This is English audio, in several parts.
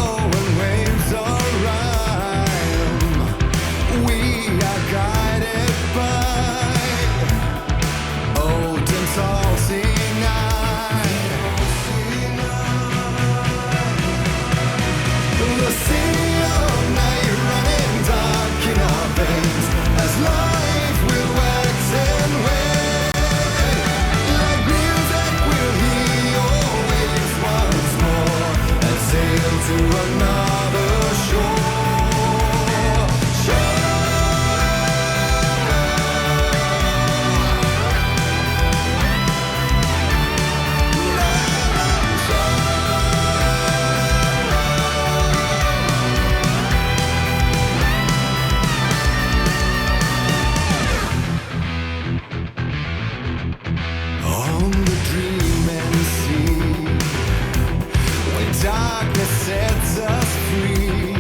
flowing waves are rhyme. We are guided by Odin's all-seeing eye. The sea of night running dark in our veins as life will wax and wane. Like music we'll hear your waves once more and sail to another shore. On the dreaming sea, when darkness sets us free,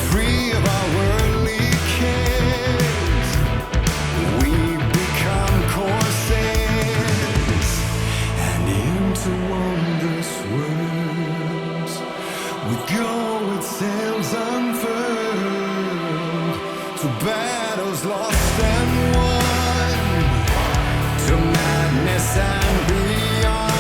free of our worldly cares, we become corsairs, and into wondrous worlds we go with sails unfurled, to battles lost and won, to madness and beyond.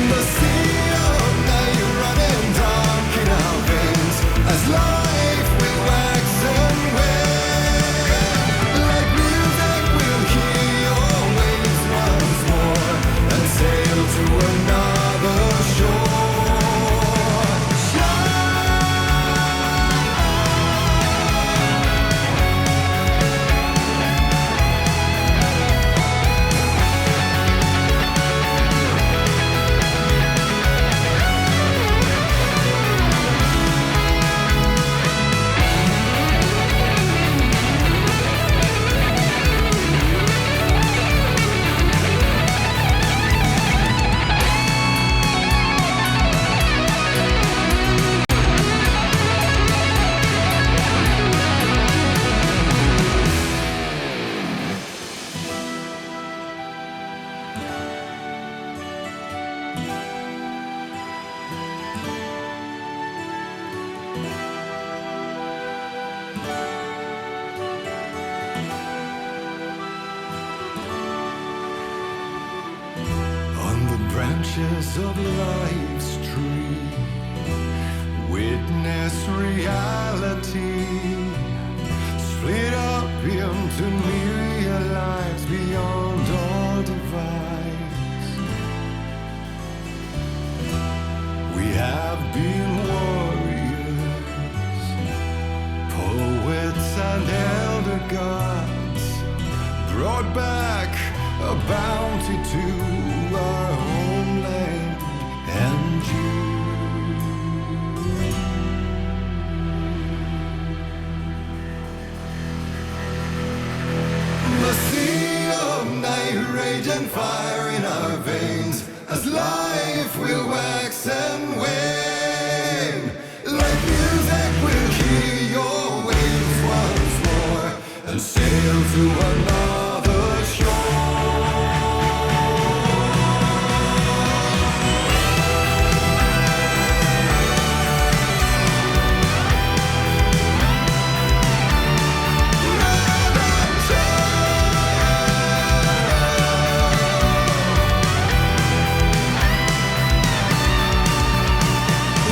The sea of night running dark in our veins as life will wax and wane. Like music we'll hear your waves once more and sail to another shore. On the branches of life's tree, witness reality, split up into myriad lives beyond all divides. We have been warriors, poets and elder gods, brought back a bounty to our homeland and you. The sea of night raging fire in our veins as life will wax and wane. Like music we'll hear your waves once more and sail to another shore.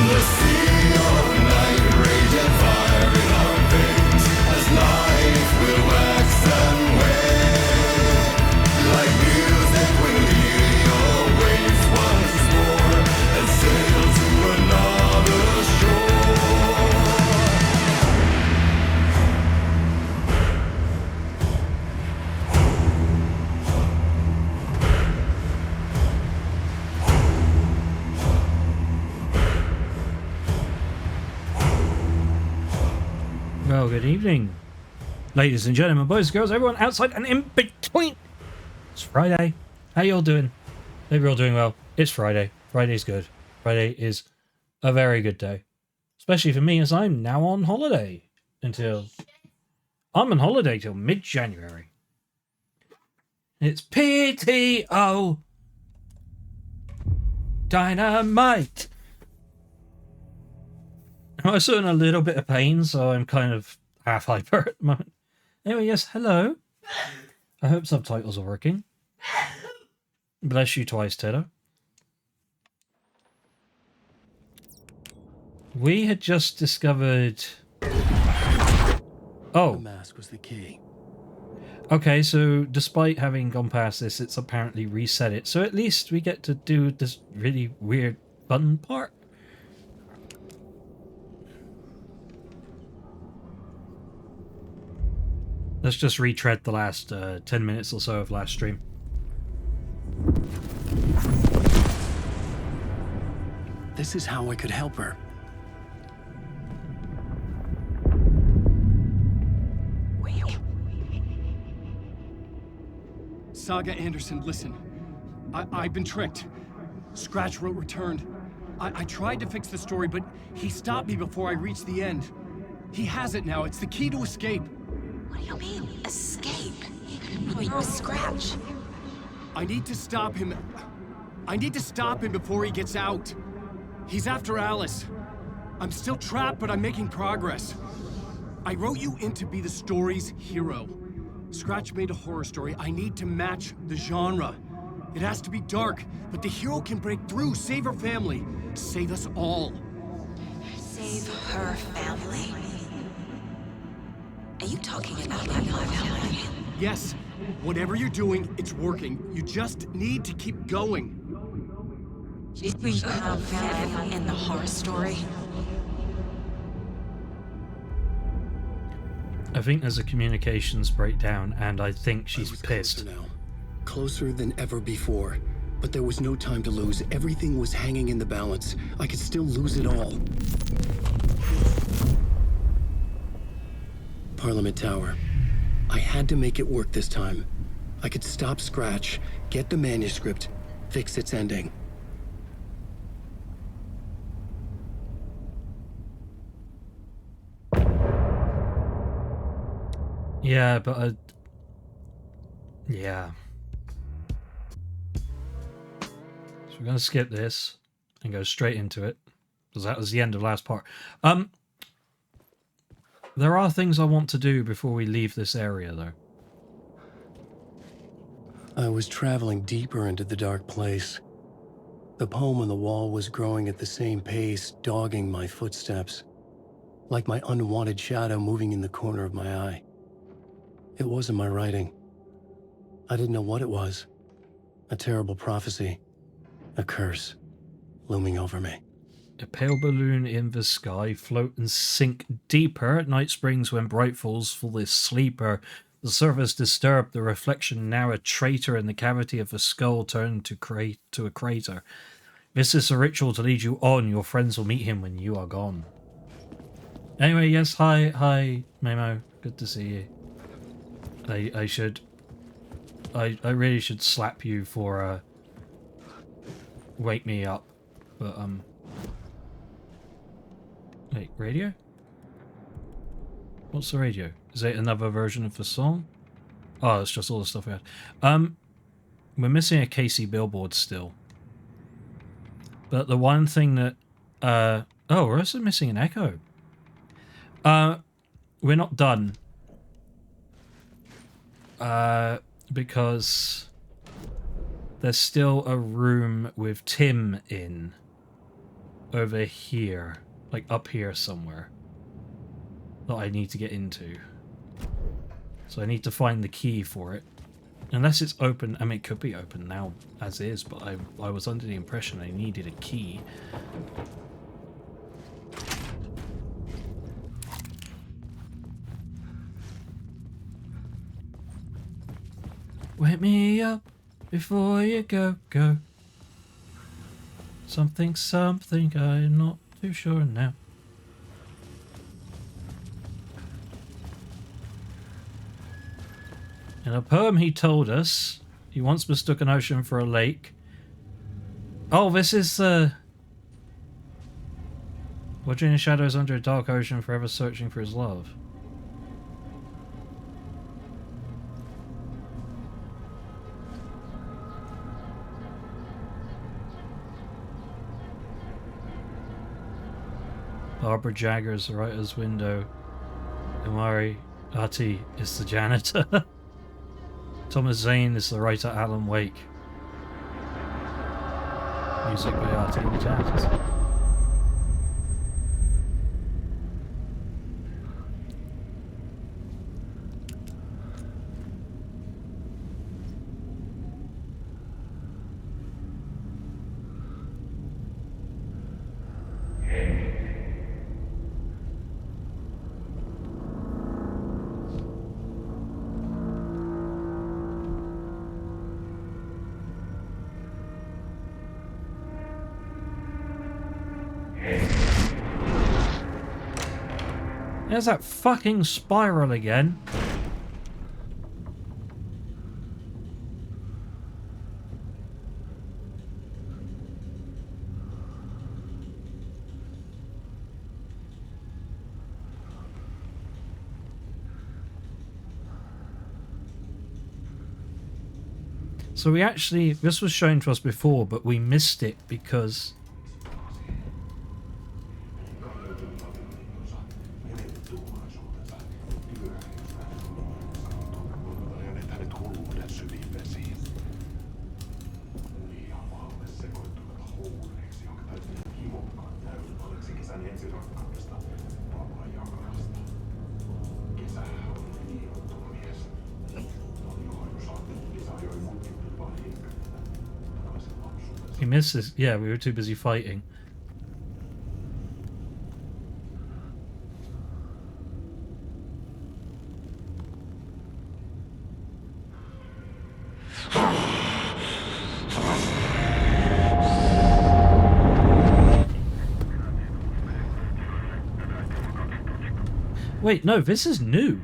The sea of night raging fire in our veins as life will wax and wane. Like music we'll hear your waves once more and sail to another shore. Well, good evening, ladies and gentlemen, boys and girls, everyone outside and in between. It's Friday. How you all doing? Hope you're all doing well. It's Friday. Friday's good. Friday is a very good day. Especially for me, as I'm now on holiday until... I'm on holiday till mid-January. It's PTO Dynamite! I'm also in a little bit of pain, so I'm kind of half hyper at the moment. Anyway, yes, hello. I hope subtitles are working. Bless you twice, Teddo. We had just discovered... The Oh, mask was the key. okay, so despite having gone past this, it's apparently reset it. So at least we get to do this really weird fun part. Let's just retread the last 10 minutes or so of last stream. This is how I could help her. Saga Anderson, listen. I've been tricked. Scratch wrote returned. I tried to fix the story, but he stopped me before I reached the end. He has it now. It's the key to escape. What do you mean, escape? You're a Scratch. I need to stop him. I need to stop him before he gets out. He's after Alice. I'm still trapped, but I'm making progress. I wrote you in to be the story's hero. Scratch made a horror story. I need to match the genre. It has to be dark, but the hero can break through, save her family, save us all. Save her family? Are you talking about my family? Yes, whatever you're doing, it's working. You just need to keep going. She's her family in the horror story? I think there's a communications breakdown, and I think she's I was pissed. closer now. Closer than ever before. But there was no time to lose. Everything was hanging in the balance. I could still lose it all. Parliament Tower. I had to make it work this time. I could stop Scratch, get the manuscript, fix its ending. Yeah, but yeah. So we're gonna skip this and go straight into it, because that was the end of last part. There are things I want to do before we leave this area, though. I was traveling deeper into the dark place. The poem on the wall was growing at the same pace, dogging my footsteps, like my unwanted shadow moving in the corner of my eye. It wasn't my writing. I didn't know what it was. A terrible prophecy. A curse looming over me. A pale balloon in the sky, float and sink deeper. Night springs when bright falls for this sleeper. The surface disturbed, the reflection now a traitor in the cavity of the skull turned to a crater. This is a ritual to lead you on. Your friends will meet him when you are gone. Anyway, yes, hi, Memo. Good to see you. I really should slap you for wake me up, but wait, radio? What's the radio? Is it another version of the song? Oh, it's just all the stuff we had. We're missing a Casey billboard still. But the one thing that oh, we're also missing an echo. We're not done. Because there's still a room with Tim in over here, like up here somewhere, that I need to get into. So I need to find the key for it. Unless it's open. I mean, it could be open now as is, but I was under the impression I needed a key. Wake me up before you go. Something, I'm not too sure now. In a poem he told us, he once mistook an ocean for a lake. Oh, this is watching in shadows under a dark ocean, forever searching for his love. Barbara Jagger is the writer's window. Omari Ati is the janitor. Thomas Zane is the writer. Alan Wake. Music by Ati and the janitors. There's that fucking spiral again. So we actually, this was shown to us before, but we missed it because we missed this. Yeah, we were too busy fighting. Wait, no, this is new.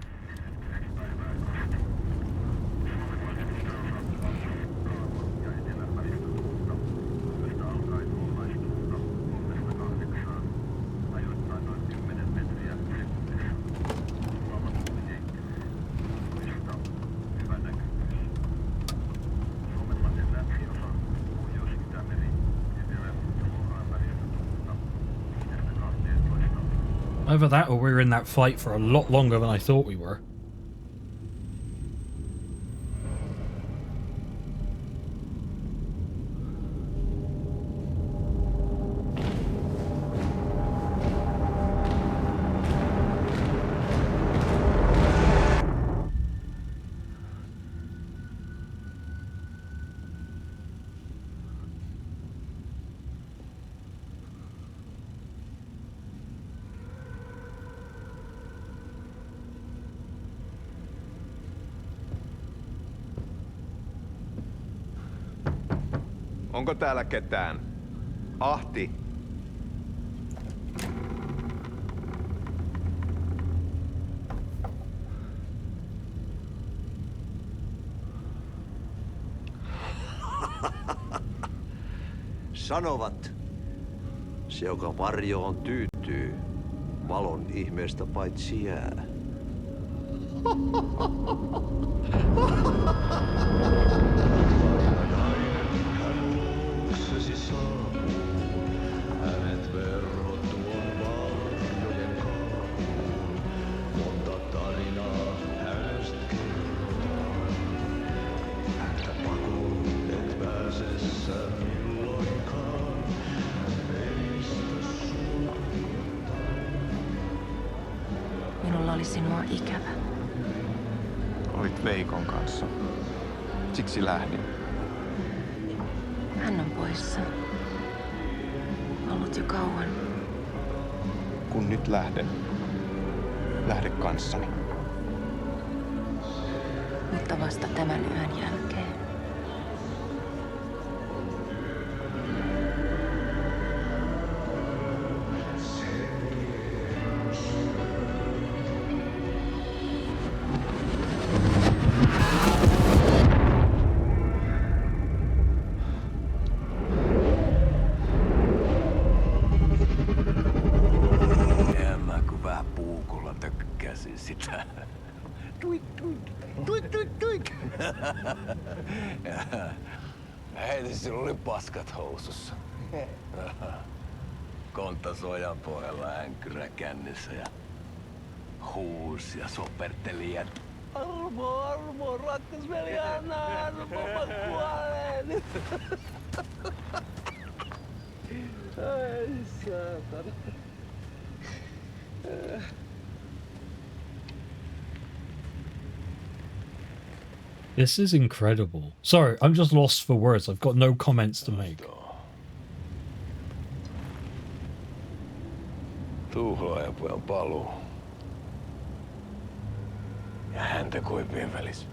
Either that or we were in that fight for a lot longer than I thought we were. Onko täällä ketään? Ahti. Sanovat, se joka varjoon tyytyy, valon ihmeestä paitsi jää. Minulla oli sinua ikävä. Olit Veikon kanssa. Siksi lähdin. Hän on poissa. Ollut jo kauan. Kun nyt lähden, lähde kanssani. Mutta vasta tämän yön jälkeen. Sitä. Tuik, tuik, tuik, tuik, tuik. Hei, sillä oli paskat housussa. kontasojan pohjalla änkyrä kännissä ja huusi ja soperteli ja Armo, rakkas veli, anna armo, mä kuolen. Ai saatana. This is incredible. Sorry, I'm just lost for words. I've got no comments to make. Tuhlaajapojan paluu. Ja häntä kuipien välissä.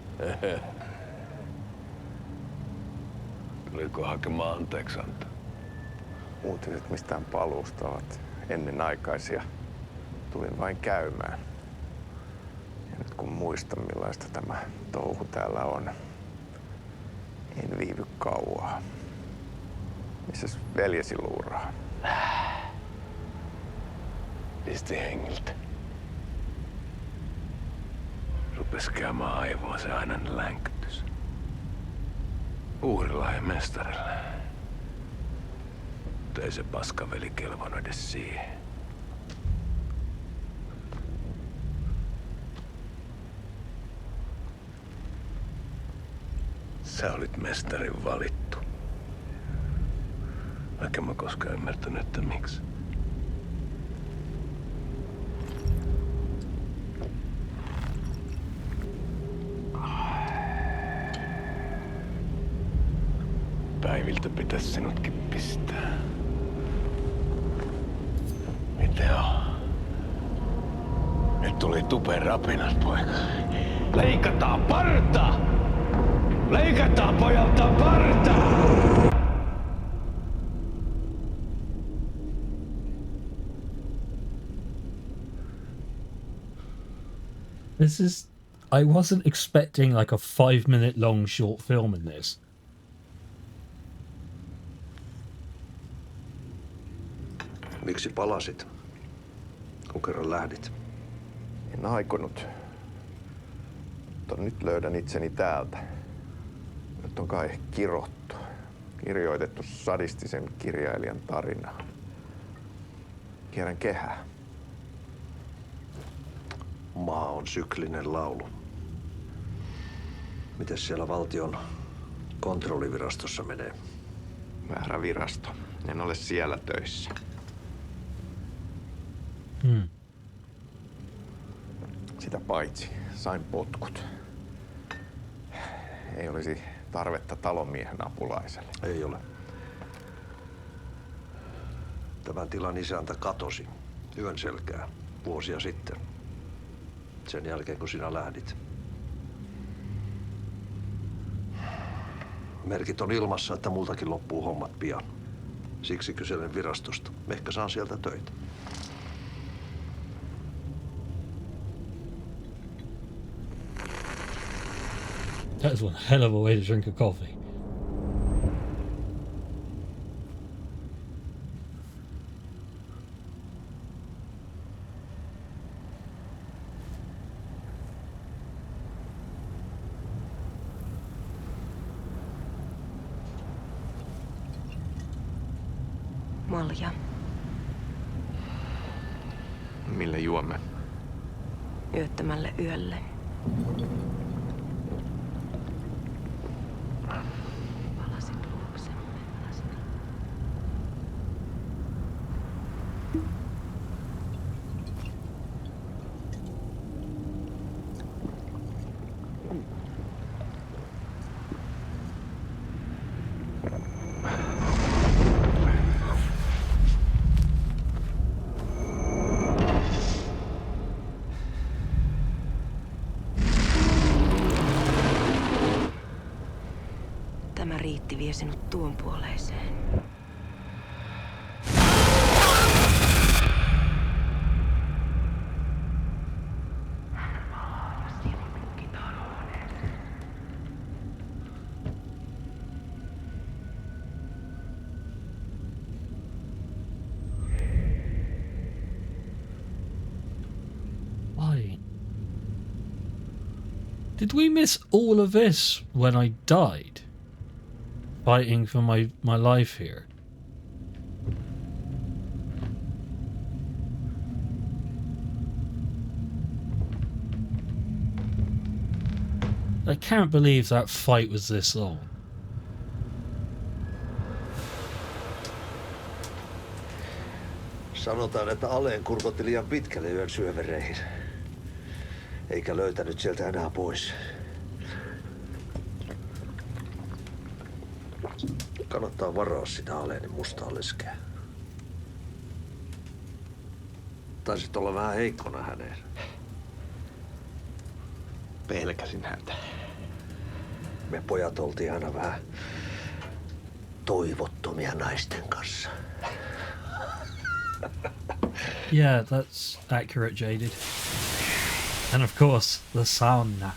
Tuliko hakemaan anteeksi antaa? Uutiset mistään paluusta ovat ennenaikaisia. Tulin vain käymään. Ja nyt kun muistan millaista tämä touhu täällä on, en viivy kauaa. Missäs veljesi luuraa? Pisti hengiltä. Rupes käymään aivoa se aina länkytys. Uurilahden mestarille. Mutta ei se paskaveli kelvannut edes siihen. Sä olit mestarin valittu. Vaikka mä koskaan ymmärtänyt, että miksi. Päiviltä pitäis sinutkin pistää. Mitä on? Nyt tuli tupen rapinat, poika. Leikataan parta! Leikataan pojalta parta! This is... I wasn't expecting like a 5-minute long short film in this. Miksi palasit, kun kerran lähdit? En aikonut. Mutta nyt löydän itseni täältä. Nyt on kai kirottu. Kirjoitettu sadistisen kirjailijan tarina. Kierrän kehää. Maa on syklinen laulu. Mites siellä valtion kontrollivirastossa menee? Väärä virasto. En ole siellä töissä. Sitä paitsi sain potkut. Ei olisi tarvetta talonmiehen apulaiselle. Ei ole. Tämän tilan isäntä katosi yön selkää vuosia sitten. Sen jälkeen, kun sinä lähdit. Merkit on ilmassa, että multakin loppuu hommat pian. Siksi kyselen virastosta. Ehkä saan sieltä töitä. That is one hell of a way to drink a coffee. Malja. Mille juomme? Yöttömälle yölle. Palasit luoksemme. Tämä riitti vie sinut tuon puoleiseen. Why? Did we miss all of this when I died? Fighting for my life here. I can't believe that fight was this long. Sanotaan, että Aleen kurkotti liian pitkälle yön syövereihin. Eikä löytänyt sieltä enää pois. Kannattaa varaa sitä Aleenin mustaa leskeä. Taisit olla vähän heikkona häneen. Pelkäsin häntä. Me pojat oltiin aina vähän toivottomia naisten kanssa. Yeah, that's accurate, Jaded. And of course, the sauna.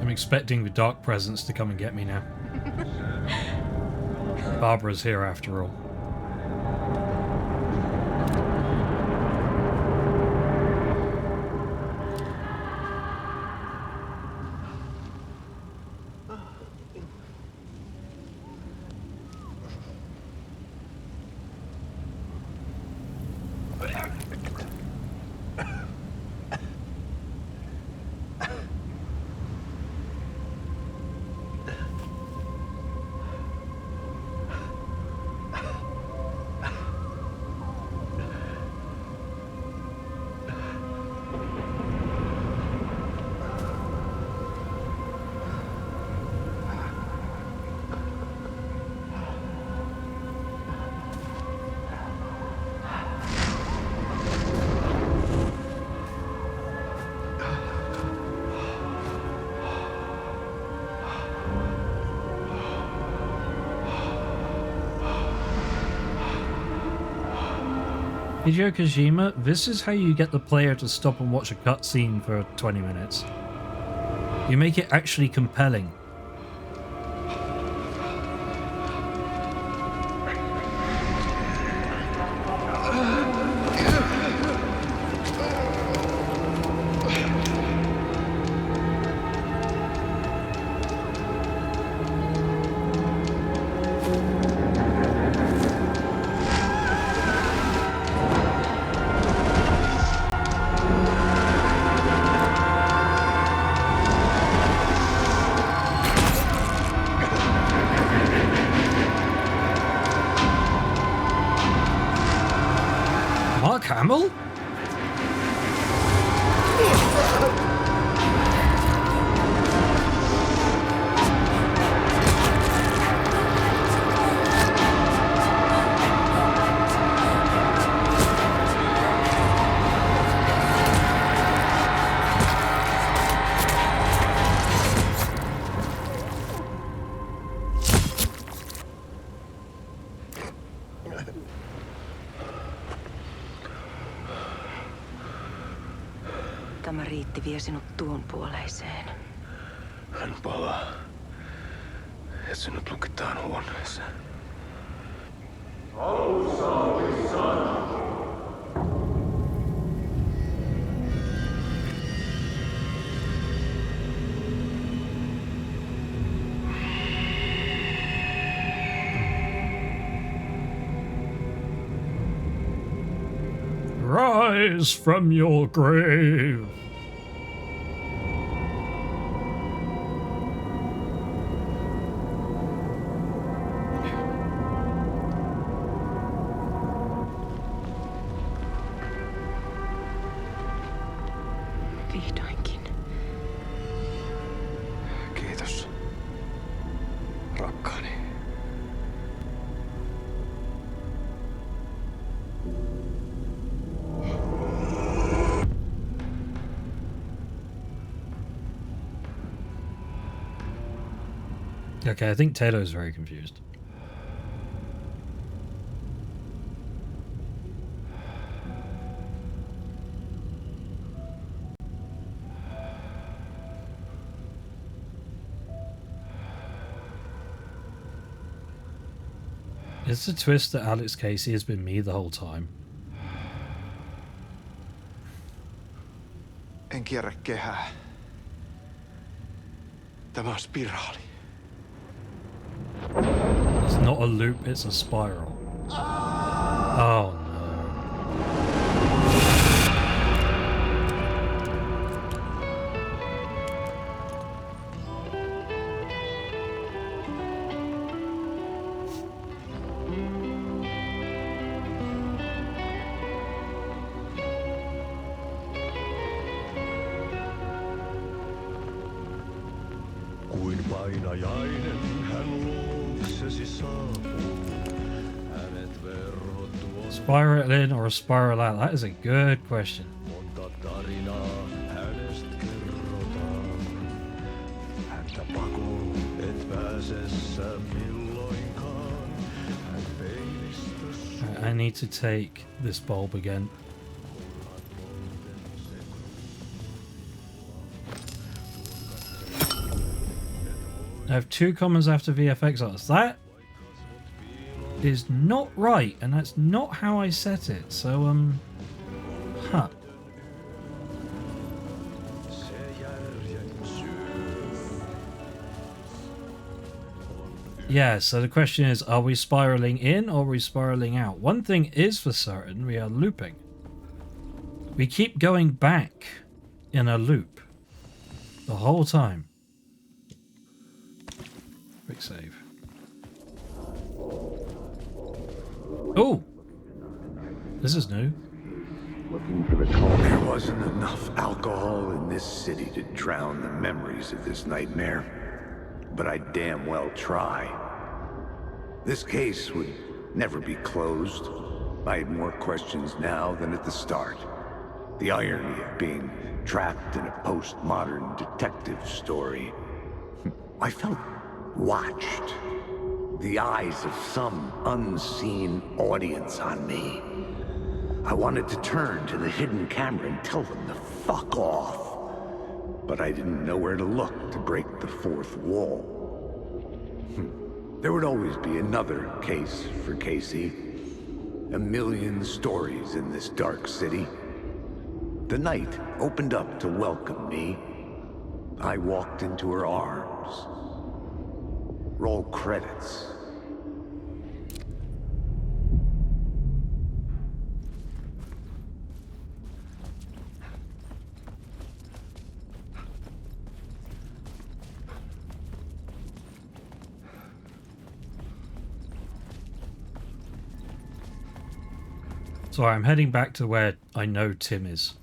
I'm expecting the dark presence to come and get me now. Barbara's here after all. Hideo Kojima, this is how you get the player to stop and watch a cutscene for 20 minutes. You make it actually compelling. Mark Hamill? Tämä riitti vie sinut tuon puoleiseen. Hän palaa. Ja sinut lukitaan huoneeseen. Rise from your grave. Vihdoinkin. Kiitos. Rakkaani. Okay, I think Taylor's very confused. Is the twist that Alex Casey has been me the whole time? En kierrä kehää. Tämä on spiraali. It's not a loop, it's a spiral. Oh no. Kuin painajainen hän luoksesi saapuu. Hänet verhottua Spiral in or spiral out? That is a good question. monta tarinaa hänestä kerrotaan. Häntä pakoon et pääse sä milloinkaan. Hän peilistä Alright, I need to take this bulb again. I have 2 commas after VFX artists. That is not right, and that's not how I set it. So, huh. se järjen syö. Yeah, so the question is, are we spiraling in or are we spiraling out? One thing is for certain, we are looping. We keep going back in a loop the whole time. Quick save. Oh! This is new. There wasn't enough alcohol in this city to drown the memories of this nightmare, but I damn well try. This case would never be closed. I had more questions now than at the start. The irony of being trapped in a postmodern detective story. I felt watched. The eyes of some unseen audience on me. I wanted to turn to the hidden camera and tell them to fuck off. But I didn't know where to look to break the fourth wall. There would always be another case for Casey. A million stories in this dark city. The night opened up to welcome me. I walked into her arms. Roll credits. Sorry, I'm heading back to where I know Tim is.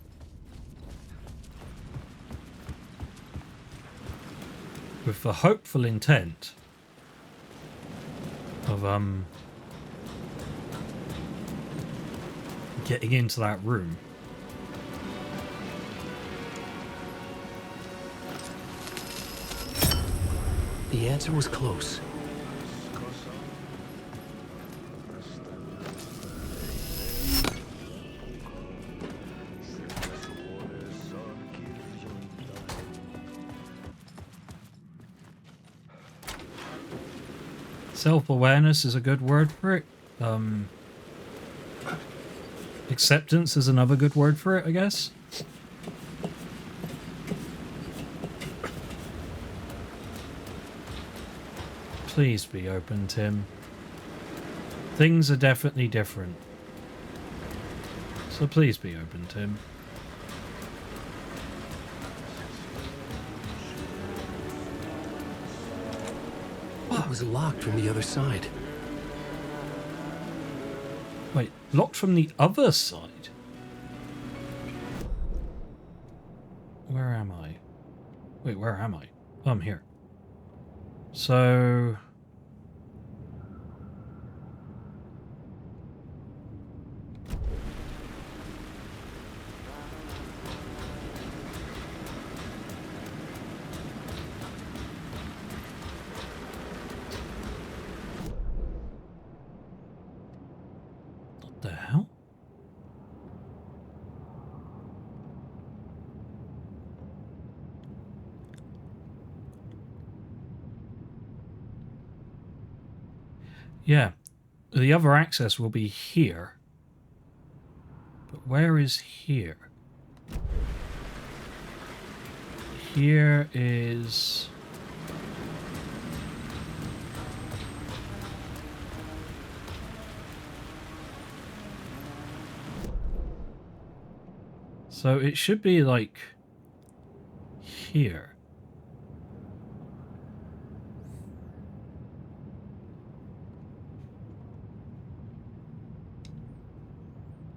With the hopeful intent of getting into that room. The answer was close. Self-awareness is a good word for it. Acceptance is another good word for it, I guess. Please be open, Tim. Things are definitely different. So please be open, Tim. It was locked from the other side. Wait, locked from the other side? Where am I? Wait, where am I? Oh, I'm here. So... What the hell? Yeah, the other access will be here. But where is here? Here is... So it should be like here.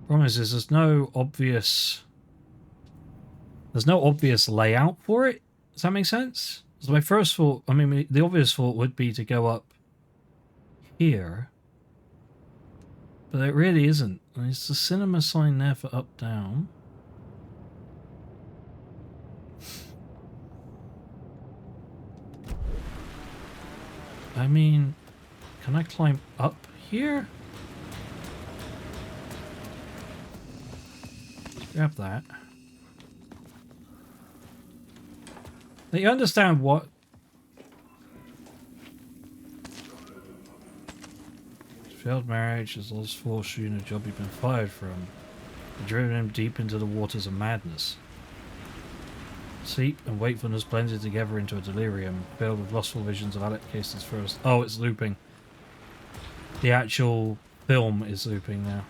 Problem is there's no obvious layout for it. Does that make sense? So my first thought, I mean, the obvious thought would be to go up here. But it really isn't. There's the cinema sign there for up, down. I mean, can I climb up here? Grab that. Now you understand what... Failed marriage has lost fortune, a job you've been fired from. Driven him deep into the waters of madness. Sleep and wakefulness blended together into a delirium, filled with lustful visions of Alec Casey's first... Oh, it's looping. The actual film is looping now.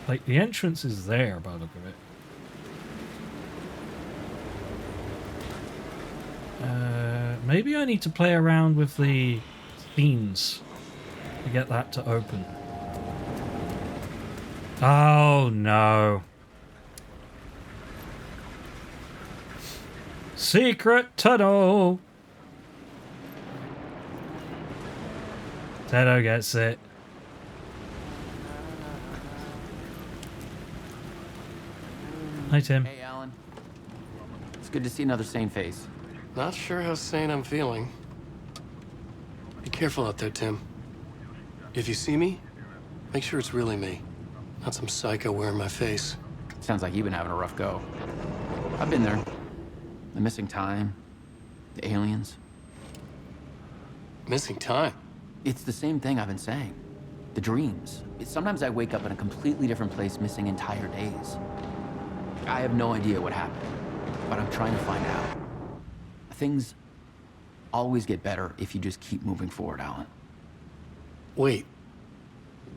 Like, the entrance is there by the look of it. Maybe I need to play around with the themes to get that to open. Oh no. Secret tunnel. Tedo gets it. Hi, Tim. Hey, Alan. It's good to see another sane face. Not sure how sane I'm feeling. Be careful out there, Tim. If you see me, make sure it's really me, not some psycho wearing my face. Sounds like you've been having a rough go. I've been there. The missing time, the aliens. Missing time? It's the same thing I've been saying. The dreams. Sometimes I wake up in a completely different place, missing entire days. I have no idea what happened, but I'm trying to find out. Things always get better if you just keep moving forward, Alan. Wait,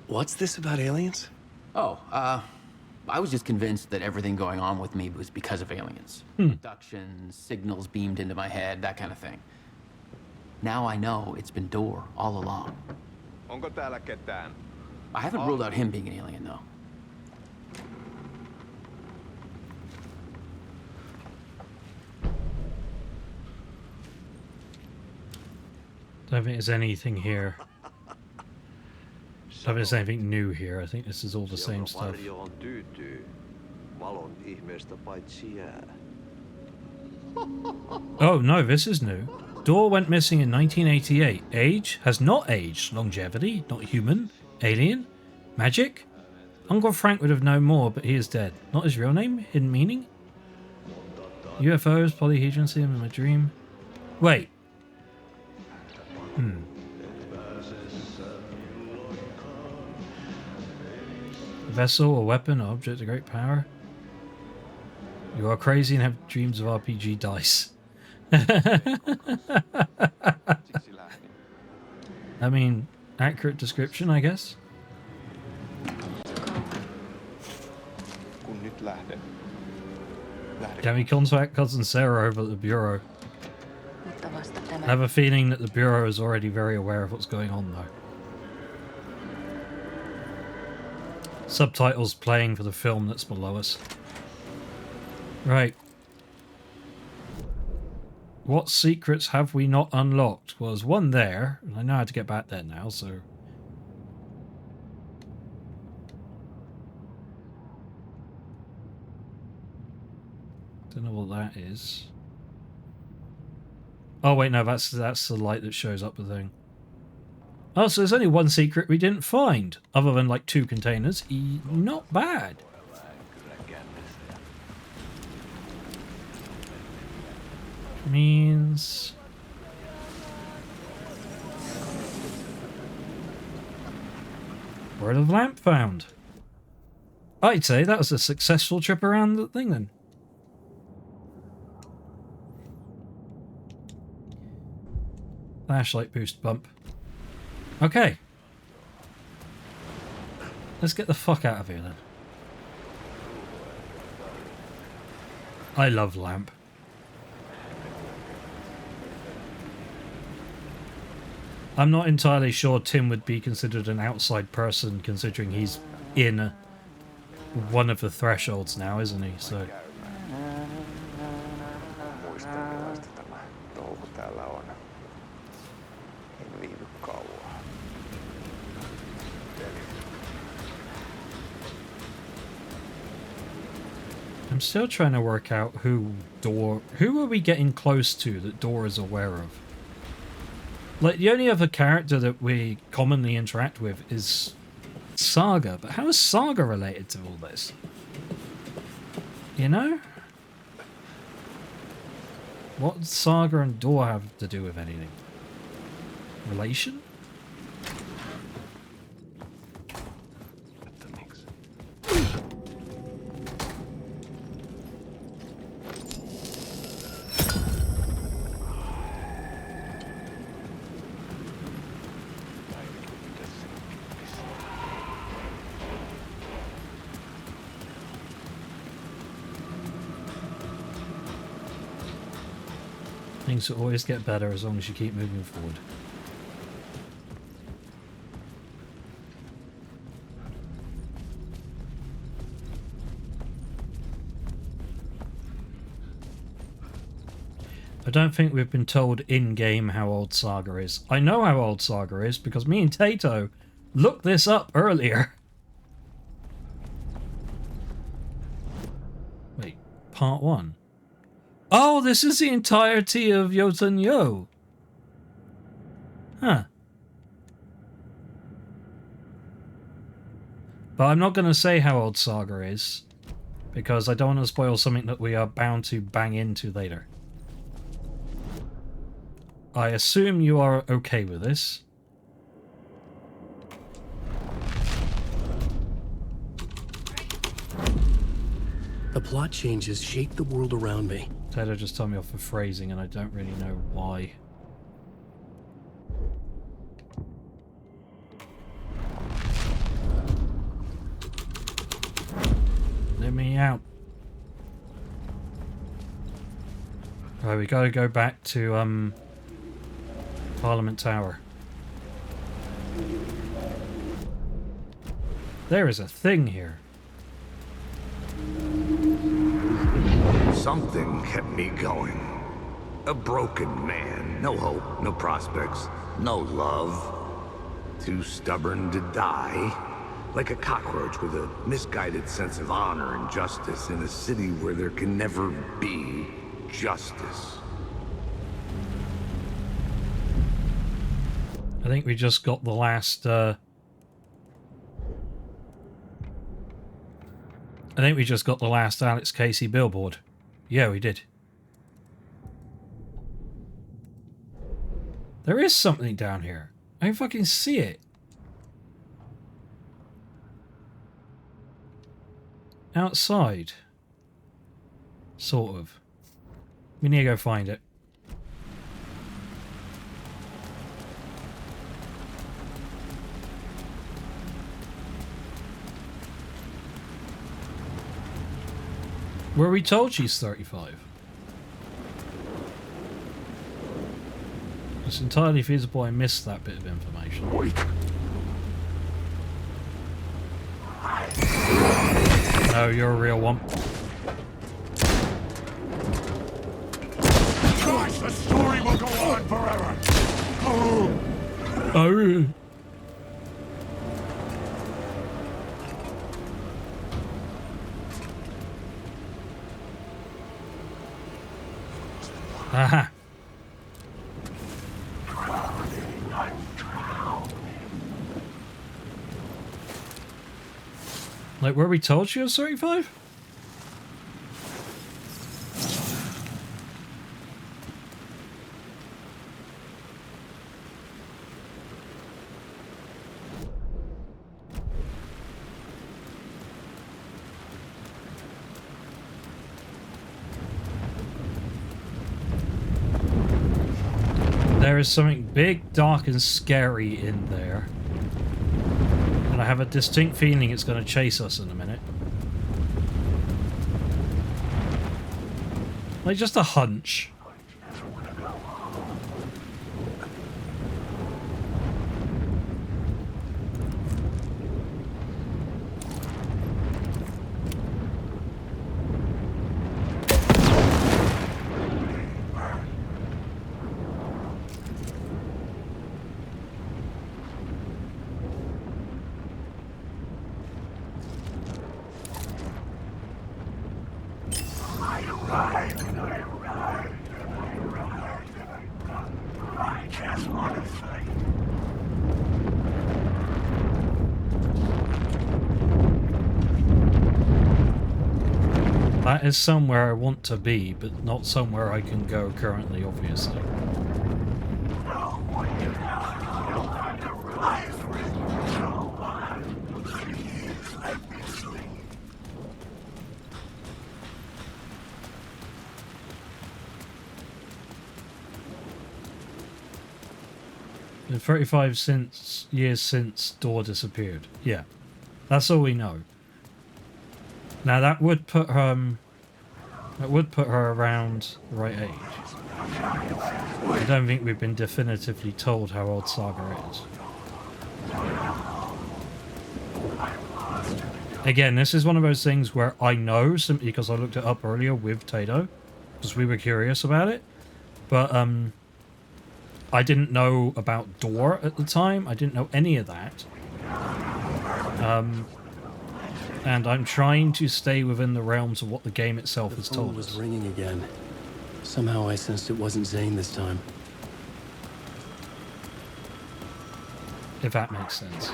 what's this about aliens? Oh, I was just convinced that everything going on with me was because of aliens. Abductions, signals beamed into my head, that kind of thing. Now I know it's been Door all along. Onko täällä ketään? I haven't ruled out him being an alien, though. Don't think there's anything here. Don't think there's anything new here. I think this is all the same stuff. Oh no, this is new. Door went missing in 1988. Age has not aged. Longevity, not human. Alien? Magic? Uncle Frank would have known more, but he is dead. Not his real name? Hidden meaning? UFOs, polyhedron, see him in my dream. Wait. A vessel, a weapon, an object of great power. You are crazy and have dreams of RPG dice. I mean, accurate description, I guess. Kun nyt lähden. Can we contact Cousin Sarah over at the Bureau? I have a feeling that the Bureau is already very aware of what's going on, though. Subtitles playing for the film that's below us. Right. What secrets have we not unlocked? Well, there's one there, and I know how to get back there now, so... Don't know what that is. Oh wait, no, that's the light that shows up the thing. Oh, so there's only one secret we didn't find, other than like 2 containers. Not bad. Means... Word of lamp found. I'd say that was a successful trip around the thing then. Flashlight boost bump. Okay. Let's get the fuck out of here then. I love Lamp. I'm not entirely sure Tim would be considered an outside person considering he's in one of the thresholds now, isn't he? So Muista millaista tämä touhu täällä on. En viihdy kauan. I'm still trying to work out who are we getting close to that Door is aware of? Like, the only other character that we commonly interact with is Saga, but how is Saga related to all this? You know? What does Saga and Door have to do with anything? Relation? Things will always get better as long as you keep moving forward. I don't think we've been told in-game how old Saga is. I know how old Saga is because me and Tato looked this up earlier. Wait, part 1? Oh, this is the entirety of Yoten Yo. Huh. But I'm not going to say how old Saga is, because I don't want to spoil something that we are bound to bang into later. I assume you are okay with this. The plot changes shape the world around me. Taylor just told me off for phrasing, and I don't really know why. Let me out. Right, we gotta go back to, Parliament Tower. There is a thing here. Something kept me going. A broken man. No hope, no prospects, no love. Too stubborn to die. Like a cockroach with a misguided sense of honor and justice in a city where there can never be justice. I think we just got the last, I think we just got the last Alex Casey billboard. Yeah, we did. There is something down here. I can fucking see it. Outside. Sort of. We need to go find it. Were we told she's 35? It's entirely feasible I missed that bit of information. No, you're a real one. Gosh, the story will go on forever! Oh. Aha. Like, were we told she was 35? there is something big, dark, and scary in there. And I have a distinct feeling it's going to chase us in a minute. Like, just a hunch. That is somewhere I want to be, but not somewhere I can go currently, obviously. In 35 years since Door disappeared. Yeah, that's all we know. Now that would put her around the right age. I don't think we've been definitively told how old Saga is. Again, this is one of those things where I know simply because I looked it up earlier with Tato, because we were curious about it, but I didn't know about Door at the time. I didn't know any of that. And I'm trying to stay within the realms of what the game itself has told us. The phone was ringing again. Somehow I sensed it wasn't Zane this time. If that makes sense.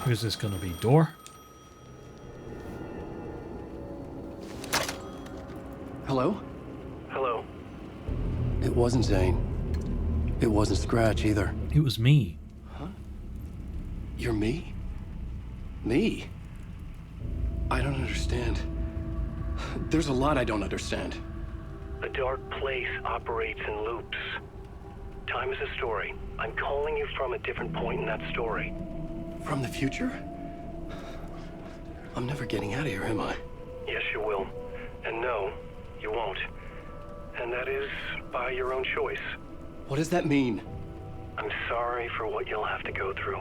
Who's this gonna be? Door? Hello? Hello. It wasn't Zane. It wasn't Scratch either. It was me. Huh? You're me? Me? I don't understand. There's a lot I don't understand. The dark place operates in loops. Time is a story. I'm calling you from a different point in that story. From the future? I'm never getting out of here, am I? Yes, you will. And no, you won't. And that is by your own choice. What does that mean? I'm sorry for what you'll have to go through.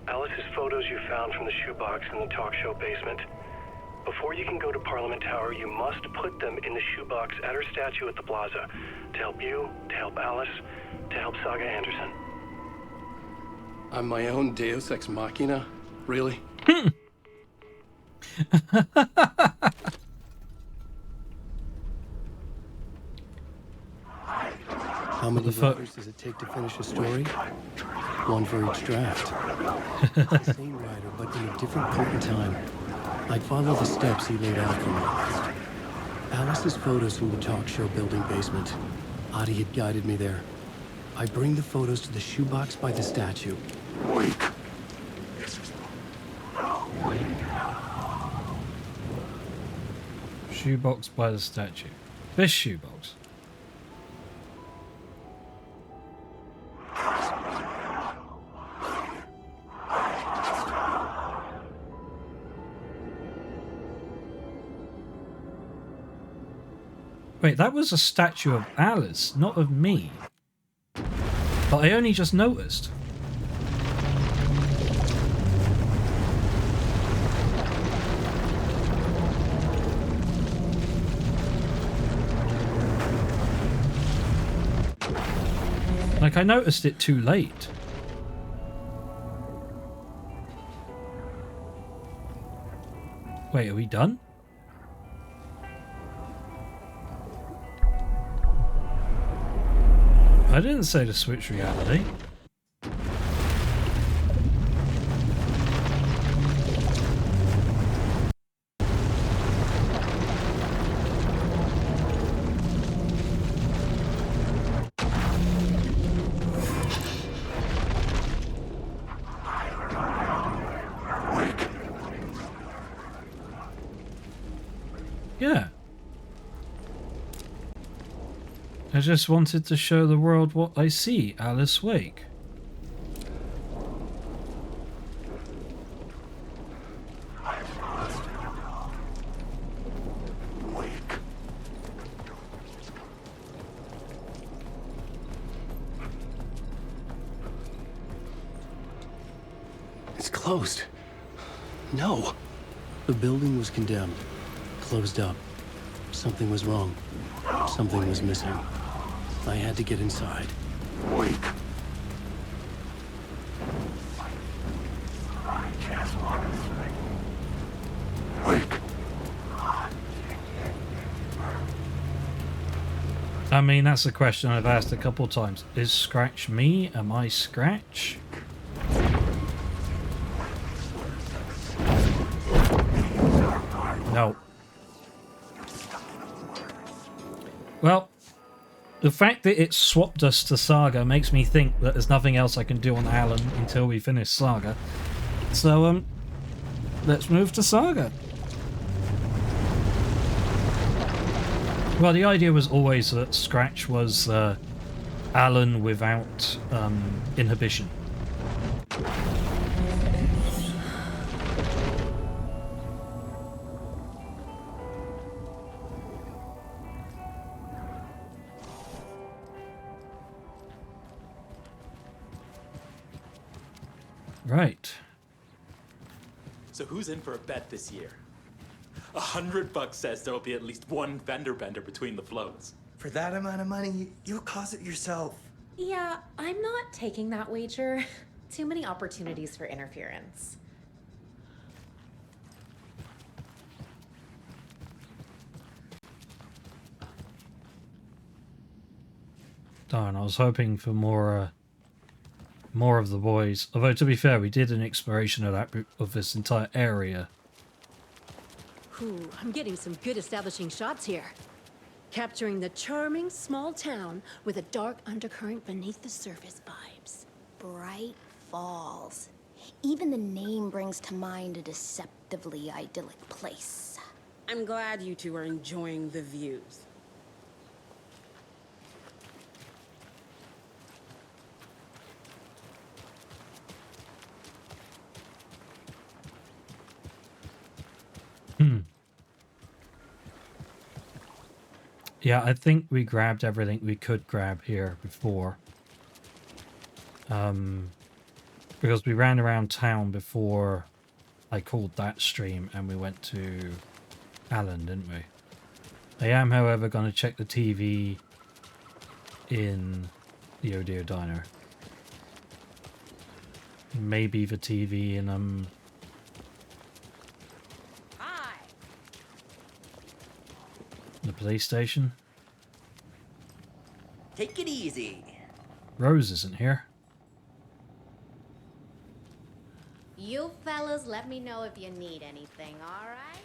Alice's photos you found from the shoebox in the talk show basement. Before you can go to Parliament Tower, you must put them in the shoebox at her statue at the plaza. To help you, to help Alice, to help Saga Anderson. I'm my own Deus Ex Machina? Really? How many letters does it take to finish a story? One for each draft. The same writer, but in a different point in time. I'd follow the steps he laid out for me. Alice's photos from the talk show building basement. Adi had guided me there. I bring the photos to the shoebox by the statue. Shoebox by the statue. This shoebox. Wait, that was a statue of Alice, not of me. But I only just noticed. Like, I noticed it too late. Wait, are we done? I didn't say to switch reality. I just wanted to show the world what I see, Alice Wake. It's closed. No. The building was condemned, closed up. Something was wrong. Something was missing. I had to get inside. Wake. Wake. I mean, that's a question I've asked a couple times. Is Scratch me? Am I Scratch? No. Well, the fact that it swapped us to Saga makes me think that there's nothing else I can do on Alan until we finish Saga. So, let's move to Saga. Well, the idea was always that Scratch was Alan without inhibition. Right. So who's in for a bet this year? $100 says there'll be at least one fender bender between the floats. For that amount of money, you'll cause it yourself. Yeah, I'm not taking that wager. Too many opportunities for interference. Darn, I was hoping for more of the boys. Although, to be fair, we did an exploration of this entire area. Ooh, I'm getting some good establishing shots here. Capturing the charming small town with a dark undercurrent beneath the surface vibes. Bright Falls. Even the name brings to mind a deceptively idyllic place. I'm glad you two are enjoying the views. Yeah, I think we grabbed everything we could grab here before. Because we ran around town before I called that stream and we went to Alan, didn't we? I am, however, going to check the TV in the Oh Dear Diner. Maybe the TV in, the police station. Take it easy. Rose isn't here. You fellas let me know if you need anything, alright?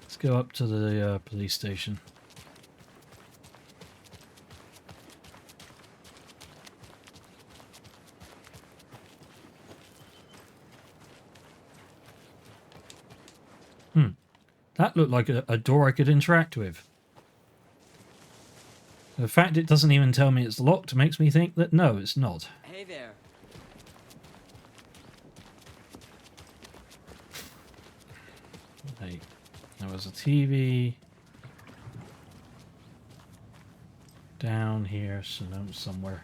Let's go up to the police station. That looked like a door I could interact with. The fact it doesn't even tell me it's locked makes me think that no, it's not. Hey there. Hey, there was a TV down here somewhere.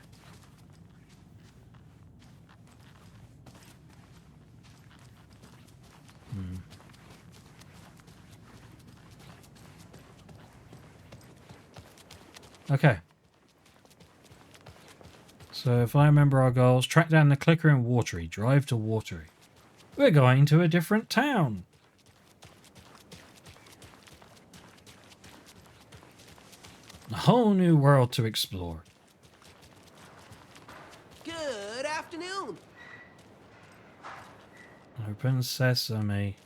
Okay. So if I remember our goals, track down the clicker in Watery, drive to Watery. We're going to a different town. A whole new world to explore. Good afternoon. Open sesame.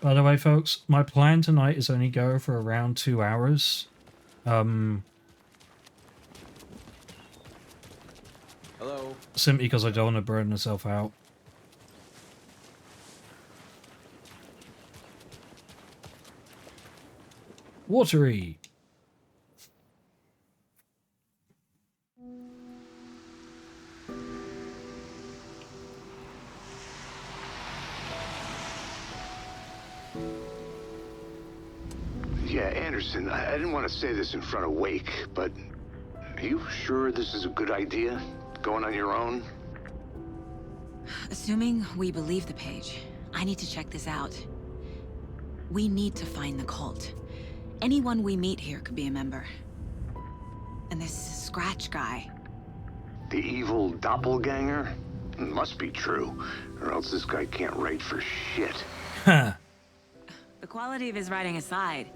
By the way, folks, my plan tonight is only go for around 2 hours. Hello. Simply because I don't want to burn myself out. Watery. Yeah, Anderson, I didn't want to say this in front of Wake, but are you sure this is a good idea? Going on your own? Assuming we believe the page, I need to check this out. We need to find the cult. Anyone we meet here could be a member. And this Scratch guy. The evil doppelganger? Must be true, or else this guy can't write for shit. Huh. The quality of his writing aside,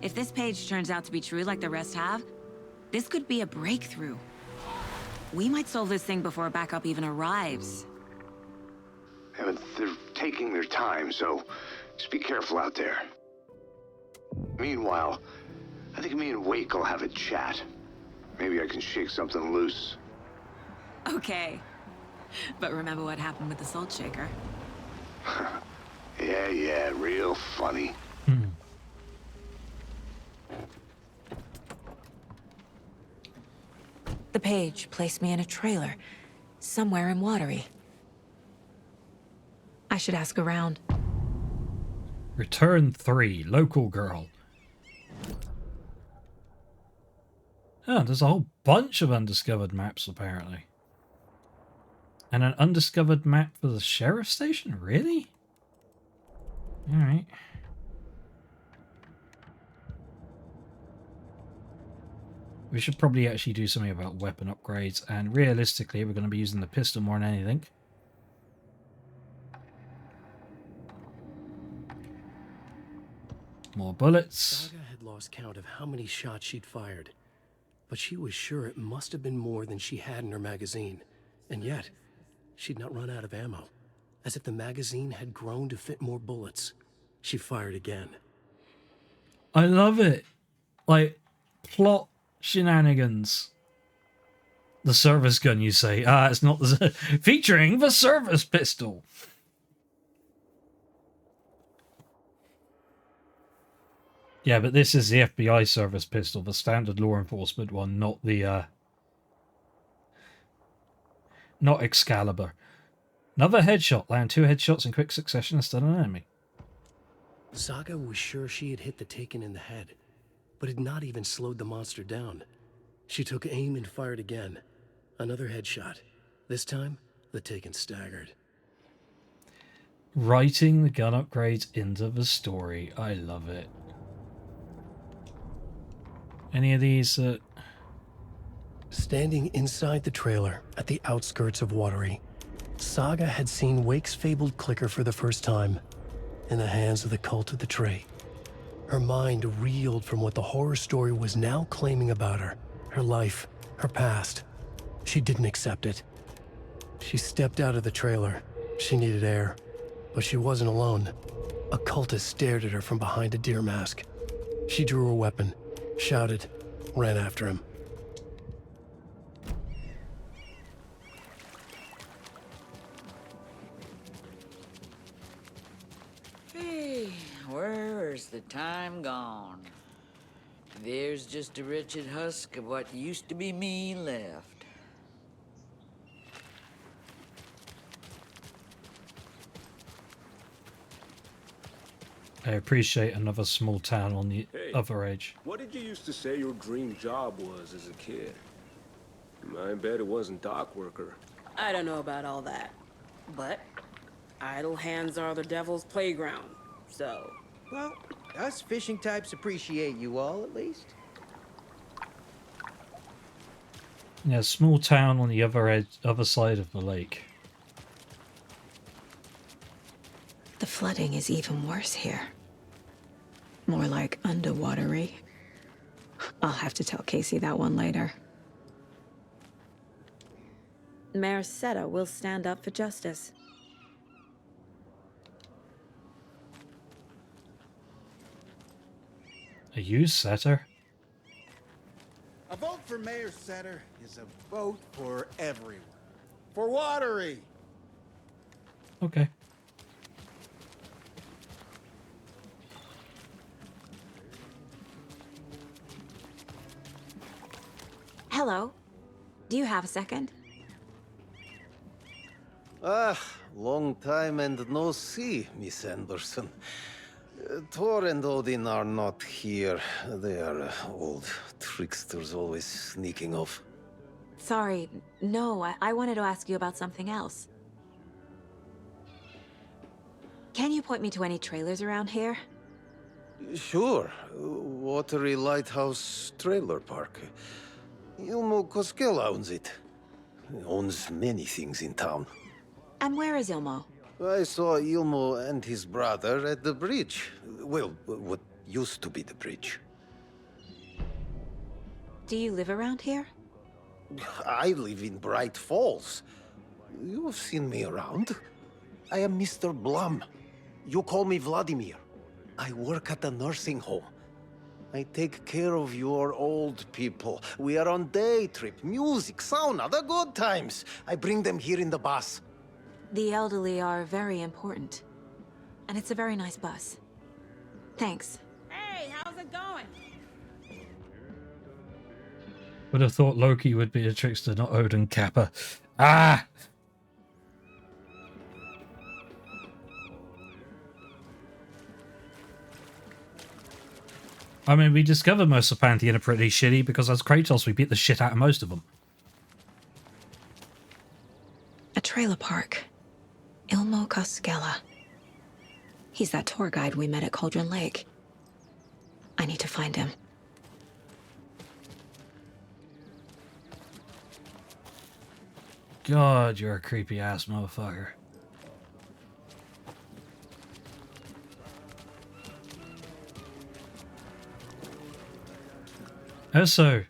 if this page turns out to be true like the rest have, this could be a breakthrough. We might solve this thing before backup even arrives. Yeah, but they're taking their time, so just be careful out there. Meanwhile, I think me and Wake will have a chat. Maybe I can shake something loose. Okay. But remember what happened with the salt shaker? Yeah, real funny. The page placed me in a trailer, somewhere in Watery. I should ask around. Return 3, local girl. Oh, there's a whole bunch of undiscovered maps, apparently. And an undiscovered map for the sheriff station? Really? Alright. We should probably actually do something about weapon upgrades, and realistically, we're going to be using the pistol more than anything. More bullets. Saga had lost count of how many shots she'd fired, but she was sure it must have been more than she had in her magazine. And yet, she'd not run out of ammo. As if the magazine had grown to fit more bullets. She fired again. I love it. Like, plot shenanigans. The service gun, you say? It's not the... featuring the service pistol. Yeah, but this is the FBI service pistol, the standard law enforcement one, not the, not Excalibur. Another headshot. Land 2 headshots in quick succession and stun an enemy. Saga was sure she had hit the Taken in the head, but had not even slowed the monster down. She took aim and fired again. Another headshot. This time, the Taken staggered. Writing the gun upgrades into the story. I love it. Any of these Standing inside the trailer at the outskirts of Watery, Saga had seen Wake's fabled clicker for the first time, in the hands of the cult of the Trey. Her mind reeled from what the horror story was now claiming about her, her life, her past. She didn't accept it. She stepped out of the trailer. She needed air, but she wasn't alone. A cultist stared at her from behind a deer mask. She drew her weapon, shouted, ran after him. Hey, where's the time gone? There's just a wretched husk of what used to be me left. I appreciate another small town on the other edge. What did you used to say your dream job was as a kid? I bet it wasn't dock worker. I don't know about all that, but idle hands are the devil's playground, so... Well, us fishing types appreciate you all, at least. Yeah, small town on the other edge, other side of the lake. The flooding is even worse here. More like underwatery. I'll have to tell Casey that one later. Mayor Seta will stand up for justice. Are you Setter? A vote for Mayor Setter is a vote for everyone. For Watery! Okay. Hello. Do you have a second? Ah, long time and no see, Miss Anderson. Thor and Odin are not here. They are old tricksters always sneaking off. Sorry. No, I wanted to ask you about something else. Can you point me to any trailers around here? Sure. Watery Lighthouse Trailer Park. Ilmo Koskela owns it. He owns many things in town. And where is Ilmo? I saw Ilmo and his brother at the bridge. Well, what used to be the bridge. Do you live around here? I live in Bright Falls. You've seen me around. I am Mr. Blum. You call me Vladimir. I work at a nursing home. I take care of your old people. We are on day trip, music, sauna, the good times. I bring them here in the bus. The elderly are very important. And it's a very nice bus. Thanks. Hey, how's it going? Would have thought Loki would be a trickster, not Odin Kappa. Ah! I mean, we discovered most of Pantheon are pretty shitty because as Kratos, we beat the shit out of most of them. A trailer park. Ilmo Koskela. He's that tour guide we met at Cauldron Lake. I need to find him. God, you're a creepy ass motherfucker. Also,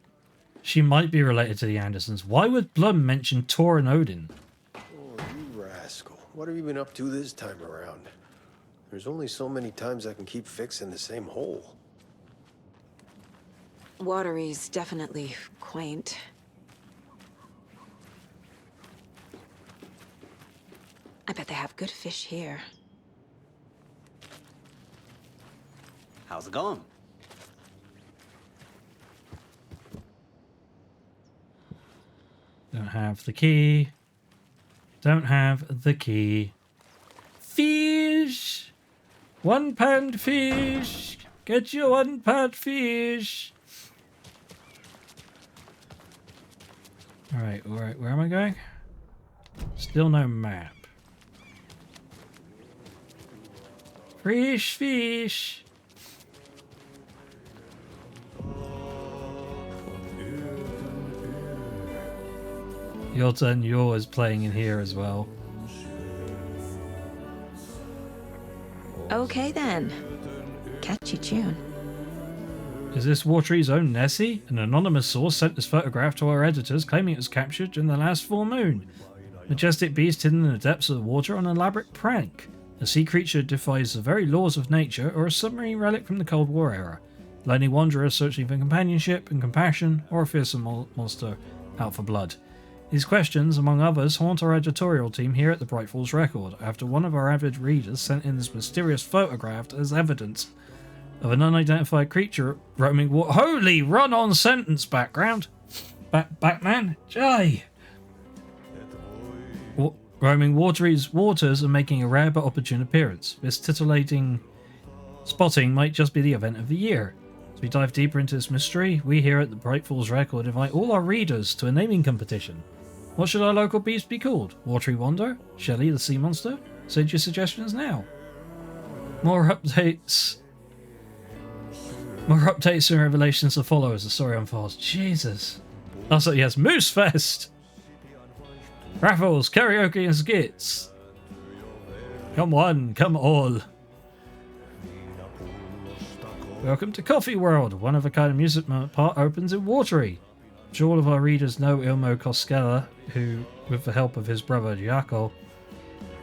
she might be related to the Andersons. Why would Blum mention Thor and Odin? Oh, you rascal. What have you been up to this time around? There's only so many times I can keep fixing the same hole. Watery's definitely quaint. I bet they have good fish here. How's it going? Don't have the key. Don't have the key. Fish! 1 pound fish! Get your 1 pound fish! Alright, where am I going? Still no map. Fish! Your turn, yours playing in here as well. Okay then. Catchy tune. Is this Watery's own Nessie? An anonymous source sent this photograph to our editors claiming it was captured during the last full moon. Majestic beast hidden in the depths of the water on an elaborate prank. A sea creature defies the very laws of nature or a submarine relic from the Cold War era. Lonely wanderer searching for companionship and compassion or a fearsome monster out for blood. These questions, among others, haunt our editorial team here at the Bright Falls Record after one of our avid readers sent in this mysterious photograph as evidence of an unidentified creature roaming Holy run-on sentence background! Batman? Jay! Roaming Watery's waters and making a rare but opportune appearance. This titillating spotting might just be the event of the year. As we dive deeper into this mystery, we here at the Bright Falls Record invite all our readers to a naming competition. What should our local beast be called? Watery Wonder? Shelly the Sea Monster? Send your suggestions now. More updates and revelations to follow as the story unfolds. Jesus. Also, yes, Moose Fest! Raffles, karaoke and skits. Come one, come all. Welcome to Coffee World. One of a kind amusement park opens in Watery. I'm sure all of our readers know Ilmo Koskela, who, with the help of his brother Jaakko,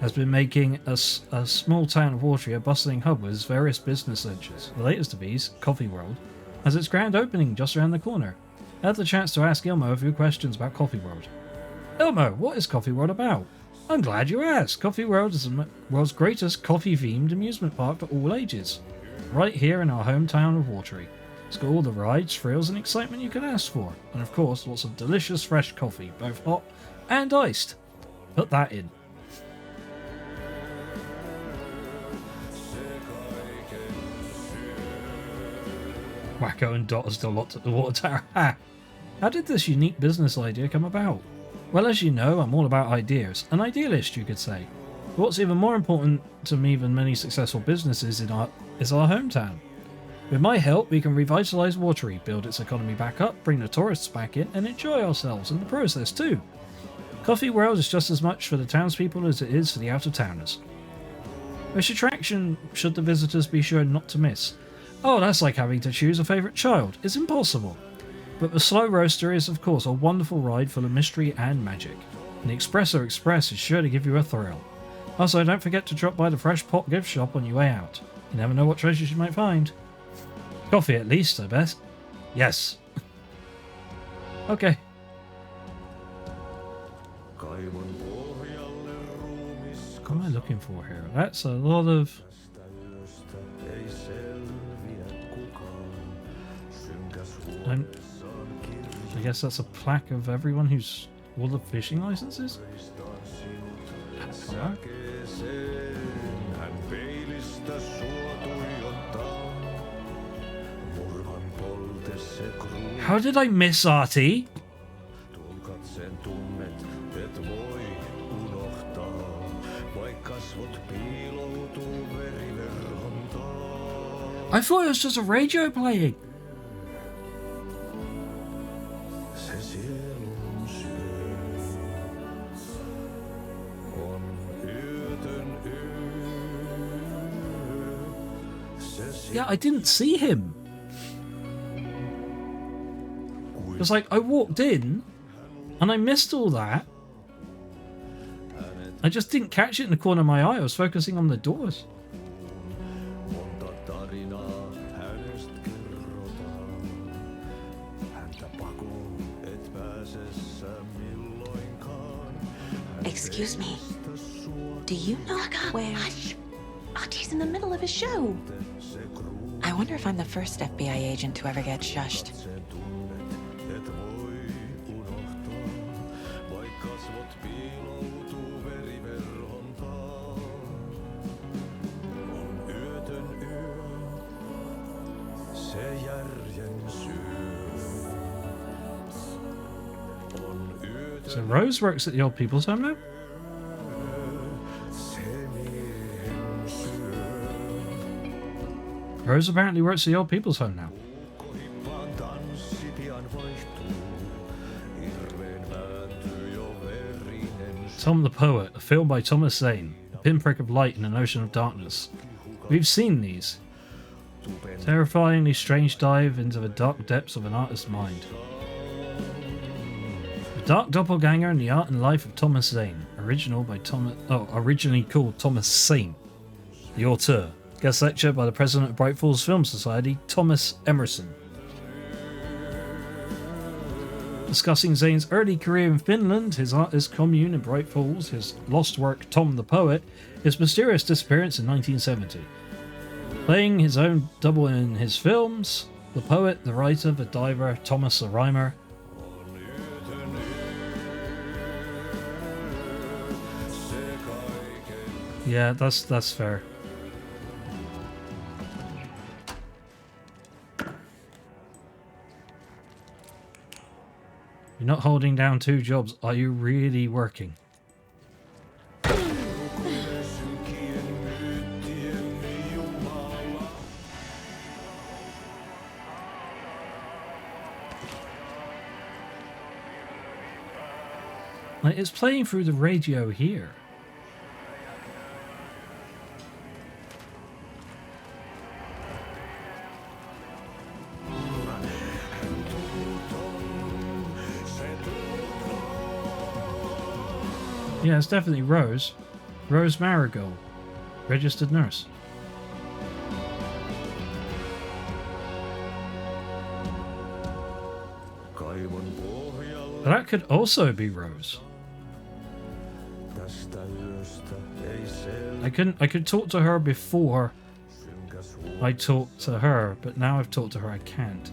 has been making a small town of Watery a bustling hub with various business ventures. The latest of these, Coffee World, has its grand opening just around the corner. I had the chance to ask Ilmo a few questions about Coffee World. Ilmo, what is Coffee World about? I'm glad you asked. Coffee World is the world's greatest coffee-themed amusement park for all ages, right here in our hometown of Watery. It's got all the rides, thrills and excitement you can ask for. And of course, lots of delicious fresh coffee, both hot and iced. Put that in. Wacko and Dot are still locked at the water tower. Ha! How did this unique business idea come about? Well, as you know, I'm all about ideas. An idealist, you could say. But what's even more important to me than many successful businesses is our hometown. With my help, we can revitalise Watery, build its economy back up, bring the tourists back in, and enjoy ourselves in the process too. Coffee World is just as much for the townspeople as it is for the out-of-towners. Which attraction should the visitors be sure not to miss? Oh, that's like having to choose a favourite child. It's impossible. But the Slow Roaster is, of course, a wonderful ride full of mystery and magic. And the Espresso Express is sure to give you a thrill. Also, don't forget to drop by the Fresh Pot gift shop on your way out. You never know what treasures you might find. Coffee at least, I bet. Yes. Okay. What am I looking for here? That's a lot of... I guess that's a plaque of everyone who's all the fishing licenses? How did I miss Artie? I thought it was just a radio playing. Yeah, I didn't see him. It's like I walked in and I missed all that. I just didn't catch it in the corner of my eye. I was focusing on the doors. Excuse me. Do you know where... Hush! Artie's in the middle of a show. I wonder if I'm the first FBI agent to ever get shushed. So Rose works at the old people's home now? Rose apparently works at the old people's home now. Tom the Poet, a film by Thomas Zane, a pinprick of light in an ocean of darkness. We've seen these. Terrifyingly strange dive into the dark depths of an artist's mind. The Dark Doppelganger and the Art and Life of Thomas Zane, originally called Thomas Zane, the auteur. Guest lecture by the president of Bright Falls Film Society, Thomas Emerson. Discussing Zane's early career in Finland, his artist commune in Bright Falls, his lost work Tom the Poet, his mysterious disappearance in 1970. Playing his own double in his films, the poet, the writer, the diver, Thomas the Rhymer. Yeah, that's fair. You're not holding down 2 jobs. Are you really working? Like, it's playing through the radio here. Yeah, it's definitely Rose. Rose Marigold. Registered nurse. But that could also be Rose. I could talk to her before I talked to her, but now I've talked to her, I can't.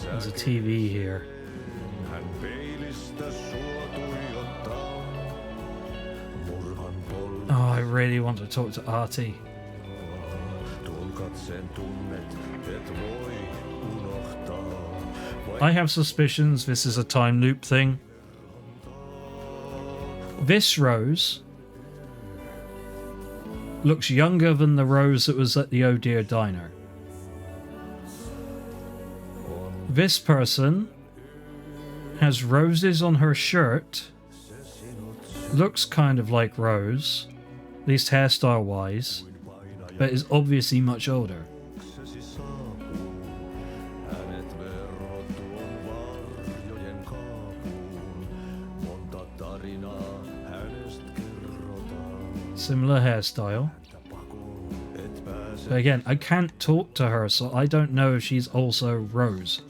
There's a TV here. Oh, I really want to talk to Artie. I have suspicions this is a time loop thing. This Rose looks younger than the Rose that was at the Oh Dear Diner. This person has roses on her shirt. Looks kind of like Rose, at least hairstyle wise, but is obviously much older. Similar hairstyle. But again, I can't talk to her, so I don't know if she's also Rose.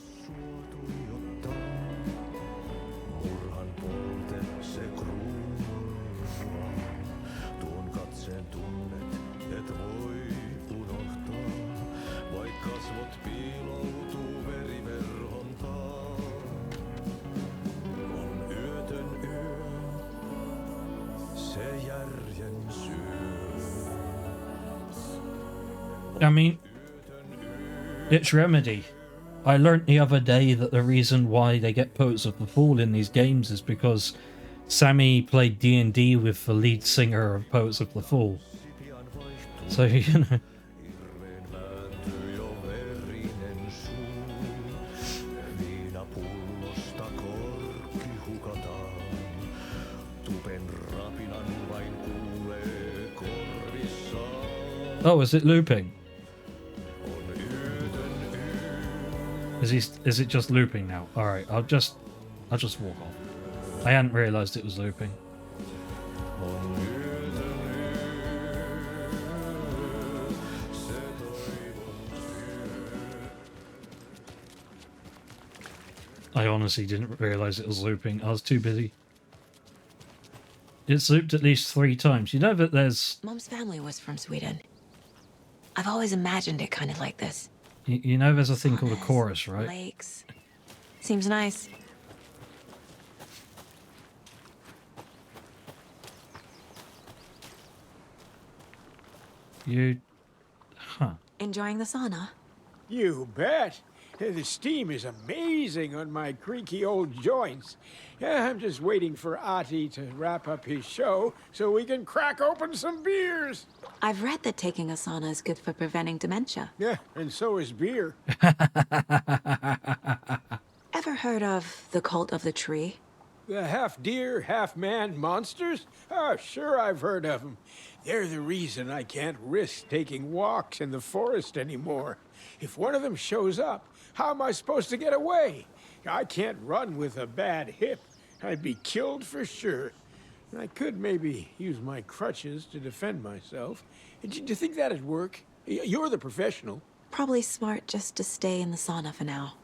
I mean, it's Remedy. I learnt the other day that the reason why they get Poets of the Fall in these games is because Sammy played D&D with the lead singer of Poets of the Fall. So, you know. Oh, is it looping? Is it just looping now? Alright, I'll just walk off. I hadn't realised it was looping. I honestly didn't realise it was looping. I was too busy. It's looped at least 3 times. You know that there's... Mom's family was from Sweden. I've always imagined it kind of like this. You know there's a thing called a chorus, right? Lakes. Seems nice. Huh. Enjoying the sauna? You bet. The steam is amazing on my creaky old joints. Yeah, I'm just waiting for Ati to wrap up his show so we can crack open some beers. I've read that taking a sauna is good for preventing dementia. Yeah, and so is beer. Ever heard of the Cult of the Tree? The half-deer, half-man monsters? Oh, sure I've heard of them. They're the reason I can't risk taking walks in the forest anymore. If one of them shows up, how am I supposed to get away? I can't run with a bad hip. I'd be killed for sure. I could maybe use my crutches to defend myself. Do you think that'd work? You're the professional. Probably smart just to stay in the sauna for now.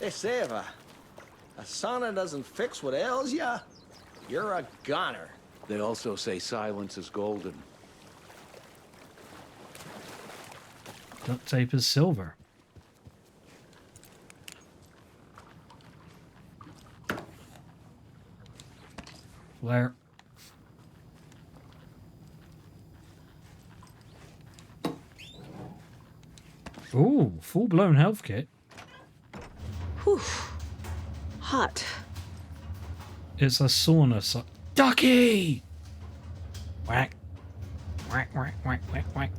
Hey, Seva, a sauna doesn't fix what ails ya. You're a goner. They also say silence is golden. Duct tape is silver. Where? Ooh, full-blown health kit. Whew. Hot. It's a sauna. Ducky! Whack. Whack, whack, whack, whack, whack.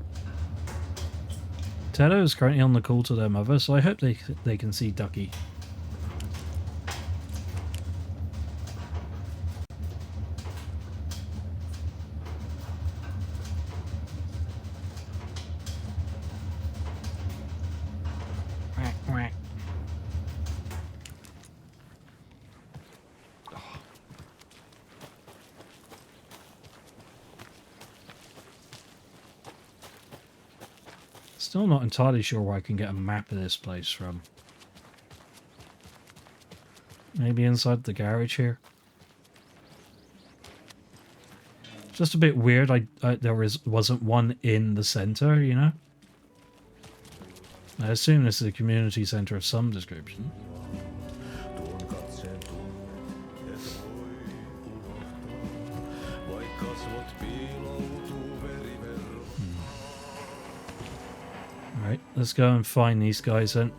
Tedo is currently on the call to their mother, so I hope they can see Ducky. Whack, whack. Still not entirely sure where I can get a map of this place from. Maybe inside the garage here? Just a bit weird. There wasn't one in the center, you know. I assume this is a community center of some description. Alright, let's go and find these guys then.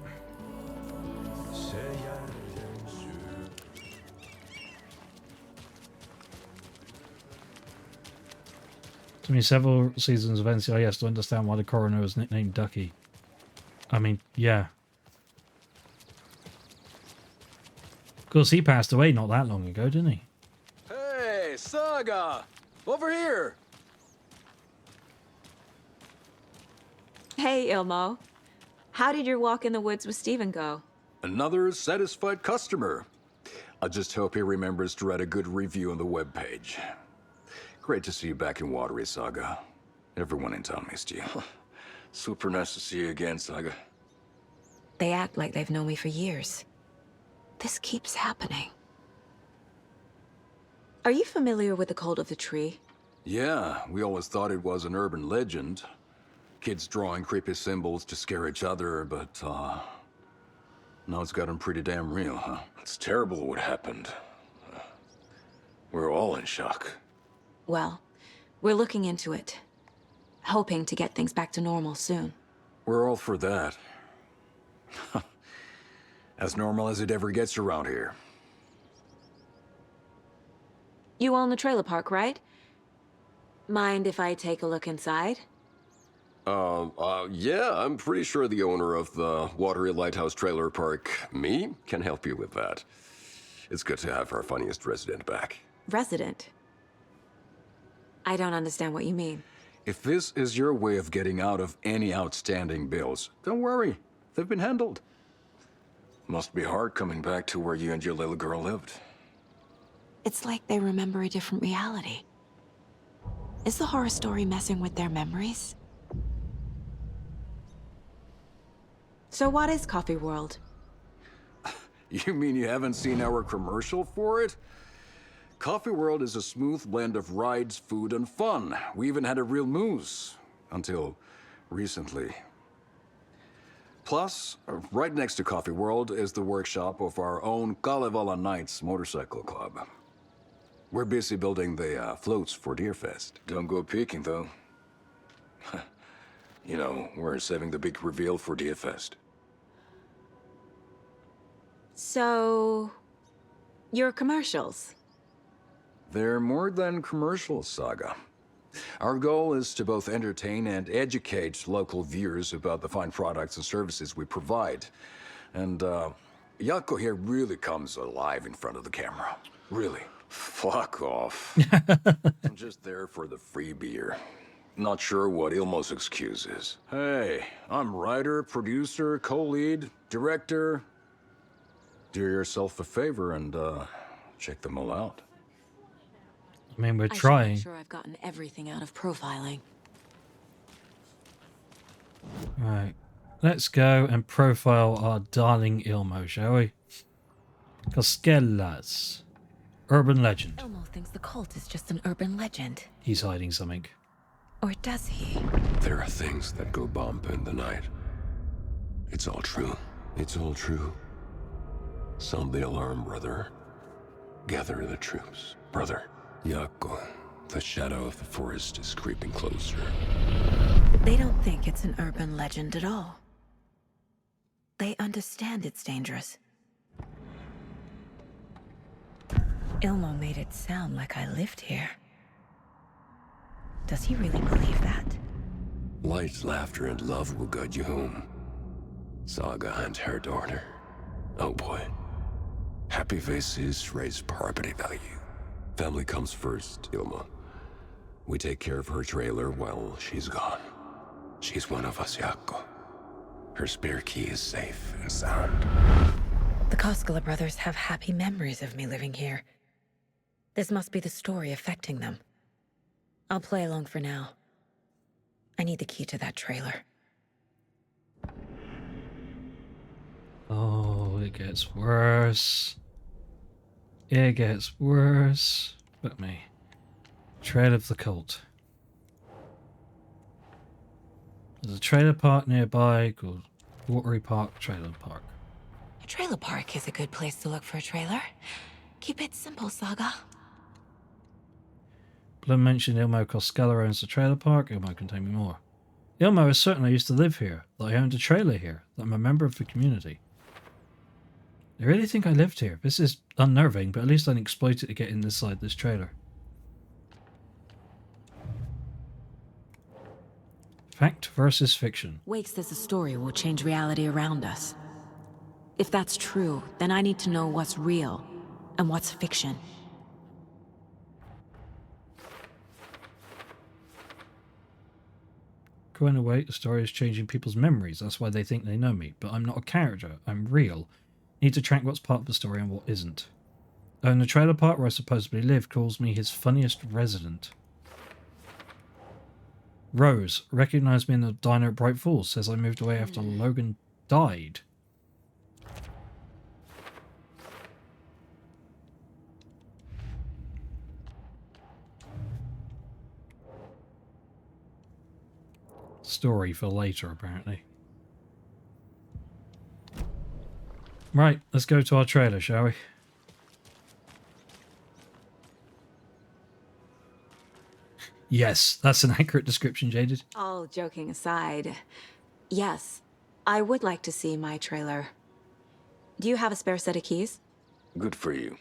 Took me several seasons of NCIS to understand why the coroner was nicknamed Ducky. I mean, yeah. Of course, he passed away not that long ago, didn't he? Hey, Saga! Over here! Hey, Ilmo. How did your walk in the woods with Steven go? Another satisfied customer. I just hope he remembers to write a good review on the webpage. Great to see you back in Watery, Saga. Everyone in town missed you. Super nice to see you again, Saga. They act like they've known me for years. This keeps happening. Are you familiar with the Cult of the Tree? Yeah, we always thought it was an urban legend. Kids drawing creepy symbols to scare each other, but, now it's gotten pretty damn real, huh? It's terrible what happened. We're all in shock. Well, we're looking into it. Hoping to get things back to normal soon. We're all for that. As normal as it ever gets around here. You own the trailer park, right? Mind if I take a look inside? Yeah, I'm pretty sure the owner of the Watery Lighthouse Trailer Park, me, can help you with that. It's good to have our funniest resident back. Resident? I don't understand what you mean. If this is your way of getting out of any outstanding bills, don't worry. They've been handled. Must be hard coming back to where you and your little girl lived. It's like they remember a different reality. Is the horror story messing with their memories? So what is Coffee World? You mean you haven't seen our commercial for it? Coffee World is a smooth blend of rides, food, and fun. We even had a real moose. Until recently. Plus, right next to Coffee World is the workshop of our own Kalevala Knights Motorcycle Club. We're busy building the floats for Deerfest. Don't go peeking, though. You know, we're saving the big reveal for Deerfest. So... your commercials? They're more than commercials, Saga. Our goal is to both entertain and educate local viewers about the fine products and services we provide. And, Jaakko here really comes alive in front of the camera. Really. Fuck off. I'm just there for the free beer. Not sure what Ilmo's excuse is. Hey, I'm writer, producer, co-lead, director. Do yourself a favor and, check them all out. I mean, we're I trying. should make sure I've gotten everything out of profiling. Right. Let's go and profile our darling Ilmo, shall we? Coskellas. Urban legend. Elmo thinks the cult is just an urban legend. He's hiding something. Or does he? There are things that go bump in the night. It's all true. It's all true. Sound the alarm, brother. Gather the troops, brother. Jaakko, the shadow of the forest is creeping closer. They don't think it's an urban legend at all. They understand it's dangerous. Ilmo made it sound like I lived here. Does he really believe that? Light, laughter, and love will guide you home. Saga and her daughter. Oh boy. Happy faces raise property value. Family comes first, Ilma. We take care of her trailer while she's gone. She's one of us, Jaakko. Her spare key is safe and sound. The Koskela brothers have happy memories of me living here. This must be the story affecting them. I'll play along for now. I need the key to that trailer. Oh, it gets worse. It gets worse. Look at me. Trail of the Cult. There's a trailer park nearby called Watery Park Trailer Park. A trailer park is a good place to look for a trailer. Keep it simple, Saga. Bloom mentioned Ilmo Costello owns the trailer park. Ilmo can tell me more. Ilmo is certain I used to live here, that I owned a trailer here, that I'm a member of the community. They really think I lived here. This is unnerving, but at least I didn't exploit it to get inside this trailer. Fact versus fiction. Wake says the story will change reality around us. If that's true, then I need to know what's real and what's fiction. According to Wake, the story is changing people's memories. That's why they think they know me. But I'm not a character. I'm real. Need to track what's part of the story and what isn't. And the trailer park where I supposedly live calls me his funniest resident. Rose recognized me in the diner at Bright Falls. Says I moved away after Logan died. Story for later, apparently. Right, let's go to our trailer, shall we? Yes, that's an accurate description, Jaded. All joking aside, yes, I would like to see my trailer. Do you have a spare set of keys? Good for you.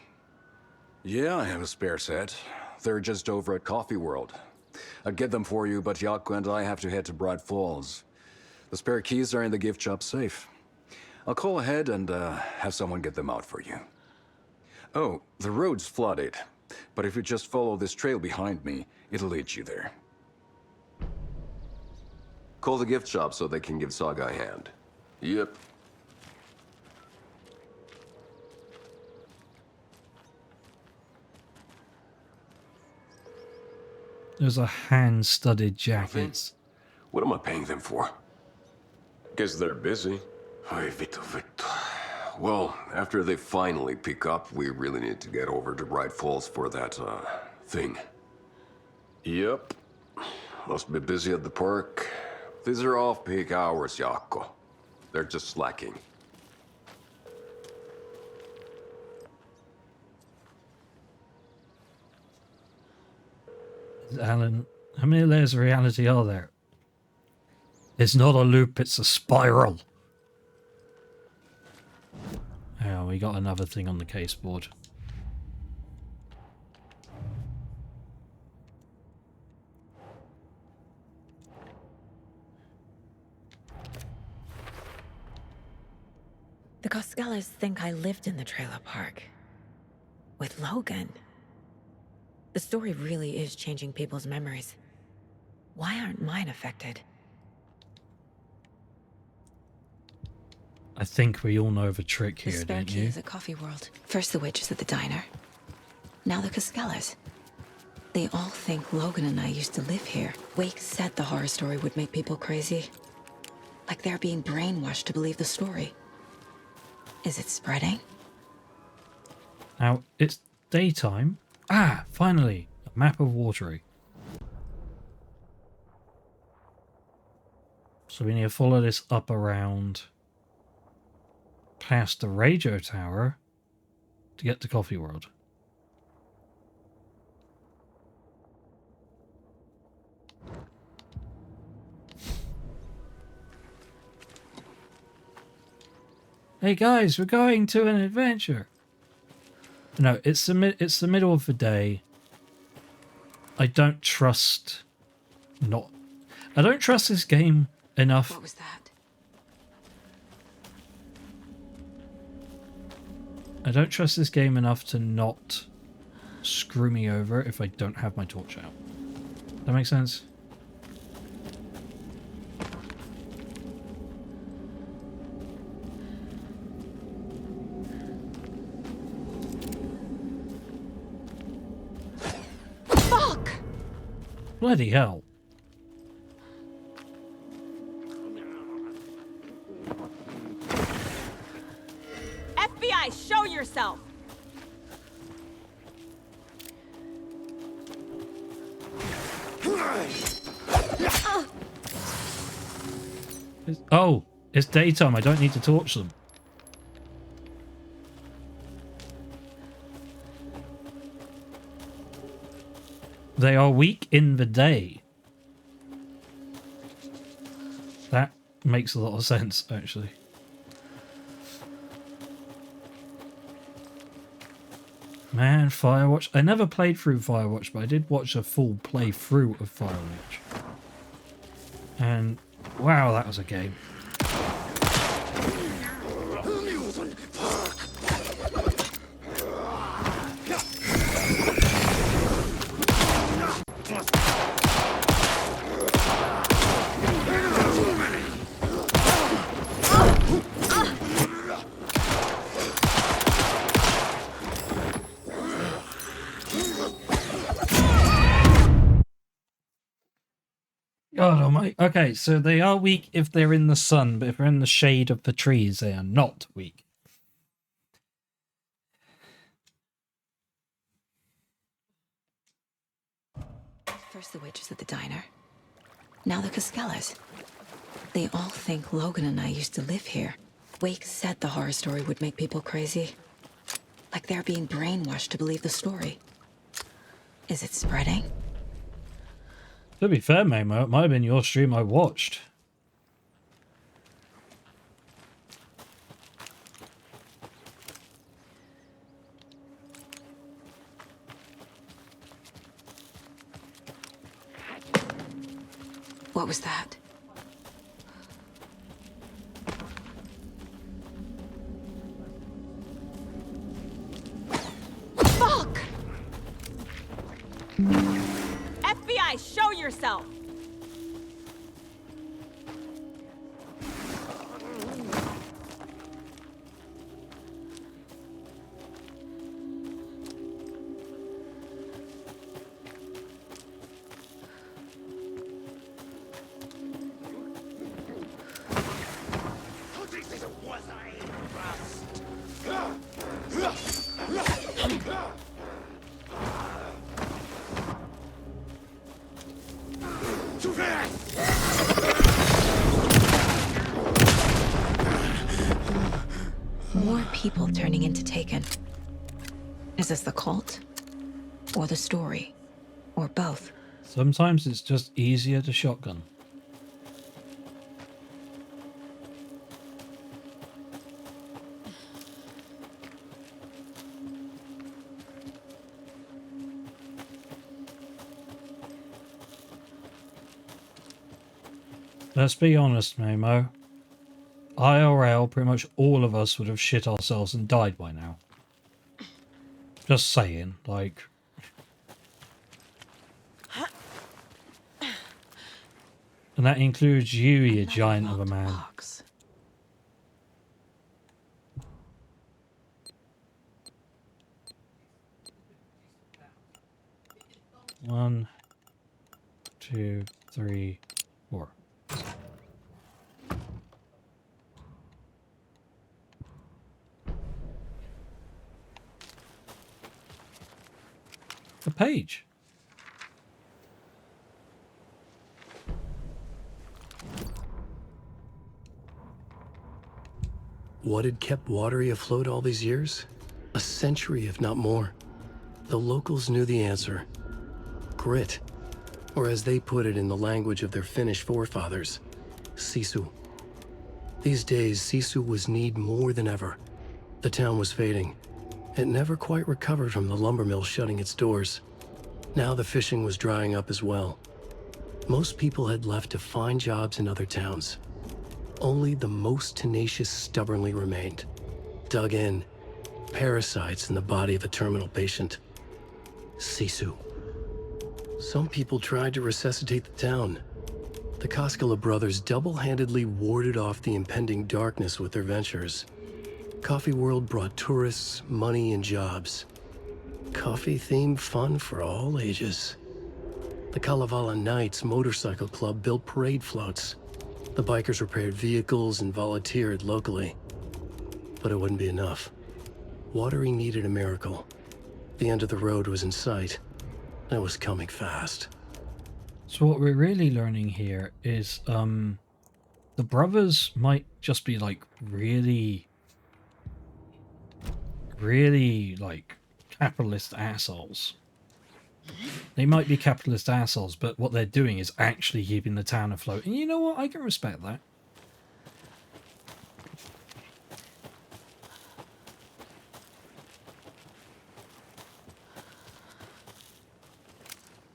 Yeah, I have a spare set. They're just over at Coffee World. I'll get them for you, but Yaku and I have to head to Bright Falls. The spare keys are in the gift shop safe. I'll call ahead and have someone get them out for you. Oh, the road's flooded, but if you just follow this trail behind me, it'll lead you there. Call the gift shop so they can give Saga a hand. Yep. There's a hand-studded jacket. What am I paying them for? Guess they're busy. Well, after they finally pick up, we really need to get over to Bright Falls for that, thing. Yep. Must be busy at the park. These are off-peak hours, Yaku. They're just slacking. Alan, how many layers of reality are there? It's not a loop, it's a spiral. Oh, we got another thing on the case board. The Costellos think I lived in the trailer park. With Logan. The story really is changing people's memories. Why aren't mine affected? I think we all know the trick The here, spare don't key you? is at Coffee World. First the waitress at the diner. Now the Costellos. They all think Logan and I used to live here. Wake said the horror story would make people crazy. Like they're being brainwashed to believe the story. Is it spreading? Now, it's daytime. Ah, finally, a map of Watery. So we need to follow this up around past the radio tower to get to Coffee World. Hey guys, we're going to an adventure. No, it's the middle of the day. I don't trust this game enough. What was that? I don't trust this game enough to not screw me over if I don't have my torch out. That makes sense? Fuck! Bloody hell. FBI, show yourself! Oh, it's daytime. I don't need to torch them. They are weak in the day. That makes a lot of sense, actually. Man, Firewatch. I never played through Firewatch, but I did watch a full playthrough of Firewatch. And wow, that was a game. God almighty. Okay, so they are weak if they're in the sun, but if they're in the shade of the trees, they are not weak. First the waitress at the diner. Now the Caskellas. They all think Logan and I used to live here. Wake said the horror story would make people crazy. Like they're being brainwashed to believe the story. Is it spreading? To be fair, Mamo, it might have been your stream I watched. What was that? Fuck! FBI, show yourself! More people turning into Taken. Is this the cult? Or the story? Or both? Sometimes it's just easier to shotgun. Let's be honest, Mamo. IRL, pretty much all of us would have shit ourselves and died by now. Just saying, like... And that includes you, you giant of a man. One, 2, 3, 4. A page. What had kept Watery afloat all these years? A century, if not more. The locals knew the answer. Grit. Or as they put it in the language of their Finnish forefathers, Sisu. These days, Sisu was needed more than ever. The town was fading. It never quite recovered from the lumber mill shutting its doors. Now the fishing was drying up as well. Most people had left to find jobs in other towns. Only the most tenacious stubbornly remained. Dug in. Parasites in the body of a terminal patient. Sisu. Some people tried to resuscitate the town. The Koskela brothers double-handedly warded off the impending darkness with their ventures. Coffee World brought tourists, money, and jobs. Coffee-themed fun for all ages. The Kalevala Knights Motorcycle Club built parade floats. The bikers repaired vehicles and volunteered locally. But it wouldn't be enough. Watery needed a miracle. The end of the road was in sight, and it was coming fast. So what we're really learning here is the brothers might just be like really like capitalist assholes. They might be capitalist assholes, but what they're doing is actually keeping the town afloat. And you know what? I can respect that.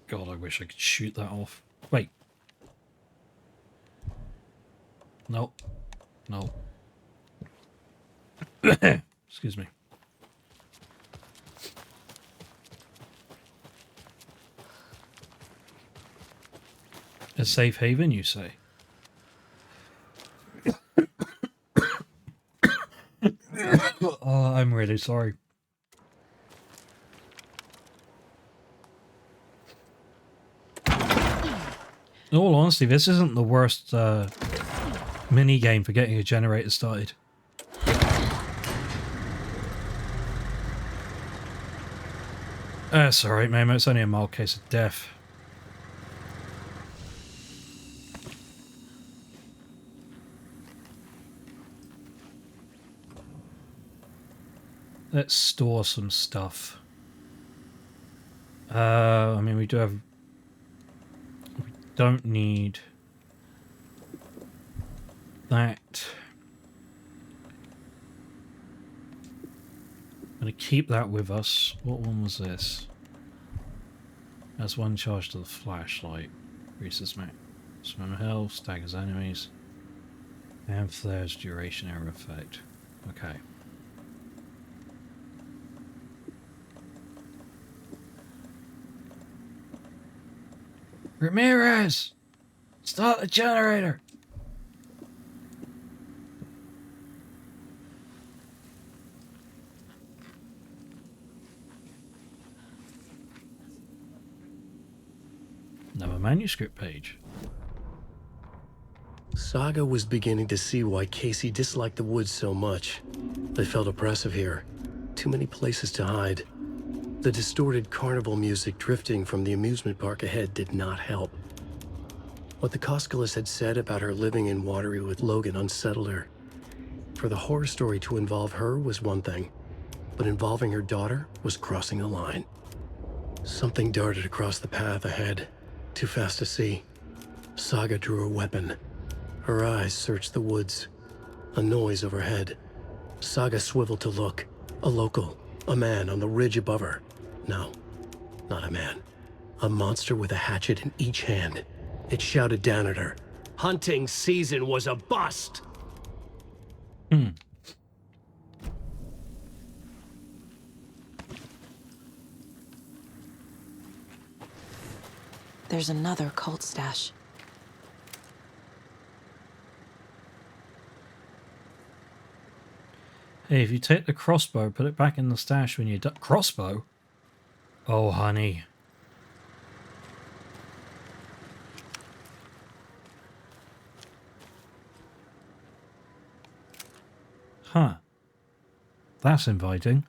God, I wish I could shoot that off. Wait. No. No. Excuse me. A safe haven, you say? Oh, I'm really sorry. In all honesty, this isn't the worst mini game for getting a generator started. That's alright, man. It's only a mild case of death. Let's store some stuff. I mean, we do have... We don't need that. I'm going to keep that with us. What one was this? That's one charge to the flashlight. Increases maximum health, staggers enemies, and flares duration error effect. Okay. Ramirez! Start the generator! Another manuscript page. Saga was beginning to see why Casey disliked the woods so much. They felt oppressive here. Too many places to hide. The distorted carnival music drifting from the amusement park ahead did not help. What the Koskalis had said about her living in Watery with Logan unsettled her. For the horror story to involve her was one thing, but involving her daughter was crossing a line. Something darted across the path ahead, too fast to see. Saga drew her weapon. Her eyes searched the woods. A noise overhead. Saga swiveled to look. A local, a man on the ridge above her. No, not a man. A monster with a hatchet in each hand. It shouted down at her. Hunting season was a bust! There's another cult stash. Hey, if you take the crossbow, put it back in the stash when you're done. Crossbow? Oh, honey. Huh. That's inviting.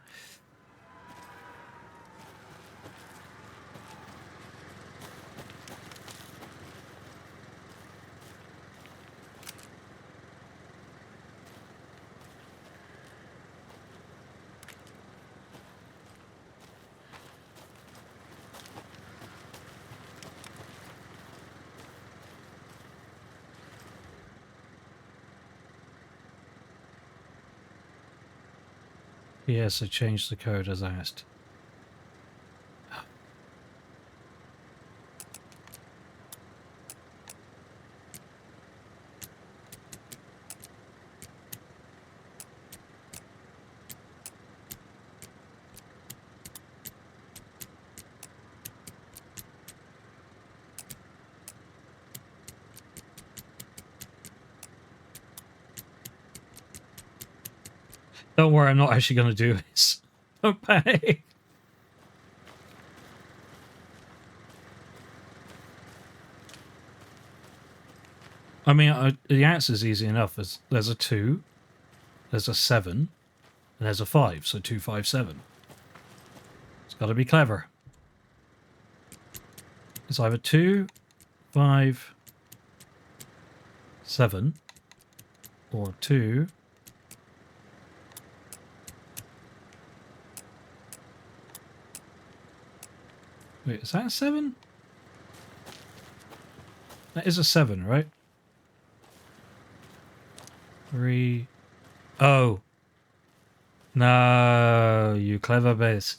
Yes, I changed the code as asked. Don't worry, I'm not actually going to do this. Don't panic. I mean, the answer's easy enough. There's a 2, there's a 7, and there's a 5, so 2, 5, 7. It's got to be clever. It's either 2, 5, 7, or 2. Wait, is that a 7? That is a 7, right? 3. Oh. No, you clever bits.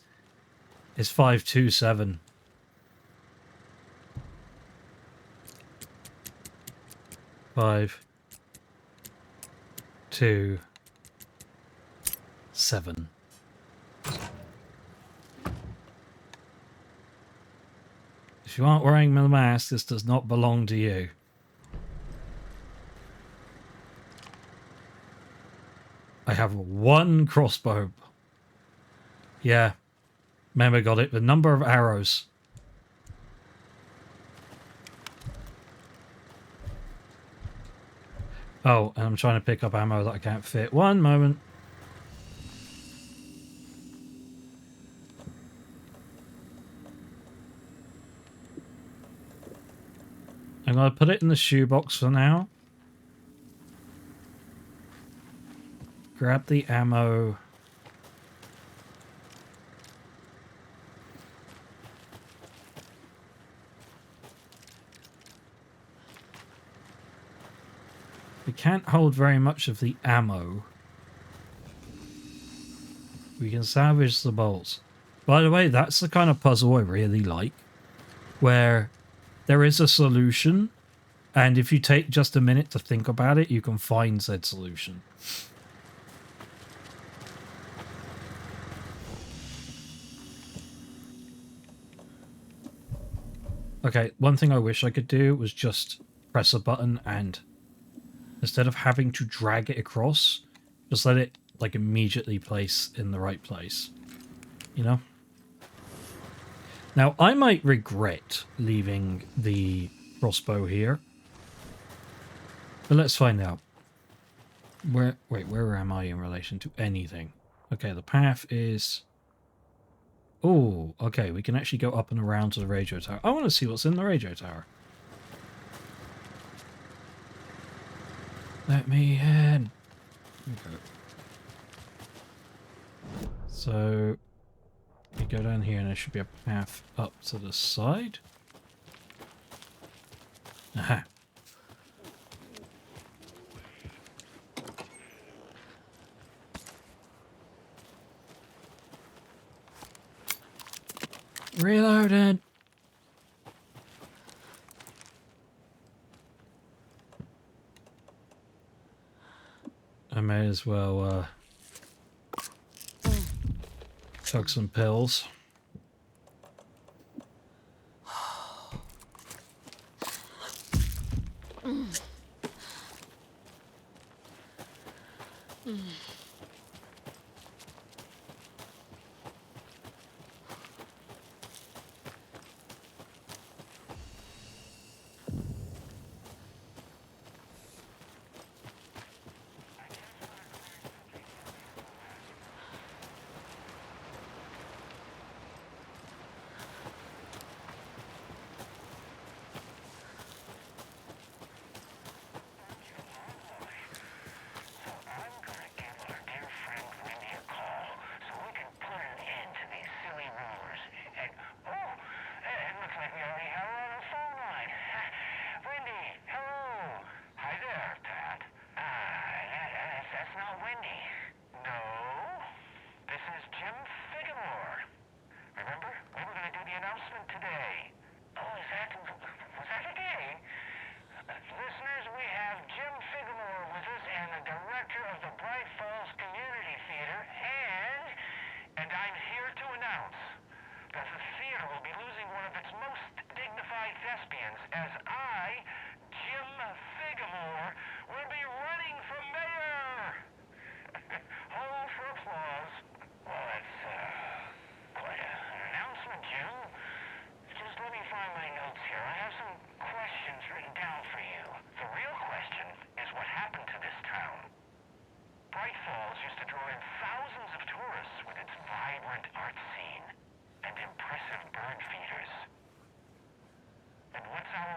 It's 5, 2, 7. Five, 2, 7. If you aren't wearing the mask, this does not belong to you. I have 1 crossbow. Yeah. Remember, got it. The number of arrows. Oh, and I'm trying to pick up ammo that I can't fit. One moment. I'm going to put it in the shoebox for now. Grab the ammo. We can't hold very much of the ammo. We can salvage the bolts. By the way, that's the kind of puzzle I really like, where there is a solution, and if you take just a minute to think about it, you can find said solution. Okay, one thing I wish I could do was just press a button and instead of having to drag it across, just let it like immediately place in the right place. You know? Now, I might regret leaving the crossbow here. But let's find out. Where am I in relation to anything? Okay, the path is... Oh, okay, we can actually go up and around to the radio tower. I want to see what's in the radio tower. Let me in. Okay. So, we go down here and there should be a path up to the side. Aha. Reloaded. I may as well chug some pills.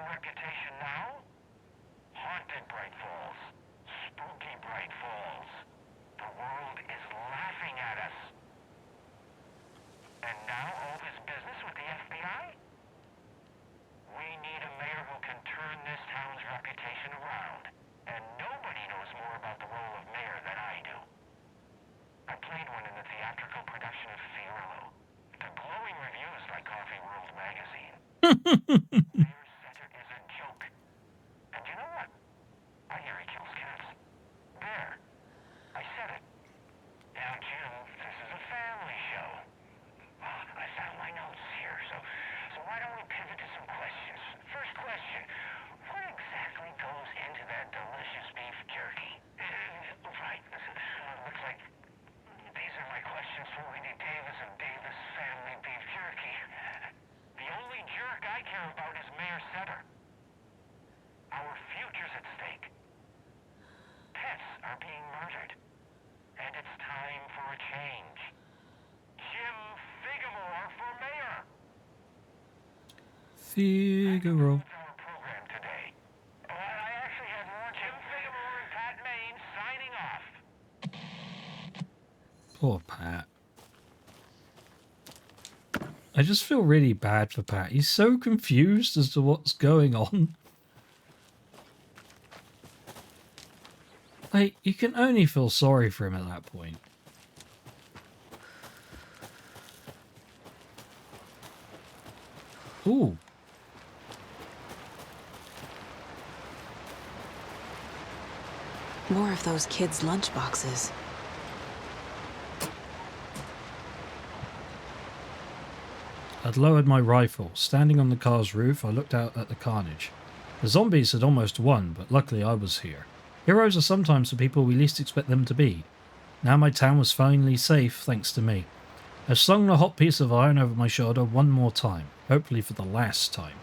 Reputation Figaro. Poor Pat. I just feel really bad for Pat. He's so confused as to what's going on. Like, you can only feel sorry for him at that point. Ooh. More of those kids' lunchboxes. I'd lowered my rifle. Standing on the car's roof, I looked out at the carnage. The zombies had almost won, but luckily I was here. Heroes are sometimes the people we least expect them to be. Now my town was finally safe, thanks to me. I slung the hot piece of iron over my shoulder one more time, hopefully for the last time.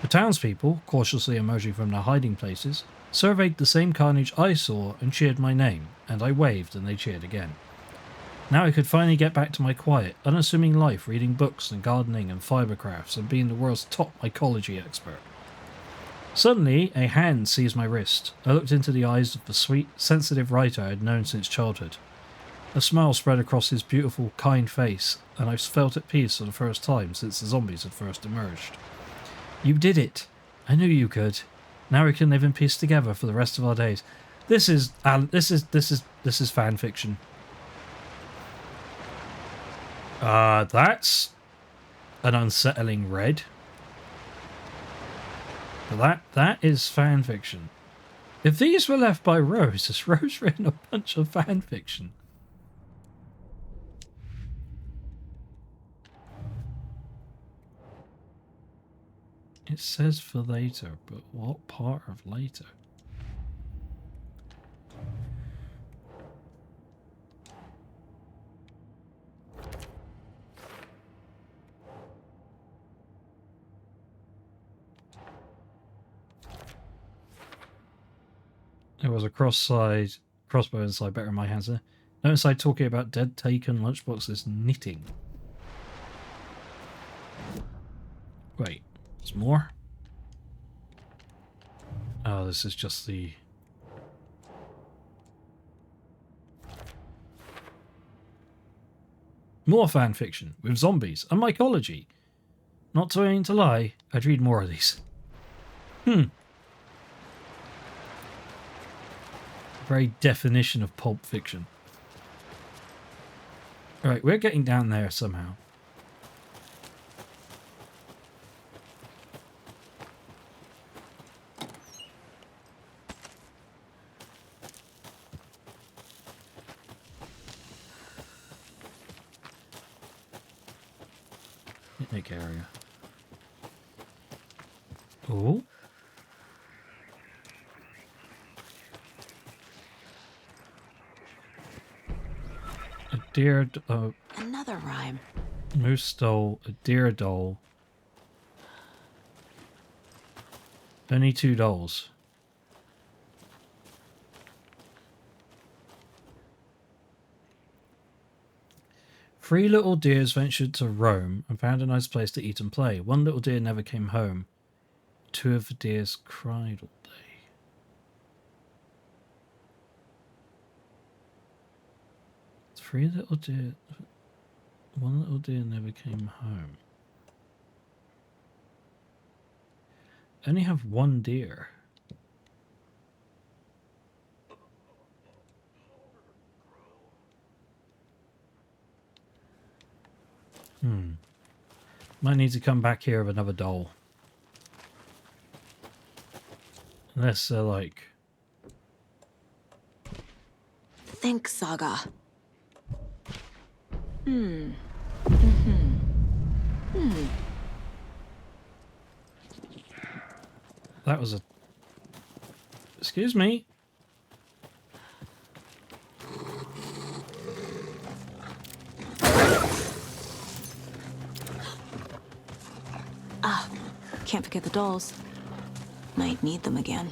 The townspeople, cautiously emerging from their hiding places, surveyed the same carnage I saw and cheered my name, and I waved and they cheered again. Now I could finally get back to my quiet, unassuming life reading books and gardening and fibercrafts and being the world's top mycology expert. Suddenly, a hand seized my wrist. I looked into the eyes of the sweet, sensitive writer I had known since childhood. A smile spread across his beautiful, kind face, and I felt at peace for the first time since the zombies had first emerged. You did it! I knew you could. Now we can live in peace together for the rest of our days. This is fan fiction. That's an unsettling red. But that is fan fiction. If these were left by Rose, has Rose written a bunch of fan fiction? It says for later, but what part of later? There was a crossbow inside, better in my hands there. No inside talking about dead taken lunchboxes knitting. Wait, there's more? Oh, this is just the... More fan fiction with zombies and mycology. Not trying to lie, I'd read more of these. Very definition of pulp fiction. Alright, we're getting down there somehow. Picnic area. Oh. Deer, another rhyme. Moose doll, a deer doll. Only 2 dolls. Three little deers ventured to roam and found a nice place to eat and play. One little deer never came home. 2 of the deers cried all day. Three little deer... One little deer never came home. I only have 1 deer. Might need to come back here with another doll. Unless they're like... Think, Saga. That was a... Excuse me. Ah, can't forget the dolls. Might need them again.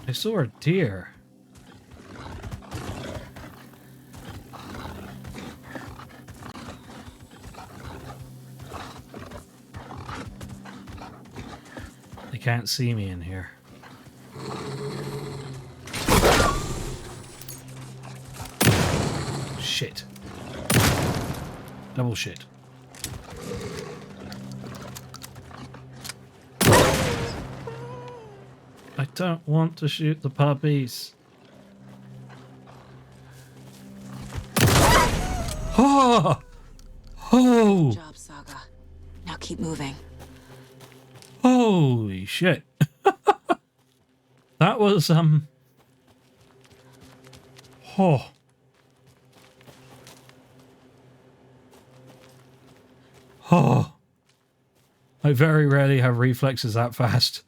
I saw a deer. They can't see me in here. Shit. Double shit. I don't want to shoot the puppies. Oh! Oh! Good job, Saga. Now keep moving. Holy shit. That was, Oh. Oh. I very rarely have reflexes that fast.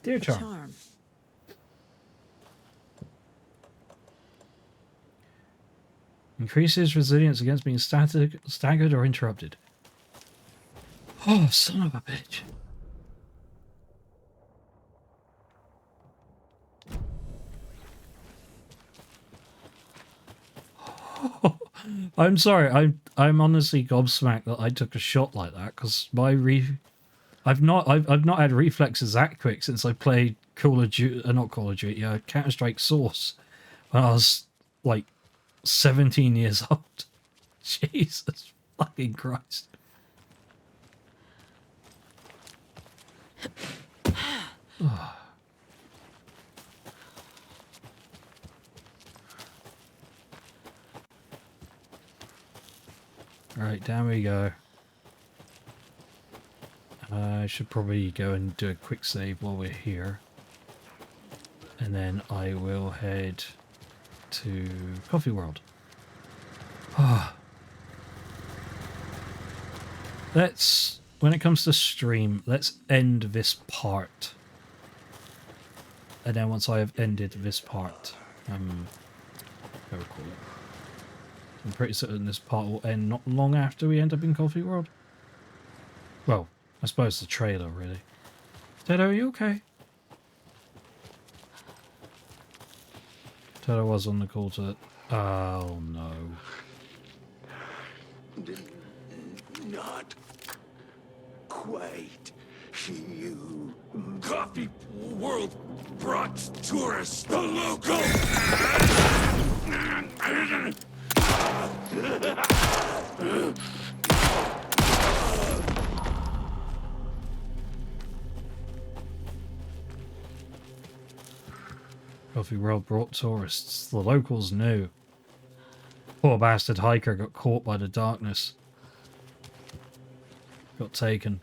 Dear Charm. Increases resilience against being staggered or interrupted. Oh, son of a bitch. Oh, I'm sorry. I'm honestly gobsmacked that I took a shot like that because I've not had reflexes that quick since I played Counter-Strike Source when I was like 17 years old. Jesus fucking Christ. Oh. Alright, down we go. I should probably go and do a quick save while we're here. And then I will head to Coffee World. Let's, when it comes to stream, let's end this part. And then once I have ended this part, how do I call it? I'm pretty certain this part will end not long after we end up in Coffee World. Well, I suppose the trailer, really. Tedo, are you okay? Tedo was on the call to... Oh, no. Not quite. You. Coffee World brought tourists, the local. Coffee World brought tourists. The locals knew. Poor bastard hiker got caught by the darkness. Got taken.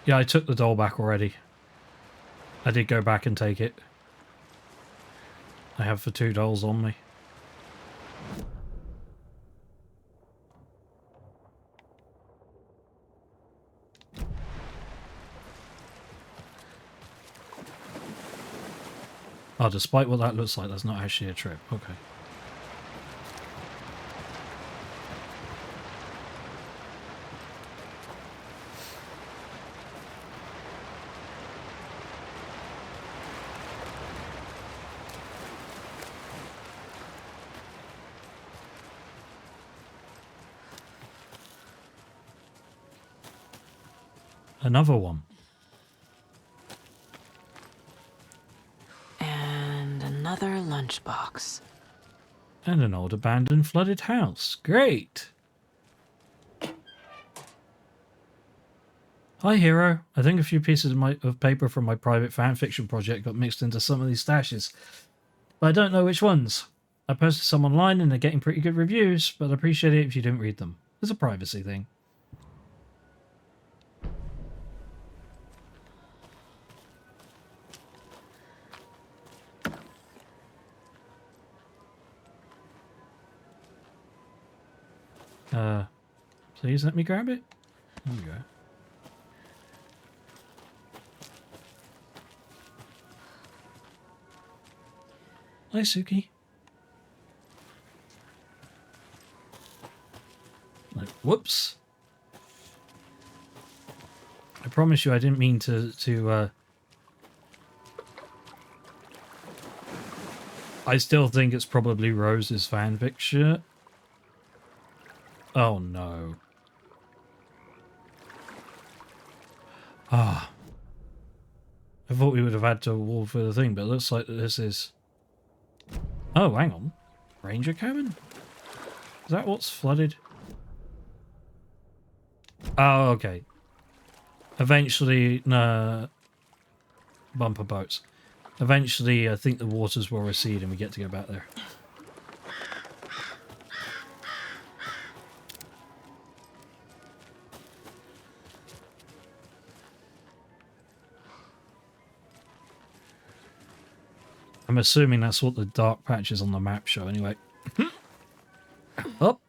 Yeah, I took the doll back already. I did go back and take it. I have the 2 dolls on me. Oh, despite what that looks like, that's not actually a trip. Okay. Another one. And another lunchbox. And an old abandoned flooded house. Great. Hi, Hero. I think a few pieces of paper from my private fanfiction project got mixed into some of these stashes, but I don't know which ones. I posted some online and they're getting pretty good reviews, but I'd appreciate it if you didn't read them. It's a privacy thing. Please let me grab it. There we go. Hi, Suki. Like, whoops. I promise you I didn't mean to I still think it's probably Rose's fanfic shirt. Oh no. Ah. I thought we would have had to wall for the thing, but it looks like this is... Oh, hang on. Ranger cabin? Is that what's flooded? Oh, okay. Eventually, no. Bumper boats. Eventually, I think the waters will recede and we get to go back there. I'm assuming that's what the dark patches on the map show anyway. Up.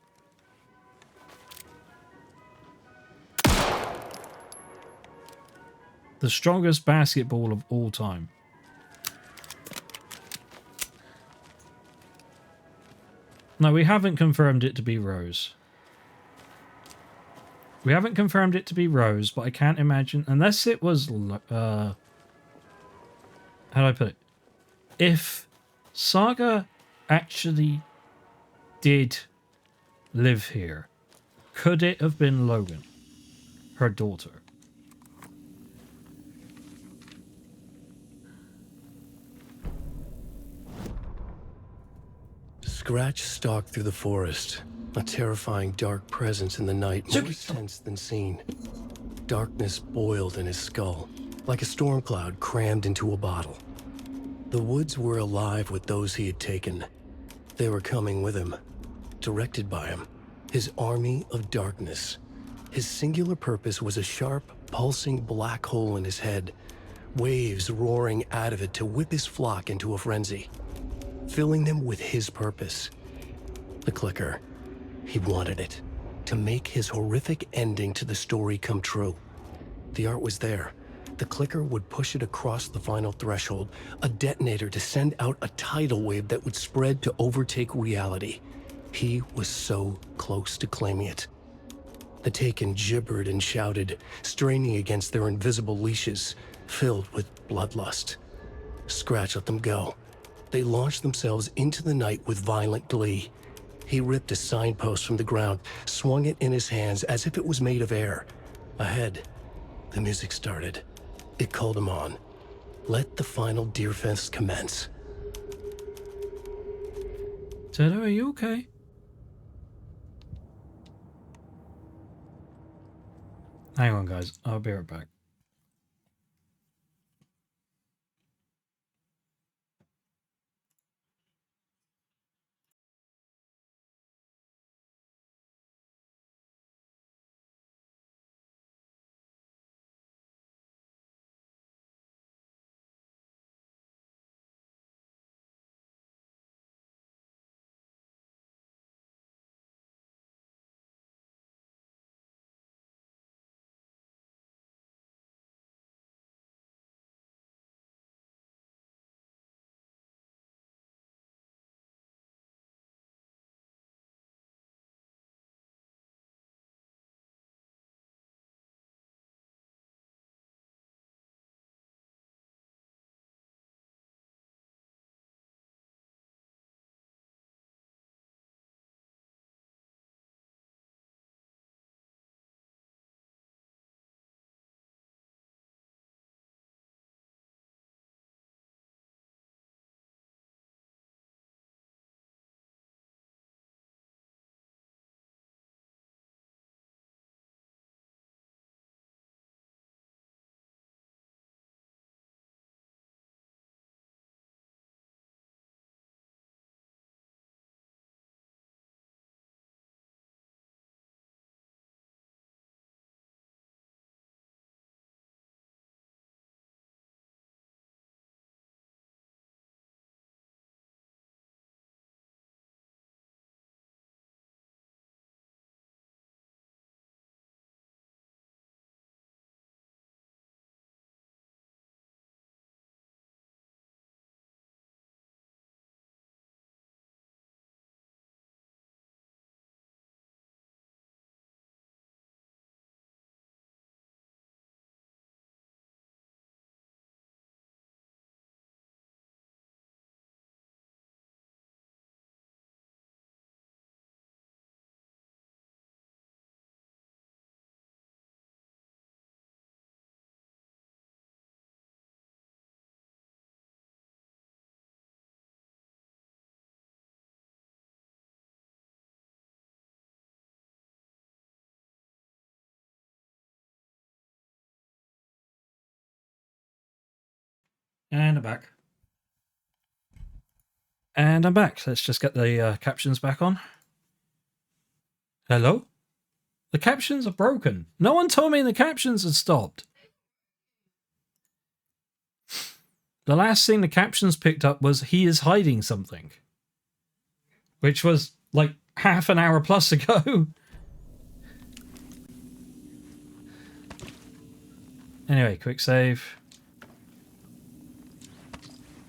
The strongest basketball of all time. No, we haven't confirmed it to be Rose. We haven't confirmed it to be Rose, but I can't imagine... Unless it was... how do I put it? If Saga actually did live here, could it have been Logan, her daughter? Scratch stalked through the forest, a terrifying dark presence in the night, more tense than seen. Darkness boiled in his skull, like a storm cloud crammed into a bottle. The woods were alive with those he had taken. They were coming with him, directed by him, his army of darkness. His singular purpose was a sharp, pulsing black hole in his head, waves roaring out of it to whip his flock into a frenzy, filling them with his purpose. The clicker. He wanted it, to make his horrific ending to the story come true. The art was there. The clicker would push it across the final threshold, a detonator to send out a tidal wave that would spread to overtake reality. He was so close to claiming it. The Taken gibbered and shouted, straining against their invisible leashes, filled with bloodlust. Scratch let them go. They launched themselves into the night with violent glee. He ripped a signpost from the ground, swung it in his hands as if it was made of air. Ahead, the music started. It called him on. Let the final Deerfest commence. Tedo, are you okay? Hang on, guys. I'll be right back. And I'm back. And I'm back. Let's just get the captions back on. Hello? The captions are broken. No one told me the captions had stopped. The last thing the captions picked up was he is hiding something. Which was like half an hour plus ago. Anyway, quick save.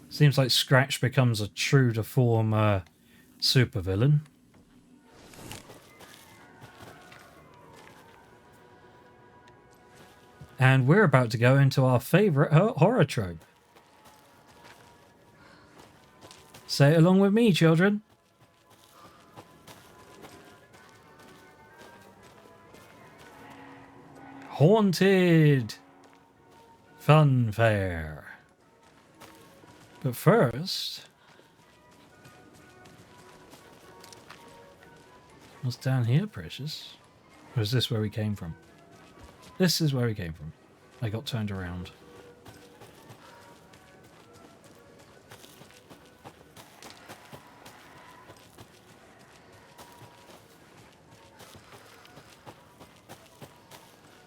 Seems like Scratch becomes a true to form supervillain. And we're about to go into our favourite horror trope. Say it along with me, children. Haunted Fun Fair. But first, what's down here, precious? Or is this where we came from? This is where we came from. I got turned around.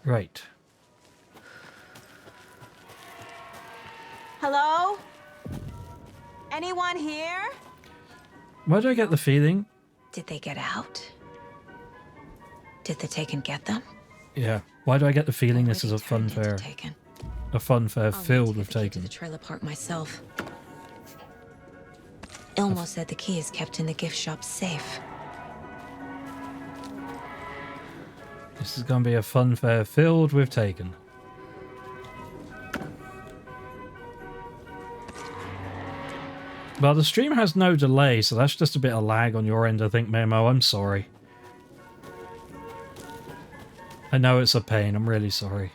Right. Hello? Anyone here? Why do I get the feeling? Did they get out? Did the Taken get them? Yeah. Why do I get the feeling this is a fun fair? A fun fair filled with Taken. The trailer park myself. Ilmo said the key is kept in the gift shop safe. This is going to be a fun fair filled with Taken. Well, the stream has no delay, so that's just a bit of lag on your end, I think, Memo. I'm sorry. I know it's a pain. I'm really sorry.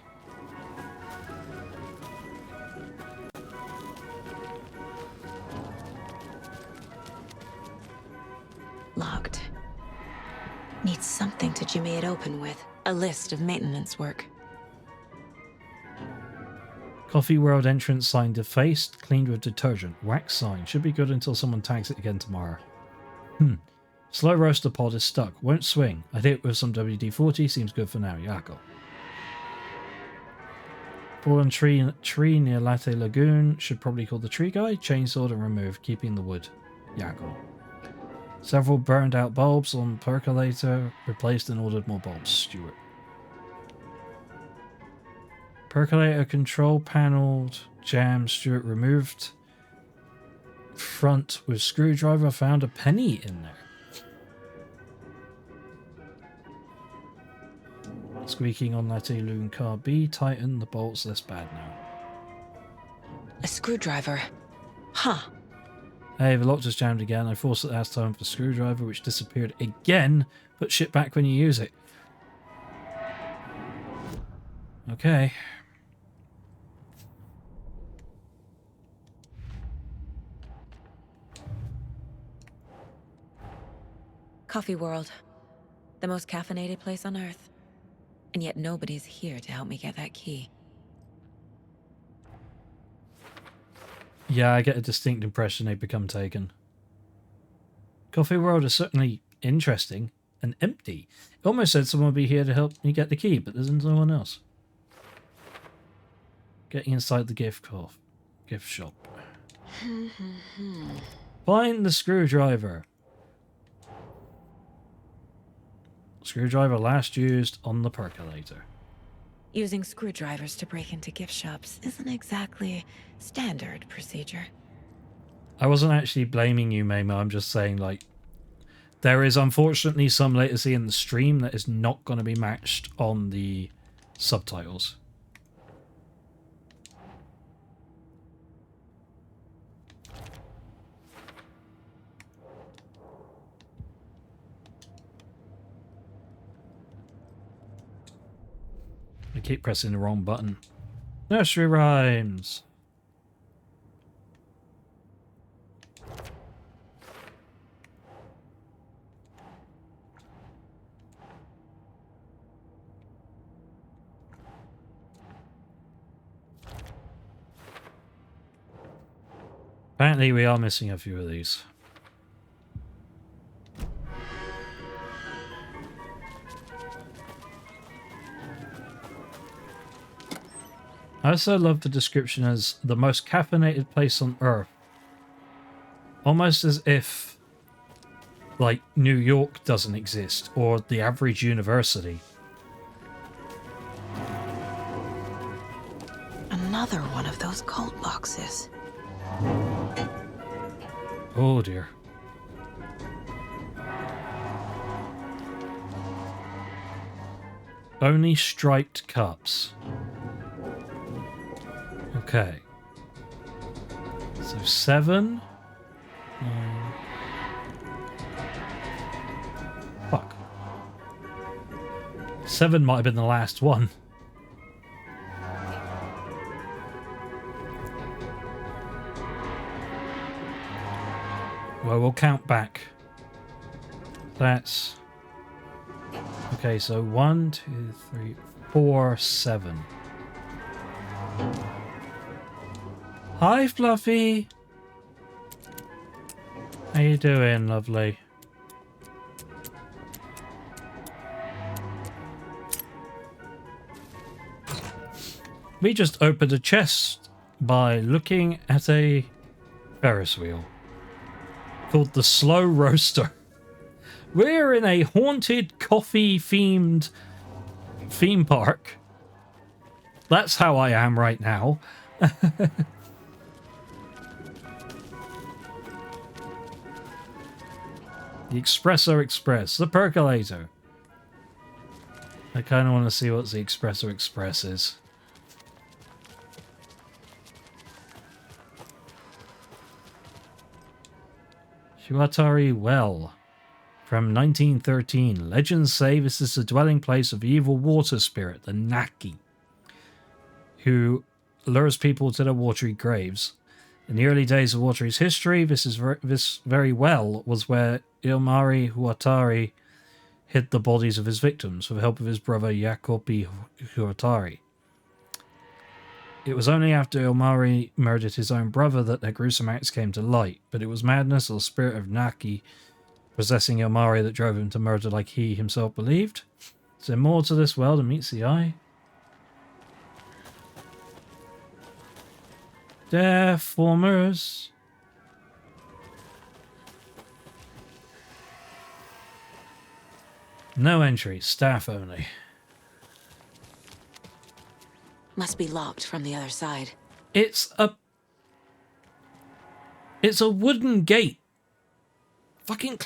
Locked. Needs something to jimmy it open with. A list of maintenance work. Coffee World entrance sign defaced, cleaned with detergent. Wax sign. Should be good until someone tags it again tomorrow. Slow roaster pod is stuck. Won't swing. I hit it with some WD-40. Seems good for now. Yako. Fallen tree near Latte Lagoon. Should probably call the tree guy. Chainsawed and removed, keeping the wood. Yako. Several burned out bulbs on percolator. Replaced and ordered more bulbs. Stuart. Percolator control panel jam. Stuart removed. Front with screwdriver. Found a penny in there. Squeaking on Latte Loon car B. Tighten the bolts. Less bad now. A screwdriver. Huh. Hey, the lock just jammed again. I forced it last time for the screwdriver, which disappeared again. Put shit back when you use it. Okay. Coffee World. The most caffeinated place on Earth. And yet nobody's here to help me get that key. Yeah, I get a distinct impression they've become Taken. Coffee World is certainly interesting and empty. It almost said someone would be here to help me get the key, but there's no one else. Getting inside the gift shop. Find the screwdriver. Screwdriver last used on the percolator. Using screwdrivers to break into gift shops isn't exactly standard procedure. I wasn't actually blaming you, Mamo. I'm just saying, like, there is unfortunately some latency in the stream that is not going to be matched on the subtitles. I keep pressing the wrong button. Nursery rhymes. Apparently we are missing a few of these. I also love the description as the most caffeinated place on Earth. Almost as if, like, New York doesn't exist, or the average university. Another one of those cult boxes. Oh dear. Only striped cups. Okay. So 7. 9. Fuck. 7 might have been the last one. Well, we'll count back. That's... Okay, so 1, 2, 3, 4, 7. Hi, Fluffy! How you doing, lovely? We just opened a chest by looking at a Ferris wheel called the Slow Roaster. We're in a haunted coffee-themed theme park. That's how I am right now. The Espresso Express, the percolator. I kind of want to see what the Espresso Express is. Shuatari Well. From 1913, legends say this is the dwelling place of the evil water spirit, the Naki, who lures people to their watery graves. In the early days of Watery's history, this very well was where Ilmari Huatari hid the bodies of his victims with the help of his brother Jacopi Huatari. It was only after Ilmari murdered his own brother that their gruesome acts came to light, but it was madness or the spirit of Naki possessing Ilmari that drove him to murder like he himself believed. Is there more to this world than meets the eye? Deformers. No entry, staff only. Must be locked from the other side. It's a wooden gate. Fucking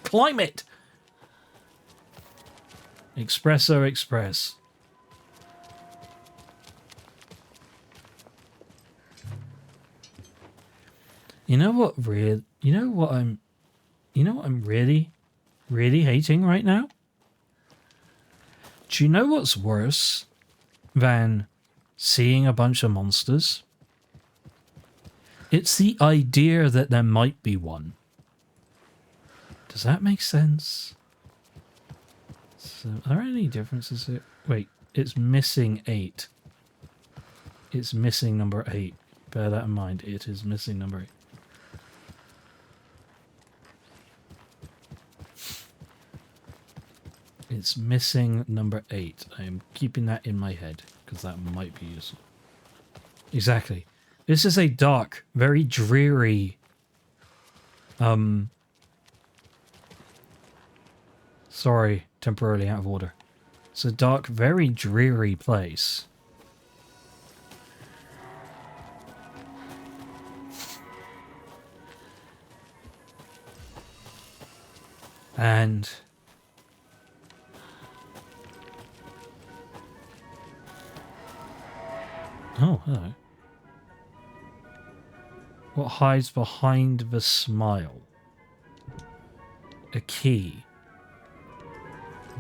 climb it. Espresso Express. You know what I'm really hating right now? Do you know what's worse than seeing a bunch of monsters? It's the idea that there might be one. Does that make sense? So, are there any differences here? Wait, it's missing 8. It's missing number 8. Bear that in mind. It is missing number 8. It's missing number 8. I am keeping that in my head because that might be useful. Exactly. This is a dark, very dreary sorry, temporarily out of order. It's a dark, very dreary place. And oh, hello. What hides behind the smile? A key.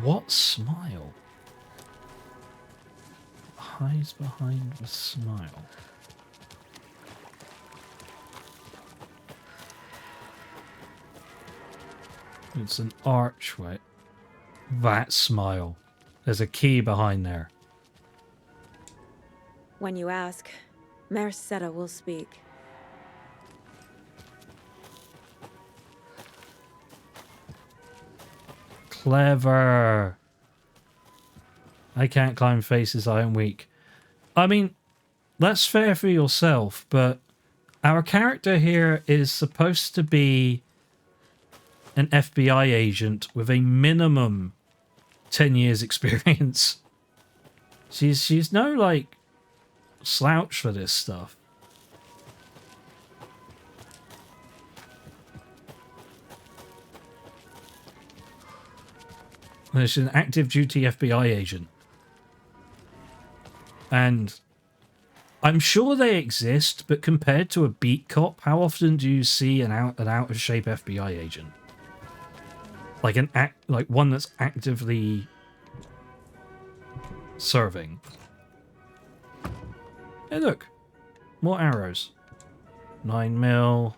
What smile? Hides behind the smile. It's an archway. That smile. There's a key behind there. When you ask, Mayor Seta will speak. Clever. I can't climb faces, I am weak. I mean, that's fair for yourself, but our character here is supposed to be an FBI agent with a minimum 10 years experience. She's no, like, slouch for this stuff. And she's an active duty FBI agent. And I'm sure they exist, but compared to a beat cop, how often do you see an out of shape FBI agent? Like like one that's actively serving. Hey, look, more arrows. 9mm.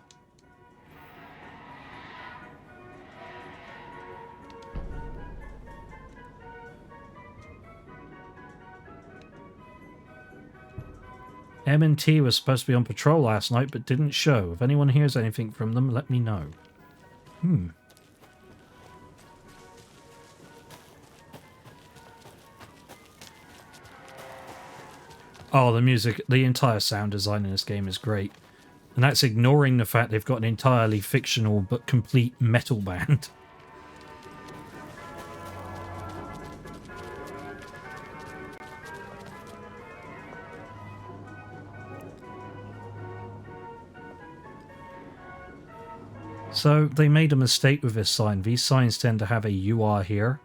M&T was supposed to be on patrol last night, but didn't show. If anyone hears anything from them, let me know. Oh, the music, the entire sound design in this game is great. And that's ignoring the fact they've got an entirely fictional but complete metal band. So they made a mistake with this sign. These signs tend to have a "you are here."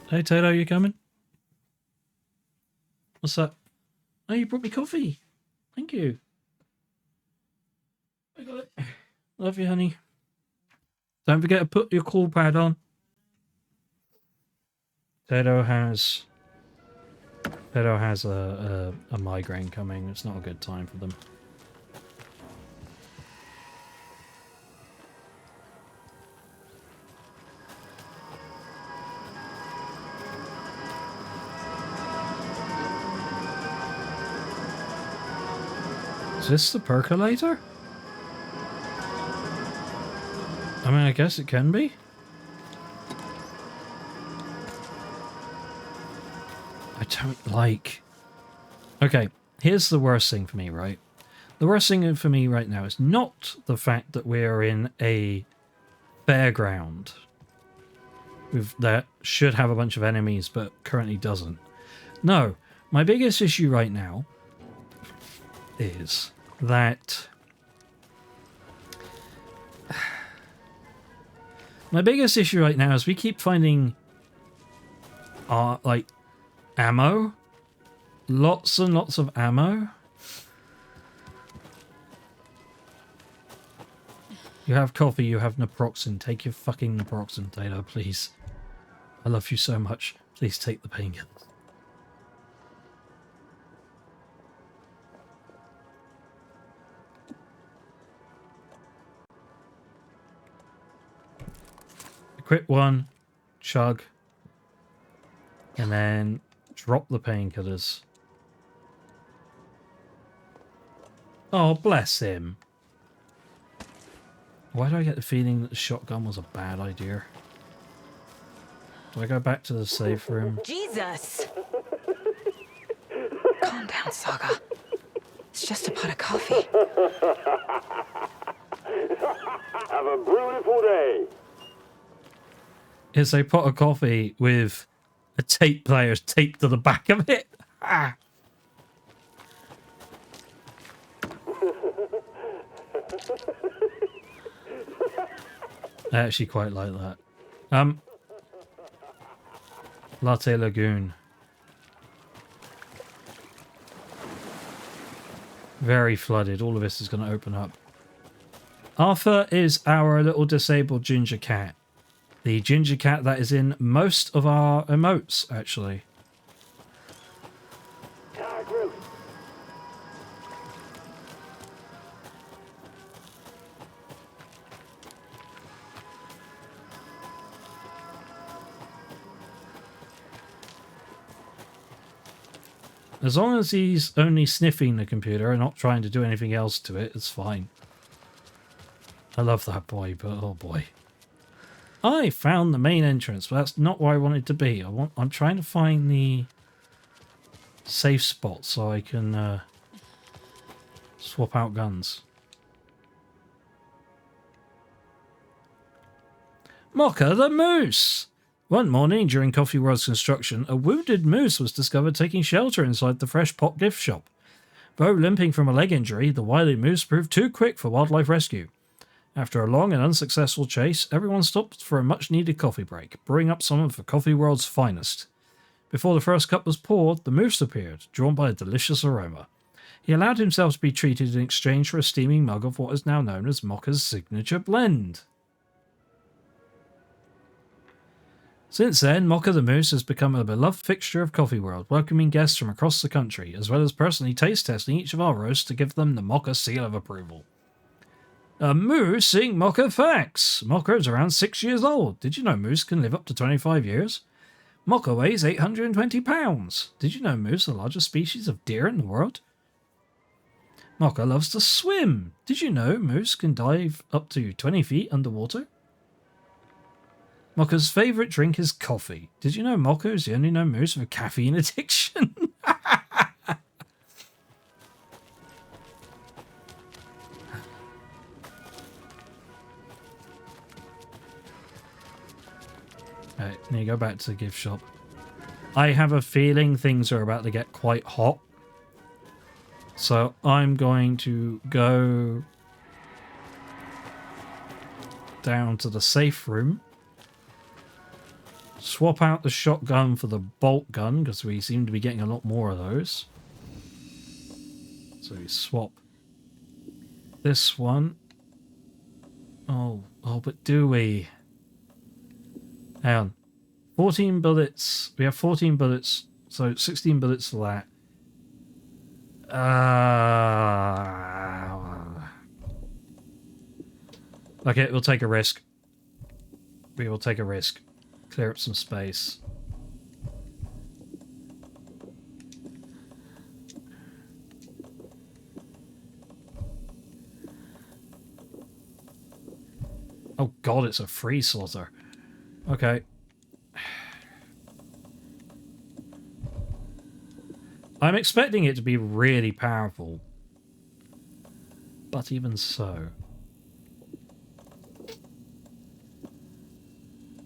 Hey Tato, you coming? What's up? Oh, you brought me coffee. Thank you. I got it. Love you, honey. Don't forget to put your cool pad on. Tato has a migraine coming. It's not a good time for them. Is this the percolator? I mean, I guess it can be. I don't like... Okay, here's the worst thing for me, right? The worst thing for me right now is not the fact that we're in a fairground that should have a bunch of enemies but currently doesn't. No, my biggest issue right now is that... My biggest issue right now is we keep finding like ammo. Lots and lots of ammo. You have coffee, you have naproxen. Take your fucking naproxen, Tato, please. I love you so much. Please take the painkillers. Quick one, chug, and then drop the painkillers. Oh, bless him. Why do I get the feeling that the shotgun was a bad idea? Do I go back to the safe room? Jesus! Calm down, Saga. It's just a pot of coffee. Have a beautiful day. It's a pot of coffee with a tape player taped to the back of it. Ah. I actually quite like that. Latte Lagoon. Very flooded. All of this is going to open up. Arthur is our little disabled ginger cat. The ginger cat that is in most of our emotes, actually. As long as he's only sniffing the computer and not trying to do anything else to it, it's fine. I love that boy, but oh boy. I found the main entrance, but that's not where I wanted to be. I'm trying to find the safe spot so I can swap out guns. Mocha the moose! One morning during Coffee World's construction, a wounded moose was discovered taking shelter inside the Fresh Pot gift shop. Though limping from a leg injury, the wily moose proved too quick for wildlife rescue. After a long and unsuccessful chase, everyone stopped for a much-needed coffee break, brewing up some of the Coffee World's finest. Before the first cup was poured, the moose appeared, drawn by a delicious aroma. He allowed himself to be treated in exchange for a steaming mug of what is now known as Mocha's signature blend. Since then, Mocha the Moose has become a beloved fixture of Coffee World, welcoming guests from across the country, as well as personally taste testing each of our roasts to give them the Mocha seal of approval. A moose seeing Mocha facts! Mocha is around 6 years old. Did you know moose can live up to 25 years? Mocha weighs 820 pounds. Did you know moose are the largest species of deer in the world? Mocha loves to swim. Did you know moose can dive up to 20 feet underwater? Mocha's favourite drink is coffee. Did you know Mocha is the only known moose with a caffeine addiction? Alright, now you go back to the gift shop. I have a feeling things are about to get quite hot. So I'm going to go down to the safe room. Swap out the shotgun for the bolt gun, because we seem to be getting a lot more of those. So we swap this one. Oh, but do we? Hang on. 14 bullets. We have 14 bullets, so 16 bullets for that. Okay, we'll take a risk. We will take a risk. Clear up some space. Oh god, it's a free slaughter. Okay. I'm expecting it to be really powerful. But even so.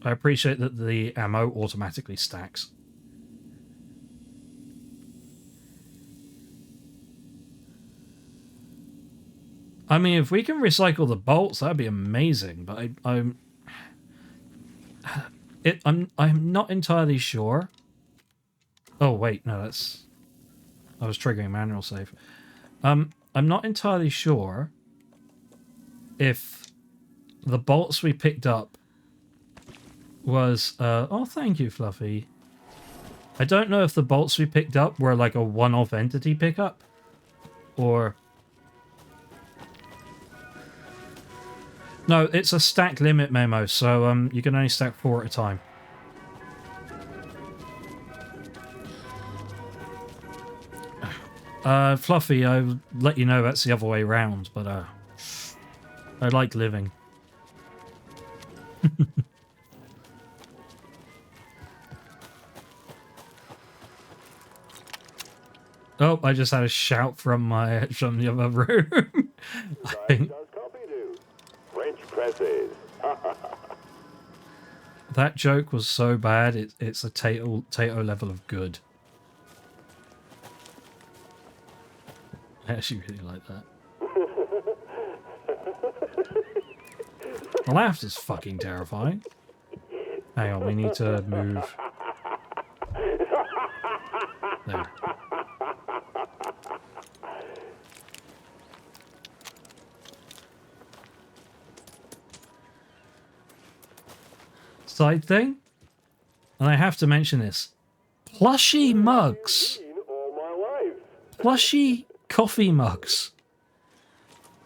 I appreciate that the ammo automatically stacks. I mean, if we can recycle the bolts, that'd be amazing. But I'm not entirely sure. Oh wait, no, that's. I was triggering manual save. I'm not entirely sure if the bolts we picked up was oh, thank you, Fluffy. I don't know if the bolts we picked up were like a one-off entity pickup or no, it's a stack limit memo, so you can only stack 4 at a time. Fluffy, I'll let you know that's the other way around, but I like living. Oh, I just had a shout from the other room. I think French presses. that joke was so bad. It's a Tato level of good. I actually really like that. The laugh is fucking terrifying. Hang on, we need to move. There. Side thing, and I have to mention this. Plushy mugs. Plushy coffee mugs.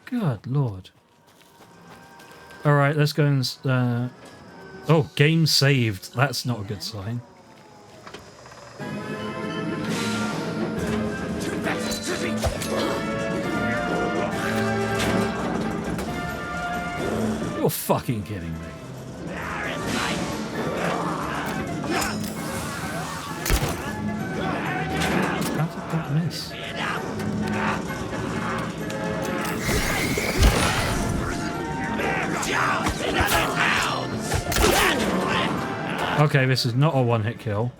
Good lord. Alright, let's go and... oh, game saved. That's not a good sign. fucking kidding me? How did that miss? Okay, this is not a one-hit kill.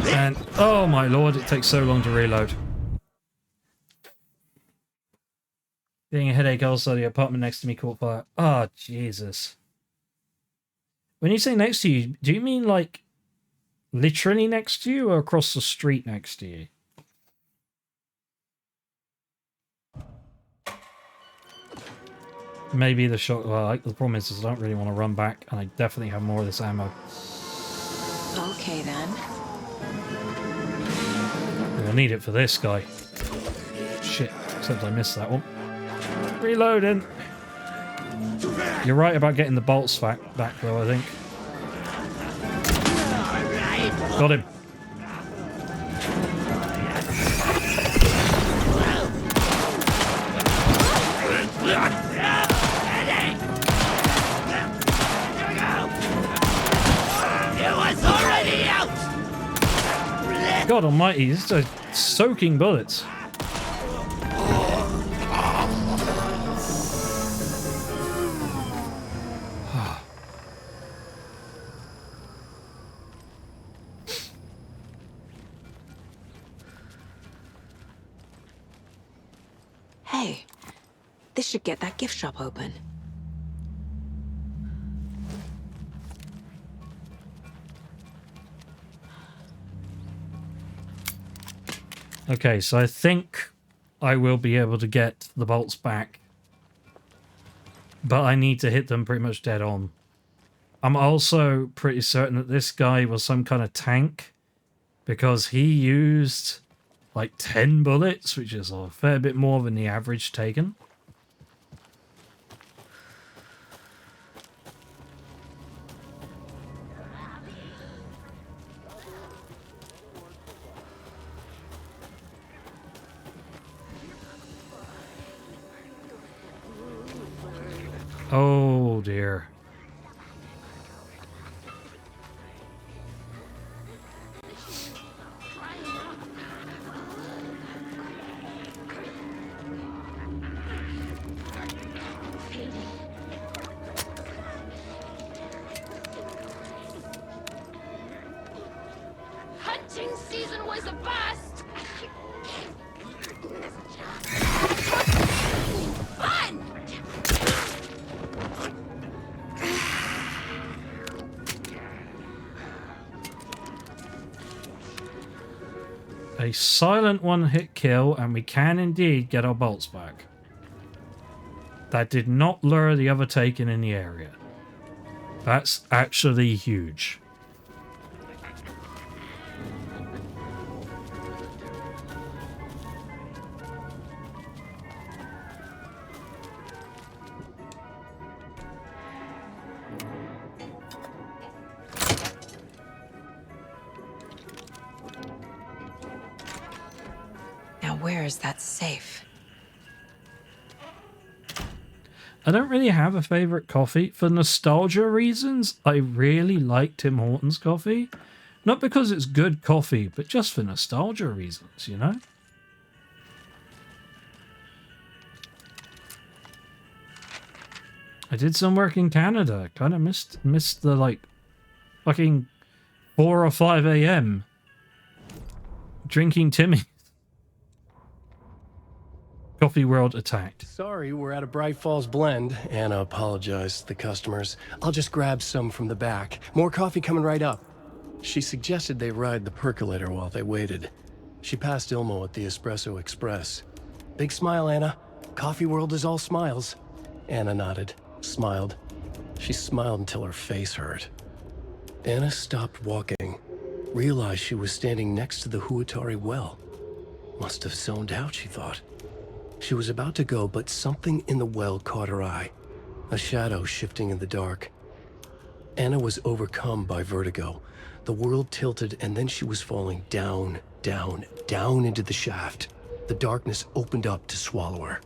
And oh my lord, it takes so long to reload. Getting a headache also, the apartment next to me caught fire. Oh, Jesus. When you say next to you, do you mean like literally next to you or across the street next to you? Maybe the shot. Well, the problem is I don't really want to run back, and I definitely have more of this ammo. Okay, then. I need it for this guy. Shit, except I missed that one. Reloading. You're right about getting the bolts back though, I think. Got him. God almighty, this is soaking bullets. Hey, this should get that gift shop open. Okay, so I think I will be able to get the bolts back. But I need to hit them pretty much dead on. I'm also pretty certain that this guy was some kind of tank, because he used like 10 bullets, which is a fair bit more than the average taken. Oh dear. Hunting season was a bust! Fun! A silent one-hit kill, and we can indeed get our bolts back. That did not lure the other taken in the area. That's actually huge. Now where is that safe? I don't really have a favorite coffee. For nostalgia reasons, I really like Tim Hortons coffee. Not because it's good coffee, but just for nostalgia reasons, you know? I did some work in Canada. Kind of missed the, like, fucking 4 or 5 a.m. drinking Timmy. Coffee World attacked. Sorry, we're at a Bright Falls blend. Anna apologized to the customers. I'll just grab some from the back. More coffee coming right up. She suggested they ride the percolator while they waited. She passed Ilmo at the Espresso Express. Big smile, Anna. Coffee World is all smiles. Anna nodded, smiled. She smiled until her face hurt. Anna stopped walking, realized she was standing next to the Huatari well. Must have zoned out, she thought. She was about to go, but something in the well caught her eye. A shadow shifting in the dark. Anna was overcome by vertigo. The world tilted, and then she was falling down, down, down into the shaft. The darkness opened up to swallow her.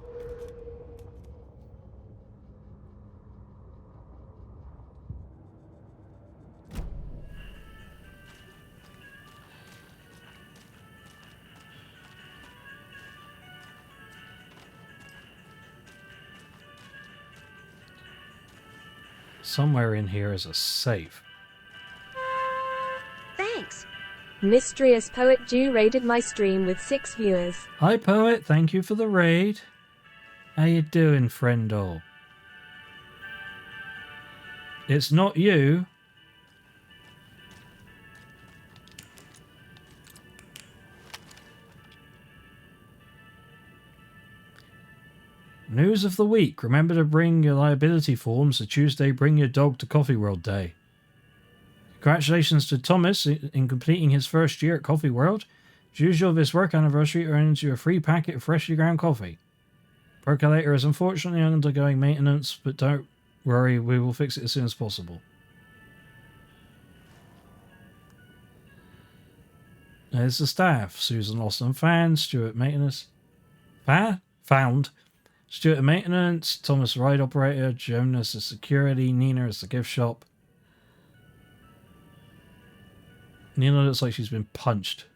Somewhere in here is a safe. Thanks. Mysterious Poet Jew raided my stream with 6 viewers. Hi, Poet. Thank you for the raid. How you doing, friendo? It's not you. News of the week. Remember to bring your liability forms. So Tuesday, bring your dog to Coffee World Day. Congratulations to Thomas in completing his first year at Coffee World. As usual, this work anniversary earns you a free packet of freshly ground coffee. Percolator is unfortunately undergoing maintenance, but don't worry, we will fix it as soon as possible. There's the staff. Susan lost on fans. Stuart maintenance. Found. Stuart maintenance. Thomas ride operator. Jonas is security. Nina is the gift shop. Nina looks like she's been punched.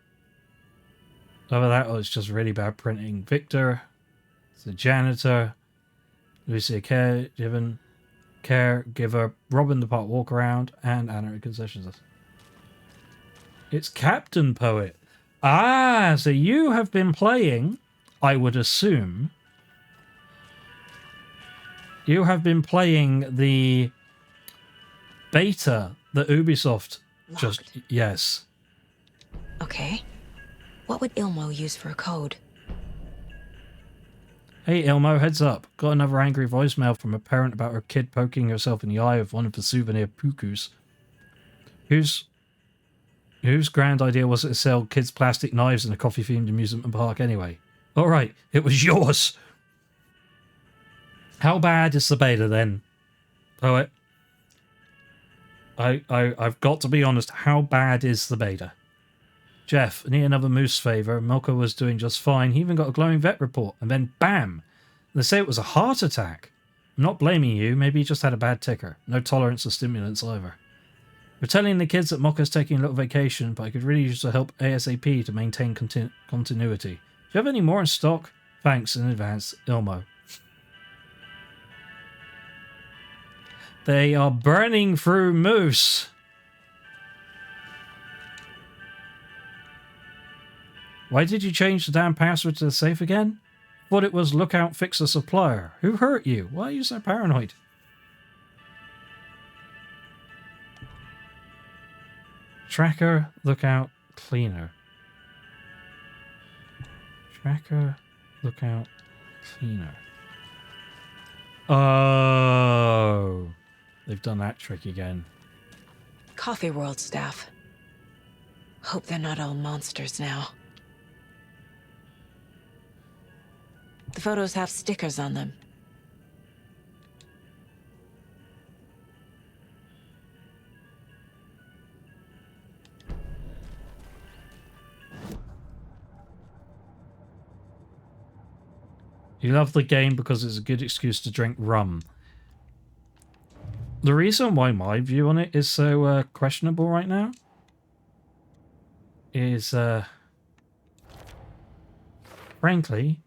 Over that, it's just really bad printing. Victor is the janitor. Lucy a caregiver. Robin the part walk around. And Anna at concessions. It's Captain Poet. Ah, so you have been playing, I would assume. You have been playing the beta that Ubisoft just... Yes. Okay. What would Ilmo use for a code? Hey Ilmo, heads up. Got another angry voicemail from a parent about her kid poking herself in the eye with one of the souvenir pukus. Whose grand idea was it to sell kids plastic knives in a coffee-themed amusement park anyway? Alright, it was yours! How bad is the beta then, Poet? I've got to be honest, how bad is the beta? Jeff, I need another moose favour. Milka was doing just fine. He even got a glowing vet report, and then BAM! They say it was a heart attack. I'm not blaming you, maybe he just had a bad ticker. No tolerance for stimulants either. We're telling the kids that Mokka's taking a little vacation, but I could really use the help ASAP to maintain continuity. Do you have any more in stock? Thanks in advance, Ilmo. They are burning through moose. Why did you change the damn password to the safe again? Thought it was lookout fix a supplier. Who hurt you? Why are you so paranoid? Tracker, lookout, cleaner. Tracker, lookout, cleaner. Oh, they've done that trick again. Coffee World staff. Hope they're not all monsters now. The photos have stickers on them. You love the game because it's a good excuse to drink rum. The reason why my view on it is so questionable right now is, frankly,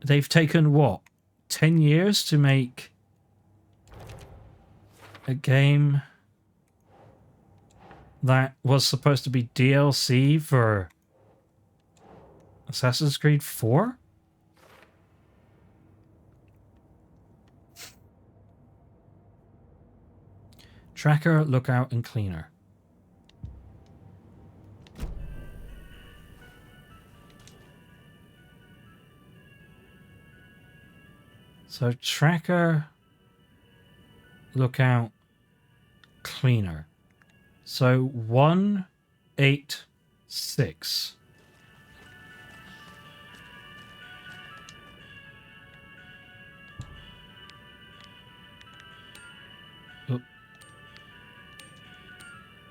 they've taken, what, 10 years to make a game that was supposed to be DLC for Assassin's Creed 4? Tracker, lookout, and cleaner. So tracker, lookout, cleaner. So 186.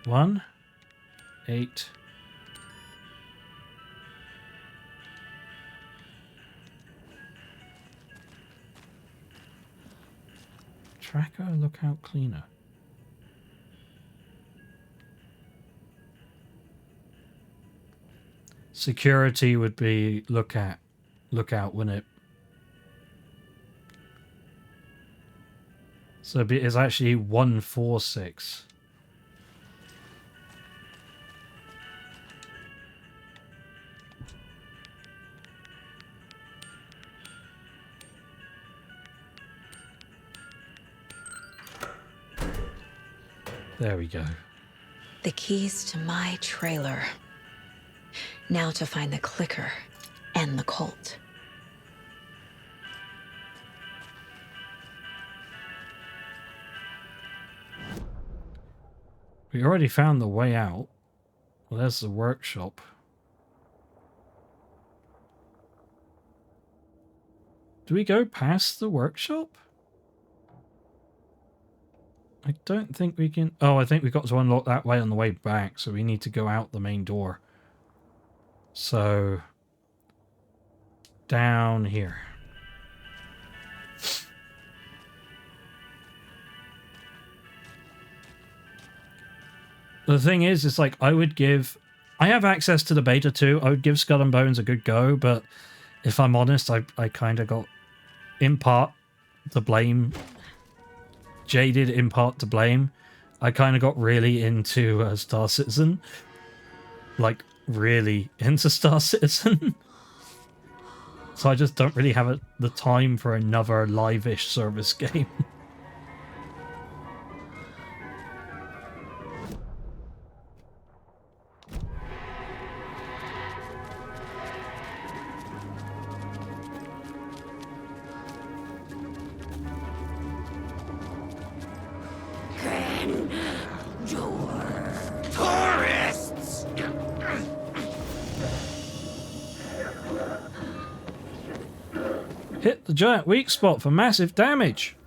1, 8. Tracker, lookout, cleaner. Security would be lookout, wouldn't it? So it's actually 146. There we go. The keys to my trailer. Now to find the clicker and the Colt. We already found the way out. Well, there's the workshop. Do we go past the workshop? I don't think we can... Oh, I think we got to unlock that way on the way back, so we need to go out the main door. So... down here. The thing is, it's like, I would give... I have access to the beta too. I would give Skull and Bones a good go, but if I'm honest, I kind of got, in part, to blame... jaded in part to blame. I kind of got really into Star Citizen. Like, really into Star Citizen. So I just don't really have the time for another live-ish service game. Tourists! Hit the giant weak spot for massive damage.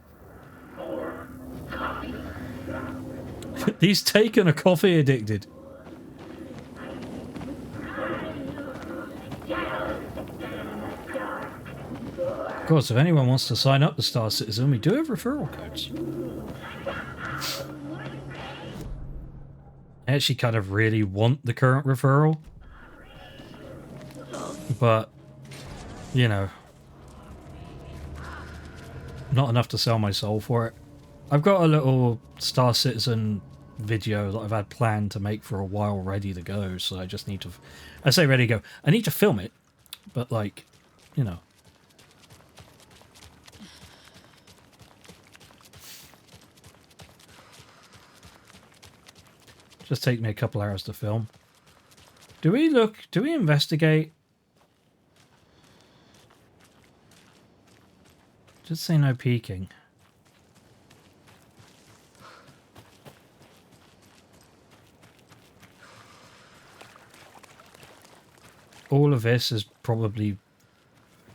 These taken are coffee addicted. Of course, if anyone wants to sign up to Star Citizen, we do have referral codes. I actually kind of really want the current referral. But, you know, not enough to sell my soul for it. I've got a little Star Citizen video that I've had planned to make for a while ready to go, so I just need to... I say ready to go. I need to film it, but like, you know. Just take me a couple hours to film. Do we investigate? Just say no peeking. All of this is probably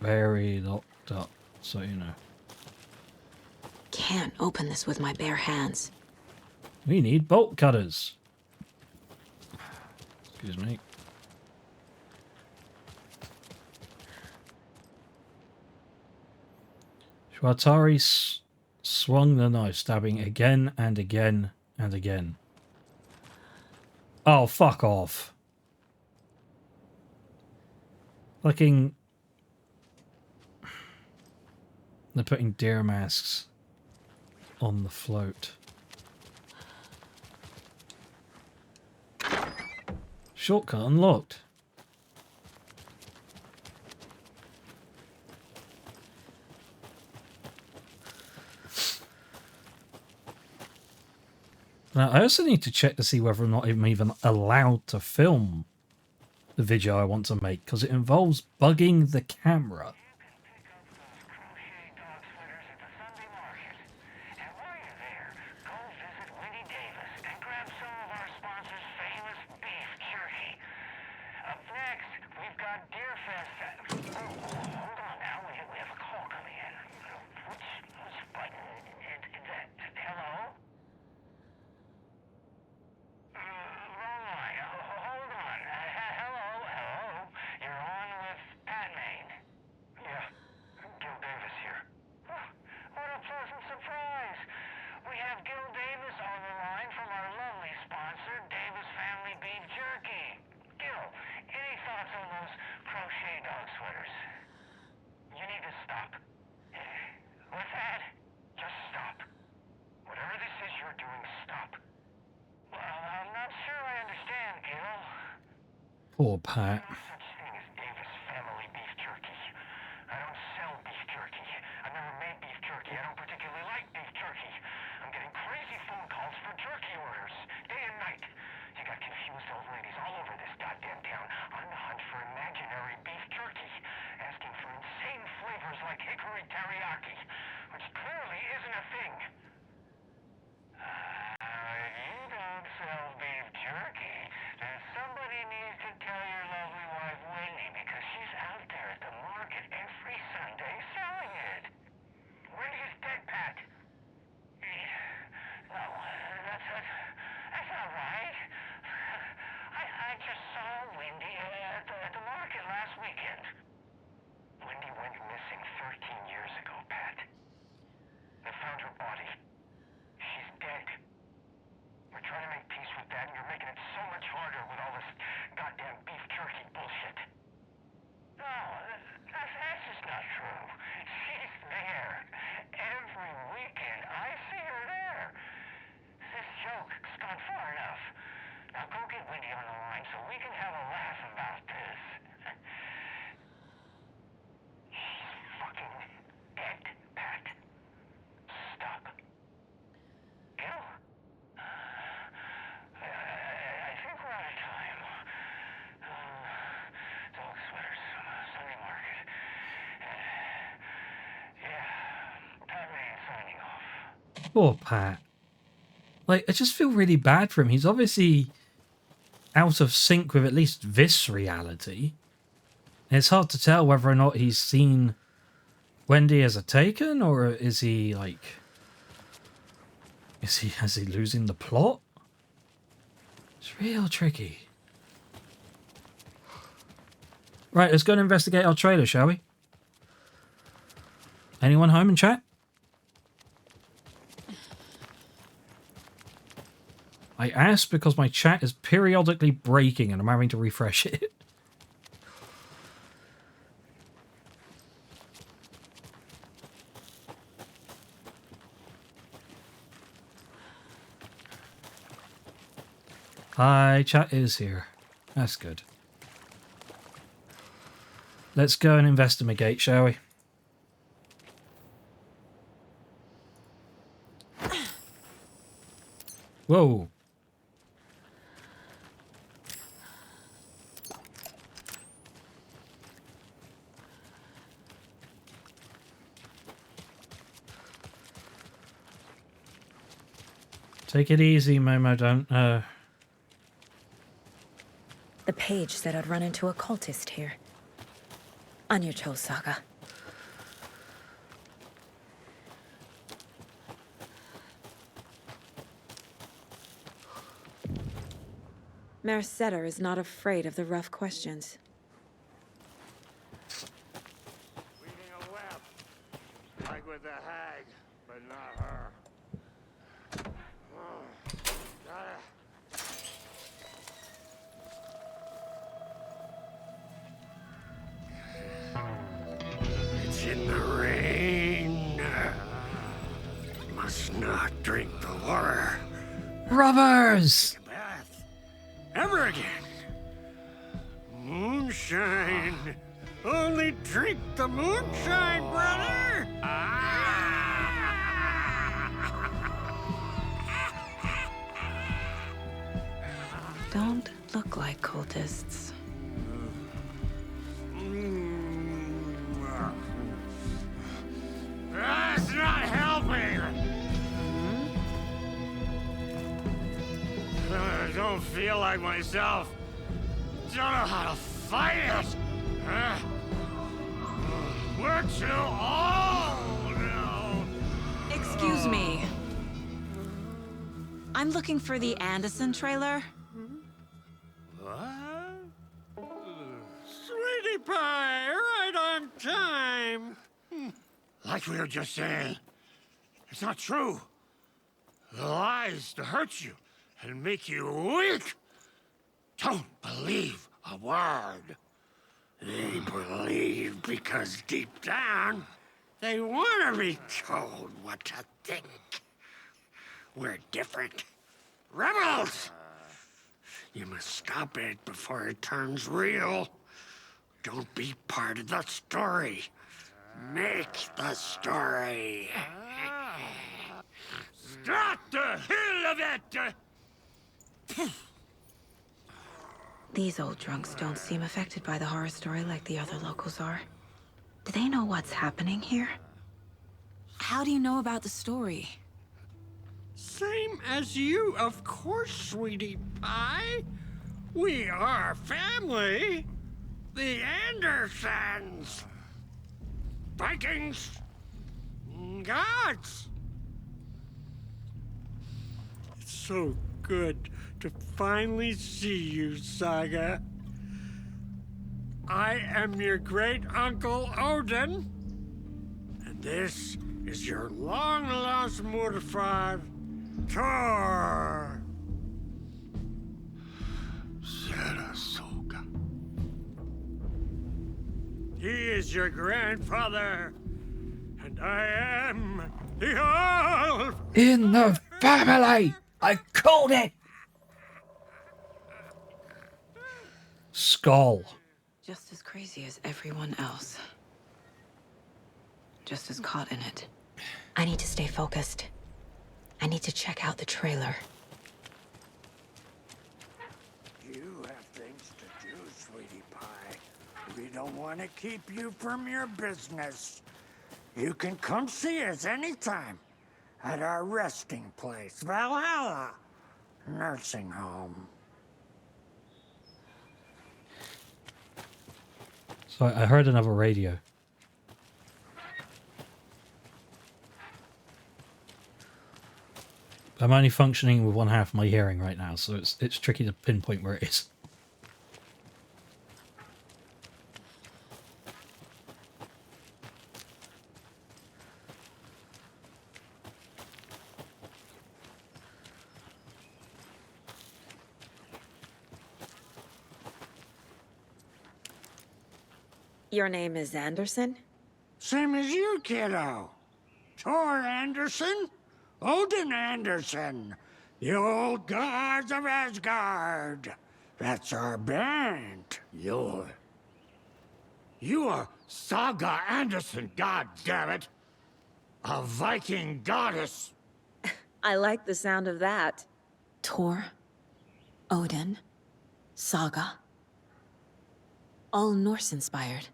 very locked up, so you know. Can't open this with my bare hands. We need bolt cutters. Excuse me. Shwatari swung the knife, stabbing again and again and again. Oh, fuck off. Fucking... They're putting deer masks on the float. Shortcut unlocked. Now, I also need to check to see whether or not I'm even allowed to film the video I want to make, because it involves bugging the camera. Poor Pat. Poor Pat. Like, I just feel really bad for him. He's obviously out of sync with at least this reality. And it's hard to tell whether or not he's seen Wendy as a taken, or is he, like... Is he losing the plot? It's real tricky. Right, let's go and investigate our trailer, shall we? Anyone home in chat? I ask because my chat is periodically breaking and I'm having to refresh it. Hi, chat is here. That's good. Let's go and investigate, shall we? Whoa. Take it easy, Momo, don't... The page said I'd run into a cultist here. On your Cho saga. Mayor Setter is not afraid of the rough questions. Weaving a web, like with the hag, but not her. It's in the rain. Must not drink the water. Robbers! Bath. Ever again. Moonshine. Only drink the moonshine, brother. Don't look like cultists. That's not helping. I don't feel like myself. Don't know how to fight it. We're too old now. Excuse me. I'm looking for the Anderson trailer. What? Sweetie pie, right on time. Like we were just saying, it's not true. The lies to hurt you and make you weak. Don't believe a word. They believe because deep down, they want to be told what to think. We're different. Rebels! You must stop it before it turns real. Don't be part of the story. Make the story. Start the hell of it! These old drunks don't seem affected by the horror story like the other locals are. Do they know what's happening here? How do you know about the story? Same as you, of course, sweetie pie. We are family. The Andersons. Vikings. Gods. It's so good to finally see you, Saga. I am your great-uncle Odin. And this is your long-lost Murfar, Thor. Saratoga. He is your grandfather, and I am the All In the family! I called it! Skull. Just as crazy as everyone else. Just as caught in it. I need to stay focused. I need to check out the trailer. You have things to do, sweetie pie. We don't want to keep you from your business. You can come see us anytime at our resting place, Valhalla Nursing Home. So I heard another radio. I'm only functioning with one half of my hearing right now, so it's tricky to pinpoint where it is. Your name is Anderson? Same as you, kiddo. Thor Anderson, Odin Anderson, the old gods of Asgard. That's our band. You are Saga Anderson, goddammit. A Viking goddess. I like the sound of that. Thor, Odin, Saga. All Norse-inspired.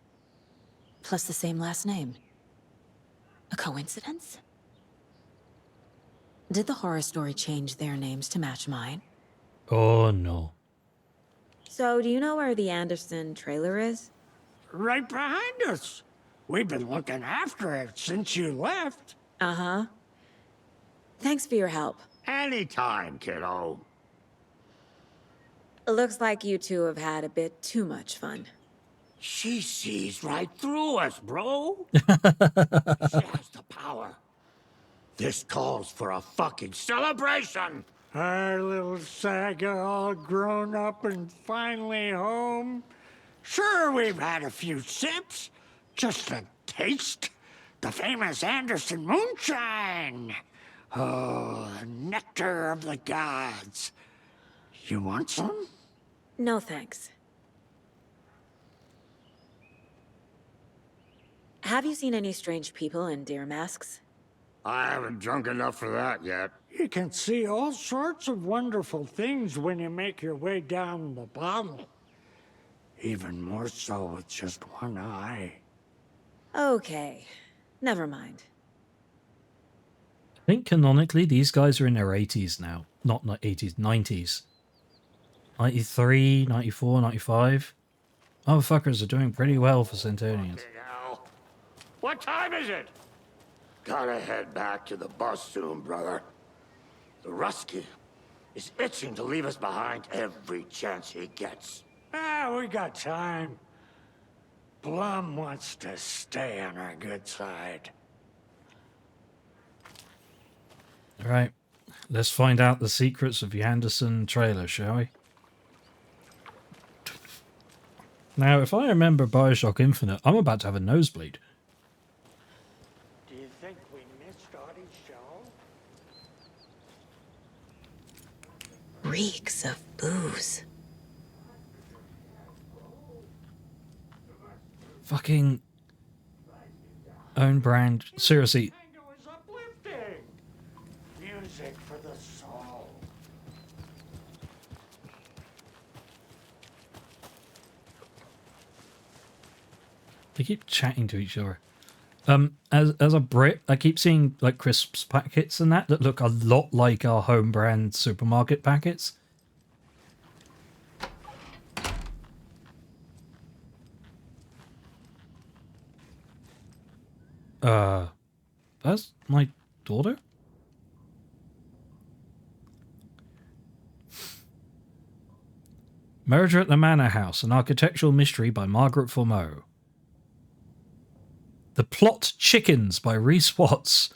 Plus the same last name. A coincidence? Did the horror story change their names to match mine? Oh no. So, do you know where the Anderson trailer is? Right behind us. We've been looking after it since you left. Uh-huh. Thanks for your help. Anytime, kiddo. Looks like you two have had a bit too much fun. She sees right through us, bro. She has the power. This calls for a fucking celebration. Our little Saga all grown up and finally home. Sure, we've had a few sips. Just a taste. The famous Anderson moonshine. Oh, the nectar of the gods. You want some? No thanks. Have you seen any strange people in deer masks? I haven't drunk enough for that yet. You can see all sorts of wonderful things when you make your way down the bottle. Even more so with just one eye. Okay. Never mind. I think canonically these guys are in their 80s now. Not 80s, 90s. 93, 94, 95. Motherfuckers are doing pretty well for Centurions. What time is it? Gotta head back to the bus soon, brother. The Rusky is itching to leave us behind every chance he gets. We got time. Blum wants to stay on our good side. Alright, let's find out the secrets of the Anderson trailer, shall we? Now, if I remember Bioshock Infinite, I'm about to have a nosebleed. Do you think we missed Audie's show? Reeks of booze. Fucking own brand. Seriously. Music for the soul. They keep chatting to each other. As a Brit, I keep seeing like crisps packets and that look a lot like our home brand supermarket packets. That's my daughter? Murder at the Manor House, an architectural mystery by Margaret Formeau. The Plot Chickens by Reese Watts.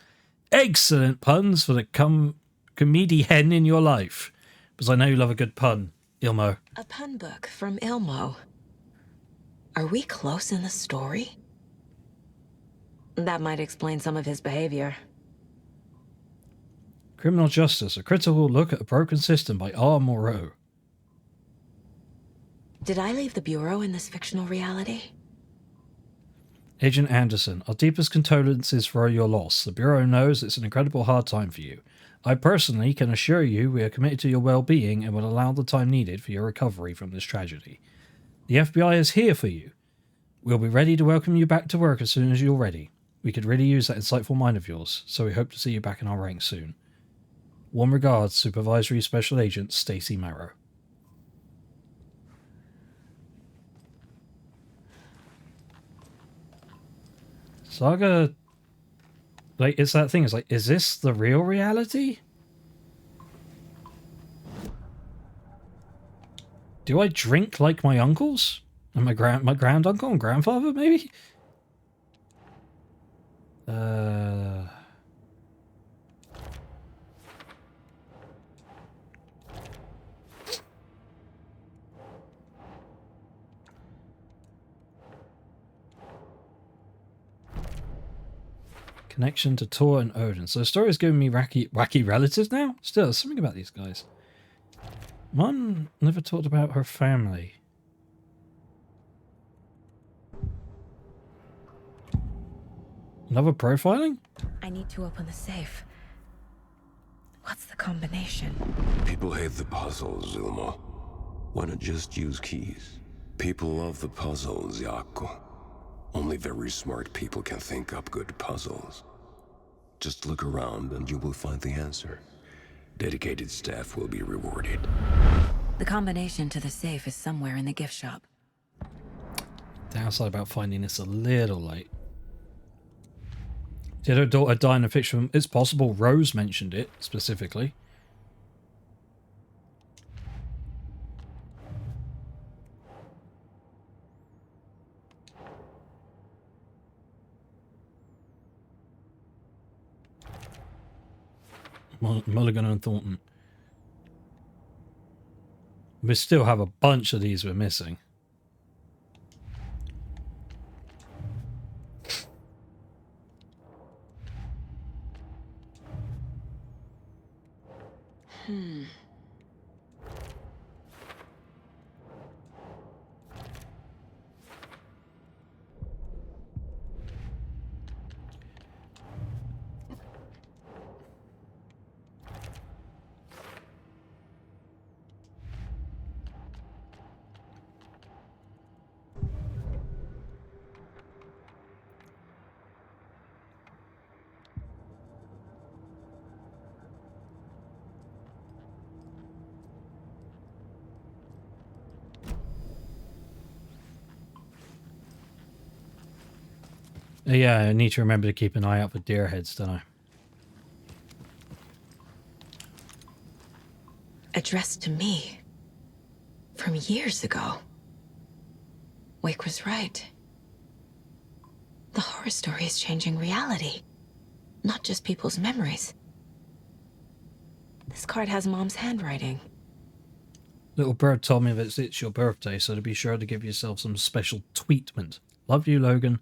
Excellent puns for the comedy hen in your life. Because I know you love a good pun, Ilmo. A pun book from Ilmo. Are we close in the story? That might explain some of his behavior. Criminal Justice, a critical look at a broken system by R. Moreau. Did I leave the Bureau in this fictional reality? Agent Anderson, our deepest condolences for your loss. The Bureau knows it's an incredible hard time for you. I personally can assure you we are committed to your well-being and will allow the time needed for your recovery from this tragedy. The FBI is here for you. We'll be ready to welcome you back to work as soon as you're ready. We could really use that insightful mind of yours, so we hope to see you back in our ranks soon. Warm regards, Supervisory Special Agent Stacey Marrow. Saga, like, it's that thing. It's like, is this the real reality? Do I drink like my uncles and my granduncle and grandfather? Maybe. Connection to Tor and Odin. So the story is giving me wacky relatives now? Still, there's something about these guys. Mom never talked about her family. Another profiling? I need to open the safe. What's the combination? People hate the puzzles, Ilmo. Why not just use keys? People love the puzzles, Jaakko. Only very smart people can think up good puzzles. Just look around and you will find the answer. Dedicated staff will be rewarded. The combination to the safe is somewhere in the gift shop. Downside about finding this a little late. Did her daughter die in a fiction? It's possible. Rose mentioned it specifically. Mulligan and Thornton. We still have a bunch of these we're missing. Yeah, I need to remember to keep an eye out for deer heads, don't I? Addressed to me. From years ago. Wake was right. The horror story is changing reality. Not just people's memories. This card has Mom's handwriting. Little bird told me that it's your birthday, so to be sure to give yourself some special tweetment. Love you, Logan.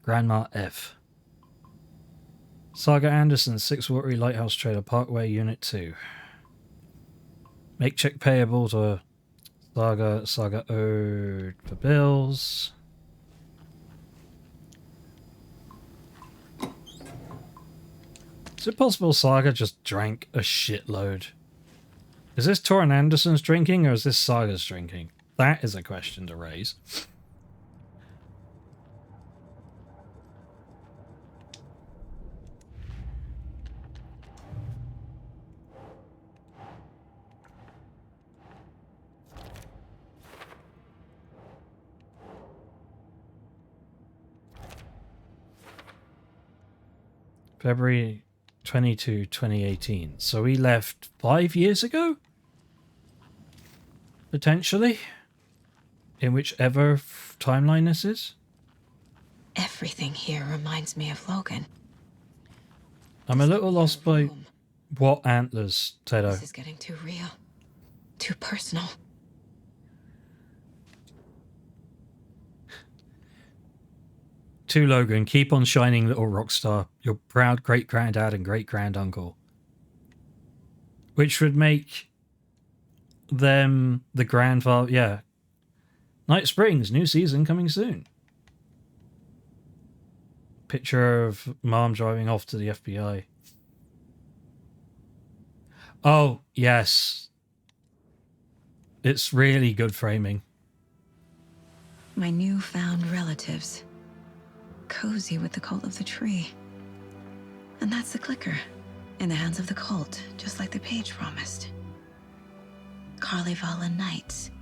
Grandma F. Saga Anderson, 6 Watery Lighthouse Trailer, Parkway, Unit 2. Make check payable to Saga owed for bills. Is it possible Saga just drank a shitload? Is this Torrin Anderson's drinking or is this Saga's drinking? That is a question to raise. February 22, 2018. So we left 5 years ago? Potentially? In whichever timeline this is? Everything here reminds me of Logan. I'm a little lost by what antlers, Tedo. This is getting too real. Too personal. To Logan, keep on shining, little rock star. Your proud great-granddad and great-granduncle. Which would make them the grandfather... Yeah. Night Springs, new season coming soon. Picture of mom driving off to the FBI. Oh, yes. It's really good framing. My newfound relatives. Cozy with the cult of the tree. And that's the clicker. In the hands of the cult, just like the page promised. Carnival Knights.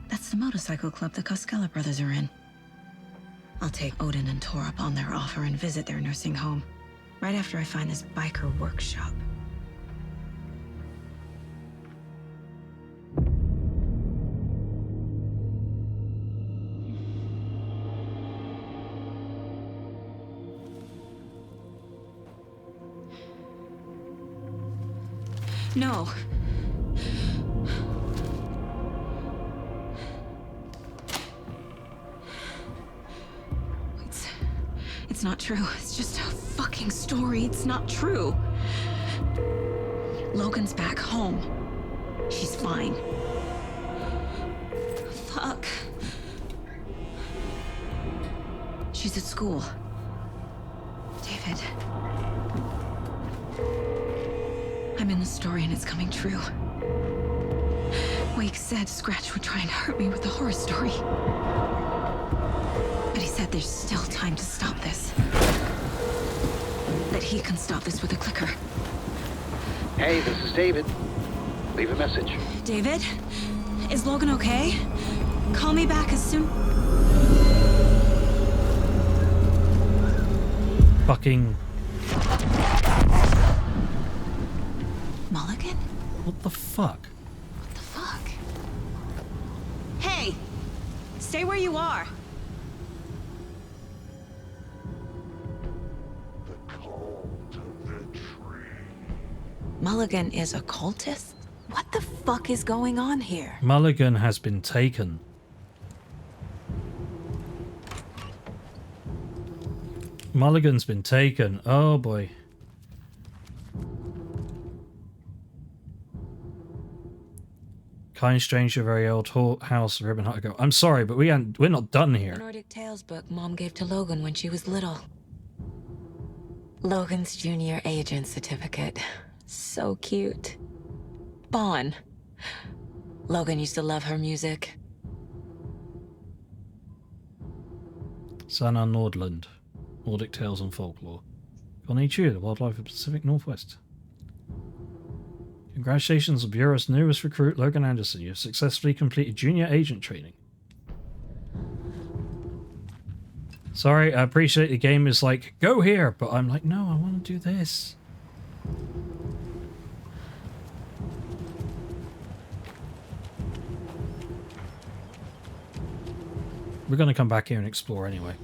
That's the motorcycle club the Koskela brothers are in. I'll take Odin and Tor up on their offer and visit their nursing home. Right after I find this biker workshop. No. It's not true. It's just a fucking story. It's not true. Logan's back home. She's fine. Fuck. She's at school. David. I'm in the story and it's coming true. Wake said Scratch would try and hurt me with the horror story. But he said there's still time to stop this. That he can stop this with a clicker. Hey, this is David. Leave a message. David? Is Logan okay? Call me back as soon... Fucking... Mulligan? What the fuck? What the fuck? Hey! Stay where you are! Mulligan is a cultist? What the fuck is going on here? Mulligan has been taken. Mulligan's been taken. Oh boy. Kind stranger, very old house, ribbon hut ago. I'm sorry, but we're not done The here. Nordic Tales book Mom gave to Logan when she was little. Logan's junior agent certificate. So cute. Bon. Logan used to love her music. Sanna Nordland. Nordic Tales and Folklore. Konnichiwa, the wildlife of the Pacific Northwest. Congratulations on the Bureau's newest recruit, Logan Anderson. You have successfully completed junior agent training. Sorry, I appreciate the game is like, go here, but I'm like, no, I want to do this. We're going to come back here and explore anyway.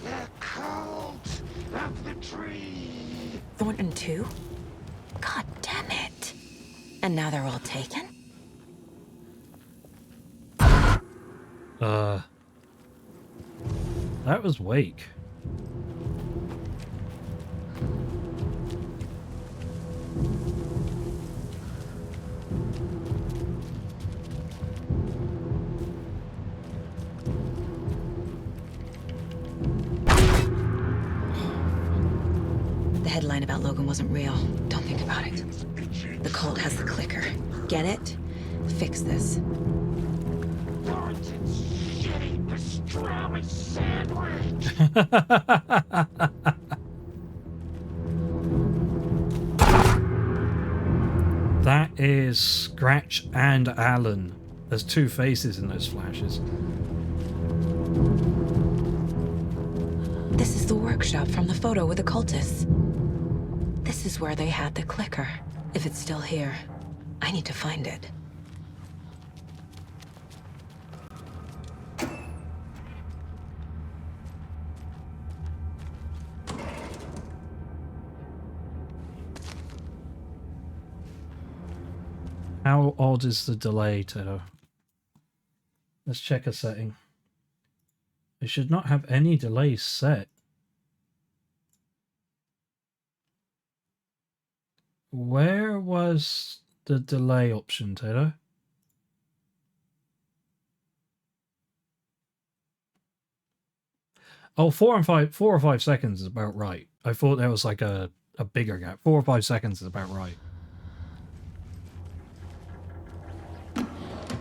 The cult of the tree. Thornton too? God damn it. And now they're all taken? That was Wake. line about Logan wasn't real. Don't think about it. The cult has the clicker. Get it? Fix this. Shitty pastrami sandwich. That is Scratch and Alan. There's two faces in those flashes. This is the workshop from the photo with the cultists. This is where they had the clicker. If it's still here, I need to find it. How odd is the delay, Taylor? Let's check a setting. It should not have any delay set. Where was the delay option, Taylor? Oh, 4 or 5 seconds is about right. I thought there was like a bigger gap. 4 or 5 seconds is about right.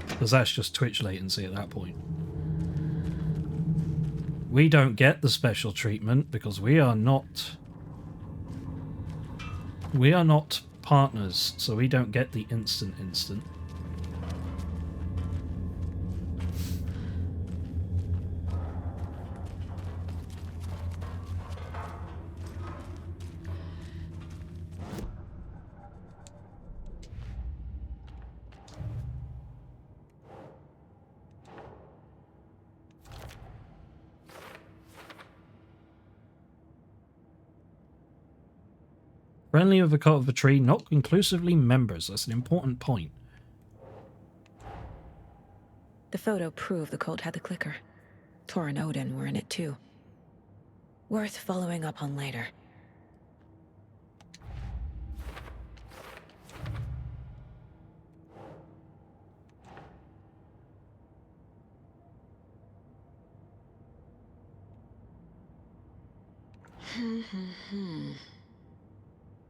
Because that's just Twitch latency at that point. We don't get the special treatment because we are not partners, so we don't get the instant. Friendly of the cult of the tree, not conclusively members. That's an important point. The photo proved the cult had the clicker. Tor and Odin were in it too. Worth following up on later.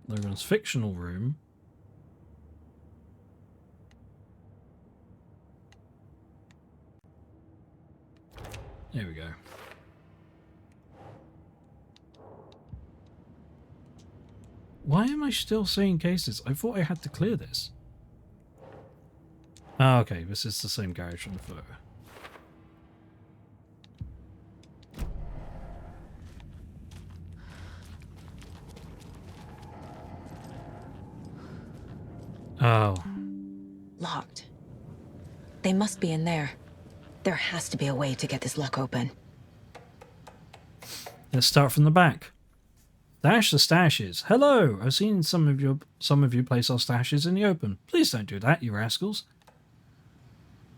Logan's fictional room. There we go. Why am I still seeing cases? I thought I had to clear this. Ah, okay, this is the same garage from the photo. Oh. Locked. They must be in there. There has to be a way to get this lock open. Let's start from the back. Dash the stashes. Hello! I've seen some of you place our stashes in the open. Please don't do that, you rascals.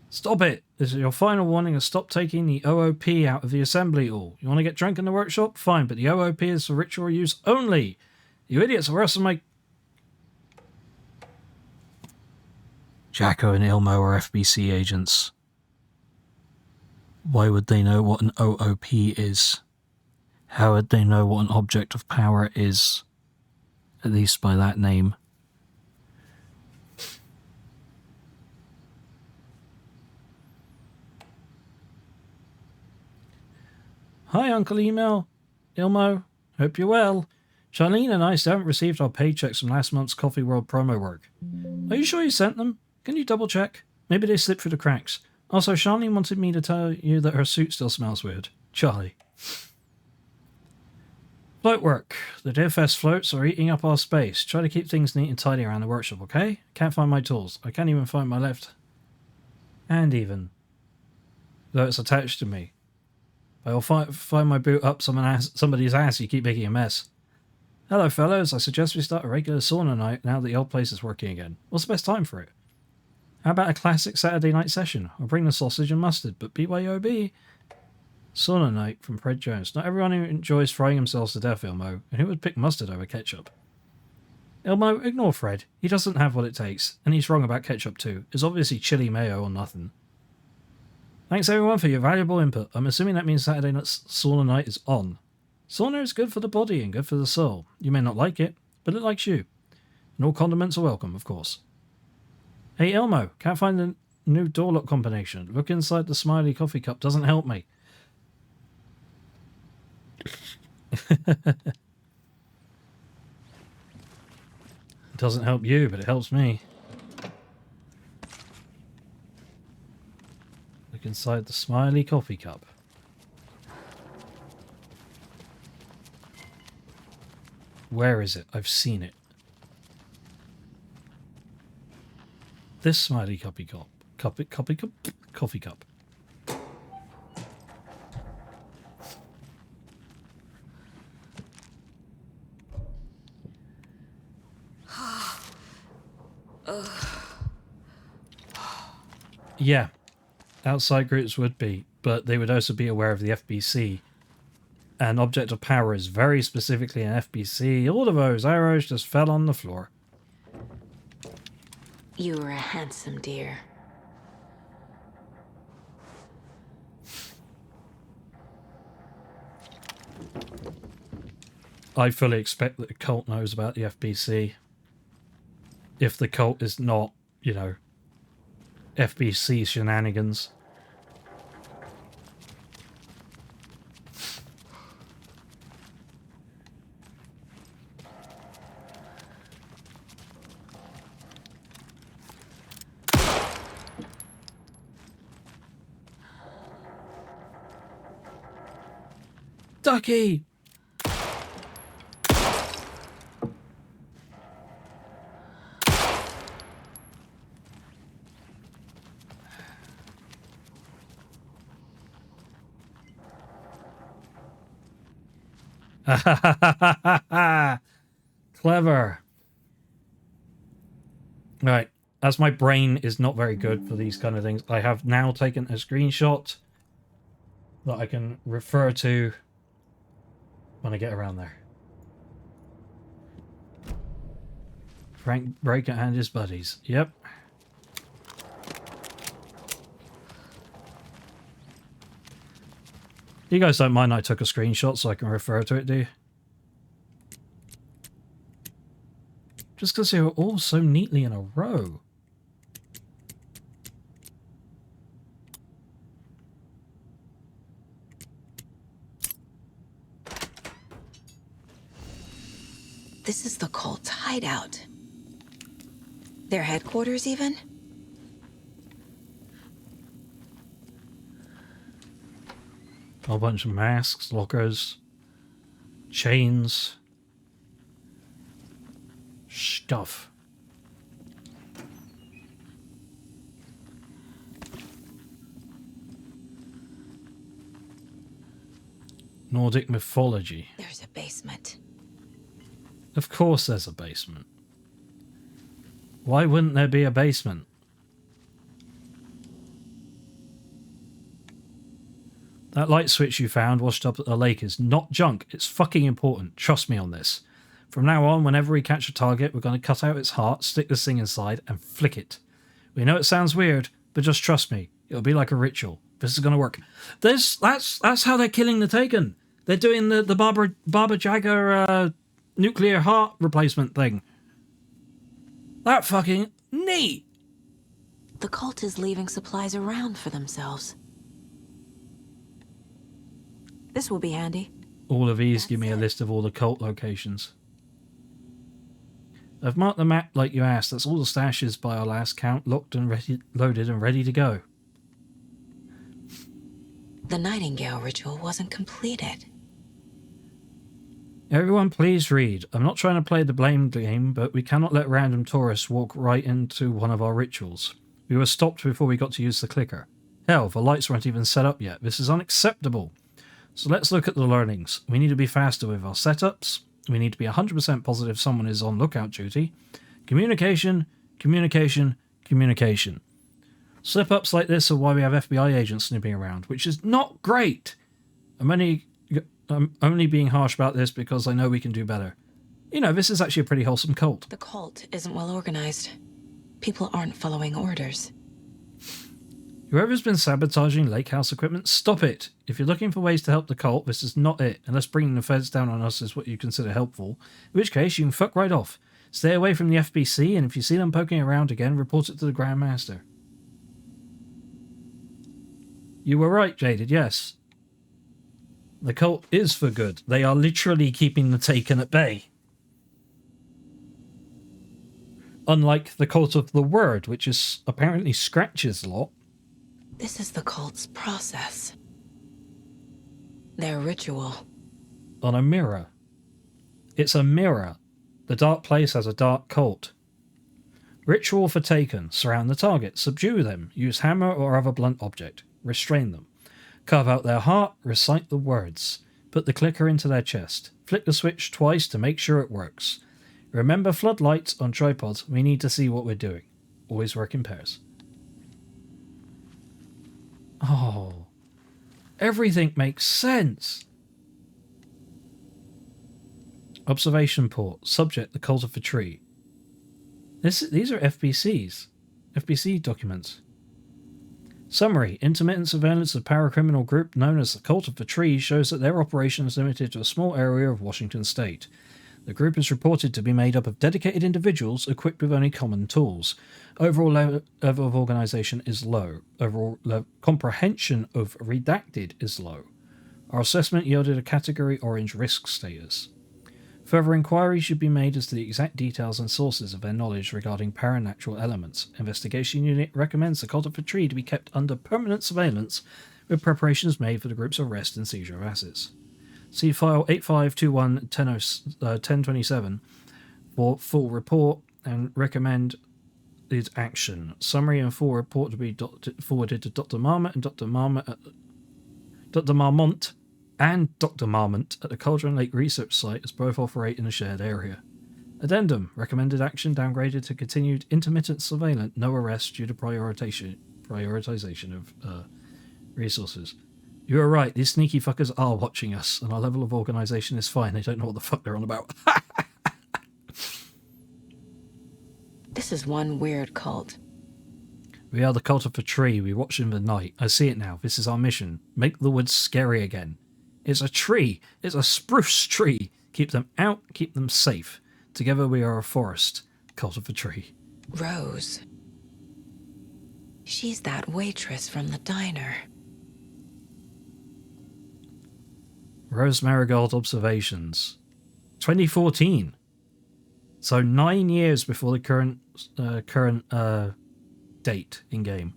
Stop it! This is your final warning to stop taking the OOP out of the assembly hall. You want to get drunk in the workshop? Fine, but the OOP is for ritual use only. You idiots are worse than my... Jacko and Ilmo are FBC agents. Why would they know what an OOP is? How would they know what an object of power is? At least by that name. Hi, Uncle Ilmo. Hope you're well. Charlene and I still haven't received our paychecks from last month's Coffee World promo work. Are you sure you sent them? Can you double check? Maybe they slipped through the cracks. Also, Charlene wanted me to tell you that her suit still smells weird. Charlie. Float work. The DevFest floats are eating up our space. Try to keep things neat and tidy around the workshop, okay? Can't find my tools. I can't even find my left hand even. Though it's attached to me. I'll find my boot up somebody's ass. You keep making a mess. Hello, fellows. I suggest we start a regular sauna night now that the old place is working again. What's the best time for it? How about a classic Saturday night session? I'll bring the sausage and mustard, but BYOB. Sauna night from Fred Jones. Not everyone who enjoys frying themselves to death, Ilmo. And who would pick mustard over ketchup? Ilmo, ignore Fred. He doesn't have what it takes. And he's wrong about ketchup too. It's obviously chili mayo or nothing. Thanks everyone for your valuable input. I'm assuming that means Saturday night sauna night is on. Sauna is good for the body and good for the soul. You may not like it, but it likes you. And all condiments are welcome, of course. Hey Elmo, can't find the new door lock combination. Look inside the smiley coffee cup. Doesn't help me. It doesn't help you, but it helps me. Look inside the smiley coffee cup. Where is it? I've seen it. This smiley coffee cup. Coffee cup. Yeah, outside groups would be, but they would also be aware of the FBC. An object of power is very specifically an FBC. All of those arrows just fell on the floor. You were a handsome deer. I fully expect that the cult knows about the FBC. If the cult is not, you know, FBC shenanigans. Ducky! Clever. Right. As my brain is not very good for these kind of things, I have now taken a screenshot that I can refer to when I get around there. Frank Breaker and his buddies. Yep. You guys don't mind I took a screenshot so I can refer to it, do you? Just because they were all so neatly in a row. This is the cult's hideout. Their headquarters, even? A whole bunch of masks, lockers, chains, stuff. Nordic mythology. There's a basement. Of course there's a basement. Why wouldn't there be a basement? That light switch you found washed up at the lake is not junk. It's fucking important. Trust me on this. From now on, whenever we catch a target, we're going to cut out its heart, stick this thing inside, and flick it. We know it sounds weird, but just trust me. It'll be like a ritual. This is going to work. That's how they're killing the Taken. They're doing the Baba Yaga nuclear heart replacement thing. That fucking neat. The cult is leaving supplies around for themselves. This will be handy. All of these give me a list of all the cult locations. I've marked the map like you asked. That's all the stashes by our last count, locked and ready, loaded and ready to go. The Nightingale ritual wasn't completed. Everyone please read. I'm not trying to play the blame game, but we cannot let random tourists walk right into one of our rituals. We were stopped before we got to use the clicker. Hell, the lights weren't even set up yet. This is unacceptable. So let's look at the learnings. We need to be faster with our setups. We need to be 100% positive someone is on lookout duty. Communication, communication, communication. Slip-ups like this are why we have FBI agents snooping around, which is not great. I'm only being harsh about this because I know we can do better. You know, this is actually a pretty wholesome cult. The cult isn't well organized. People aren't following orders. Whoever's been sabotaging Lake House equipment, stop it. If you're looking for ways to help the cult, this is not it, unless bringing the feds down on us is what you consider helpful, in which case you can fuck right off. Stay away from the FBC, and if you see them poking around again, report it to the Grand Master. You were right, Jaded, yes. The cult is for good. They are literally keeping the Taken at bay. Unlike the cult of the Word, which is apparently Scratch's lot. This is the cult's process. Their ritual. On a mirror. It's a mirror. The dark place has a dark cult. Ritual for Taken. Surround the target. Subdue them. Use hammer or other blunt object. Restrain them. Carve out their heart. Recite the words. Put the clicker into their chest. Flick the switch twice to make sure it works. Remember floodlights on tripods. We need to see what we're doing. Always work in pairs. Oh. Everything makes sense. Observation port. Subject, the cult of a tree. These are FBCs. FBC documents. Summary. Intermittent surveillance of paracriminal group known as the Cult of the Tree shows that their operation is limited to a small area of Washington state. The group is reported to be made up of dedicated individuals equipped with only common tools. Overall level of organization is low. Overall comprehension of redacted is low. Our assessment yielded a category orange risk status. Further inquiry should be made as to the exact details and sources of their knowledge regarding paranatural elements. Investigation Unit recommends the Cult of the Tree to be kept under permanent surveillance with preparations made for the group's arrest and seizure of assets. See file 8521-1027 for full report and recommend its action. Summary and full report to be forwarded to Dr. Marmont and Dr. Marmont and Dr. Marmont at the Cauldron Lake Research Site, as both operate in a shared area. Addendum. Recommended action downgraded to continued intermittent surveillance, no arrest due to prioritization of resources. You are right, these sneaky fuckers are watching us, and our level of organisation is fine. They don't know what the fuck they're on about. This is one weird cult. We are the Cult of the Tree. We watch in the night. I see it now. This is our mission. Make the woods scary again. It's a tree. It's a spruce tree. Keep them out. Keep them safe. Together we are a forest. Cult of the Tree. Rose. She's that waitress from the diner. Rose Marigold observations. 2014. So 9 years before the current date in game.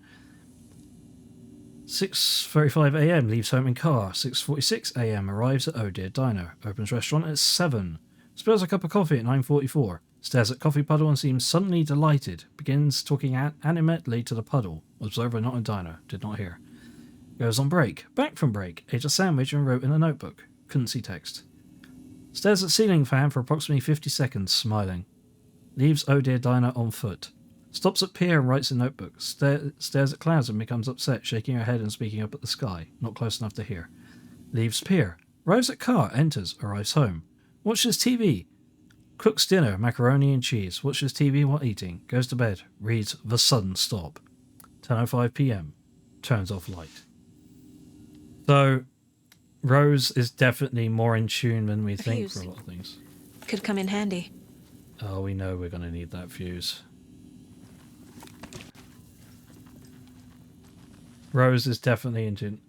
6:35 a.m. leaves home in car. 6:46 a.m. arrives at Oh Dear Diner. Opens restaurant at 7. Spills a cup of coffee at 9:44. Stares at coffee puddle and seems suddenly delighted. Begins talking animatedly to the puddle. Observer not in diner. Did not hear. Goes on break. Back from break. Ate a sandwich and wrote in a notebook. Couldn't see text. Stares at ceiling fan for approximately 50 seconds, smiling. Leaves Oh Dear Diner on foot. Stops at pier and writes a notebook. Stares at clouds and becomes upset, shaking her head and speaking up at the sky. Not close enough to hear. Leaves pier. Arrives at car. Enters. Arrives home. Watches TV. Cooks dinner, macaroni and cheese. Watches TV while eating. Goes to bed. Reads The Sudden Stop. 10:05 p.m. Turns off light. So, Rose is definitely more in tune than we think for a lot of things. Could come in handy. Oh, we know we're going to need that fuse. Rose is definitely in tune.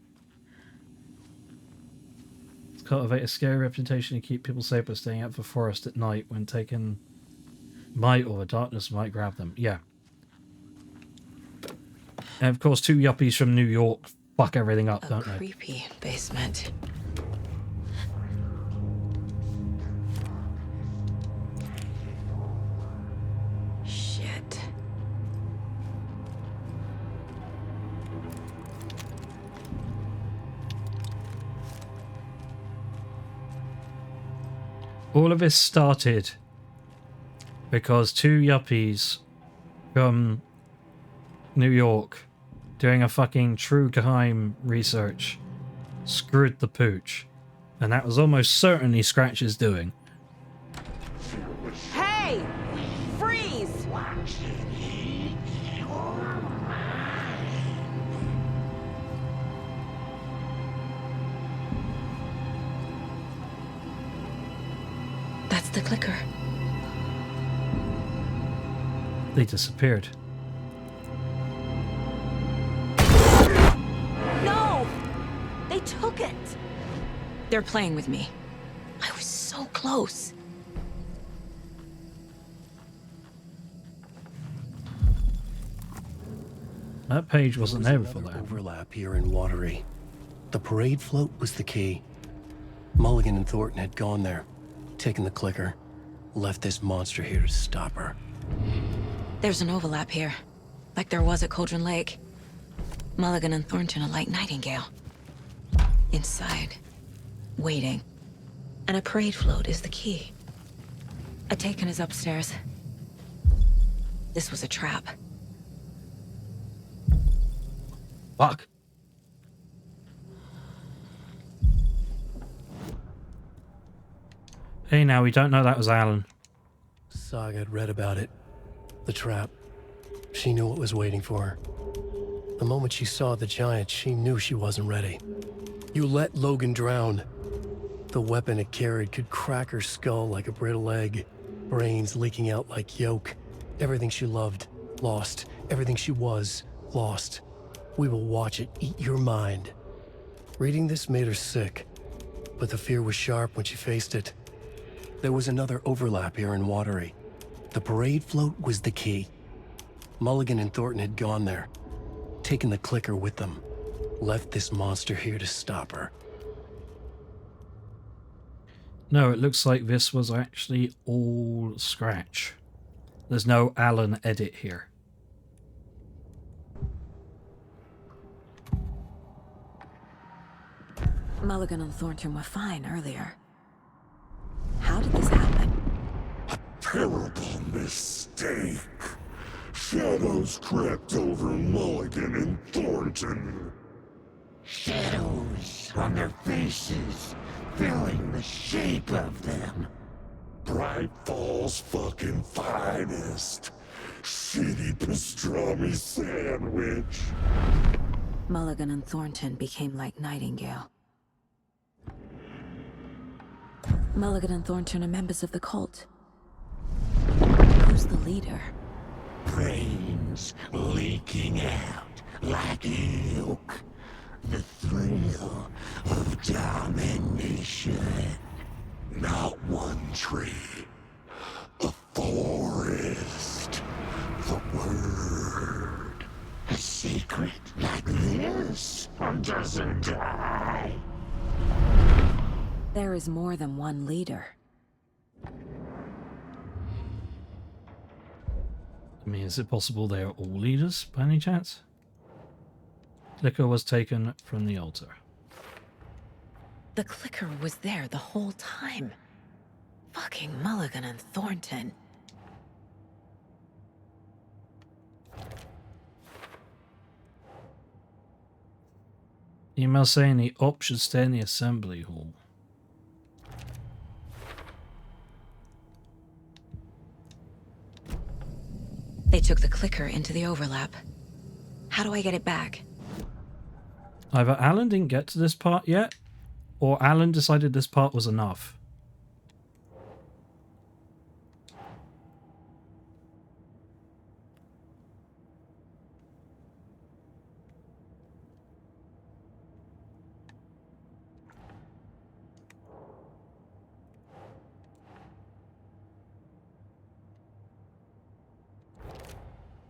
Cultivate a scary reputation and keep people safe by staying out of the forest at night when taken might or the darkness might grab them. Yeah. And of course, two yuppies from New York fuck everything up, don't they? Creepy basement. Shit. All of this started because two yuppies from New York doing a fucking true crime research screwed the pooch. And that was almost certainly Scratch's doing. Hey! Freeze! the clicker? They disappeared. No! They took it! They're playing with me. I was so close. That page wasn't there before that. Overlap here in Watery. The parade float was the key. Mulligan and Thornton had gone there, taken the clicker, left this monster here to stop her. There's an overlap here, like there was at Cauldron Lake. Mulligan and Thornton are like Nightingale. Inside, waiting. And a parade float is the key. Atakan is upstairs. This was a trap. Fuck. Hey, now we don't know that was Alan. Saga had read about it. The trap. She knew what was waiting for her. The moment she saw the giant, she knew she wasn't ready. You let Logan drown. The weapon it carried could crack her skull like a brittle egg. Brains leaking out like yolk. Everything she loved, lost. Everything she was, lost. We will watch it eat your mind. Reading this made her sick, but the fear was sharp when she faced it. There was another overlap here in Watery. The parade float was the key. Mulligan and Thornton had gone there, taken the clicker with them, left this monster here to stop her. No, it looks like this was actually all scratch. There's no Alan edit here. Mulligan and Thornton were fine earlier. How did this happen? Terrible mistake. Shadows crept over Mulligan and Thornton. Shadows on their faces, filling the shape of them. Bright Falls fucking finest. Shitty pastrami sandwich. Mulligan and Thornton became like Nightingale. Mulligan and Thornton are members of the cult. Who's the leader? Brains leaking out like ilk. The thrill of domination. Not one tree. A forest. The word. A secret like this doesn't die. There is more than one leader. I mean, is it possible they are all leaders by any chance? Liquor was taken from the altar. The clicker was there the whole time. Fucking Mulligan and Thornton. Email saying the op should stay in the assembly hall. They took the clicker into the overlap. How do I get it back? Either Alan didn't get to this part yet, or Alan decided this part was enough.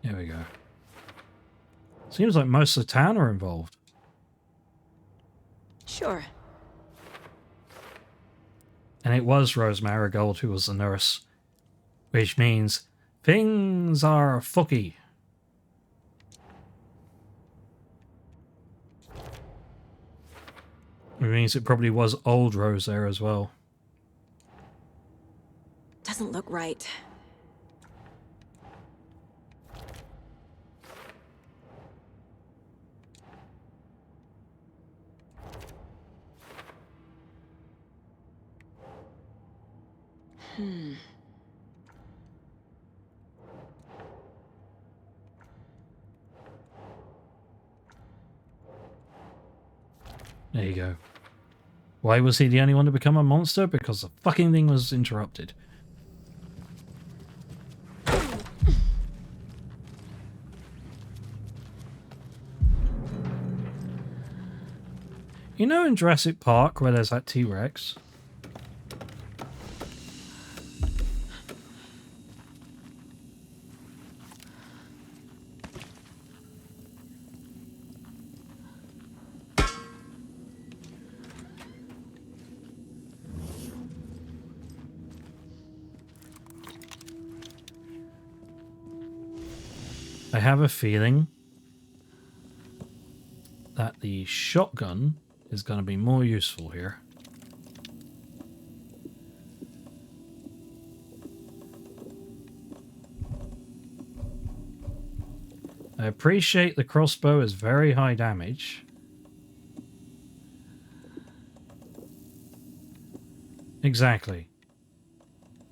There we go. Seems like most of the town are involved. Sure. And it was Rose Marigold who was the nurse. Which means things are fucky. It means it probably was old Rose there as well. Doesn't look right. There you go. Why was he the only one to become a monster? Because the fucking thing was interrupted. You know in Jurassic Park where there's that T-Rex? I have a feeling that the shotgun is going to be more useful here. I appreciate the crossbow is very high damage. Exactly.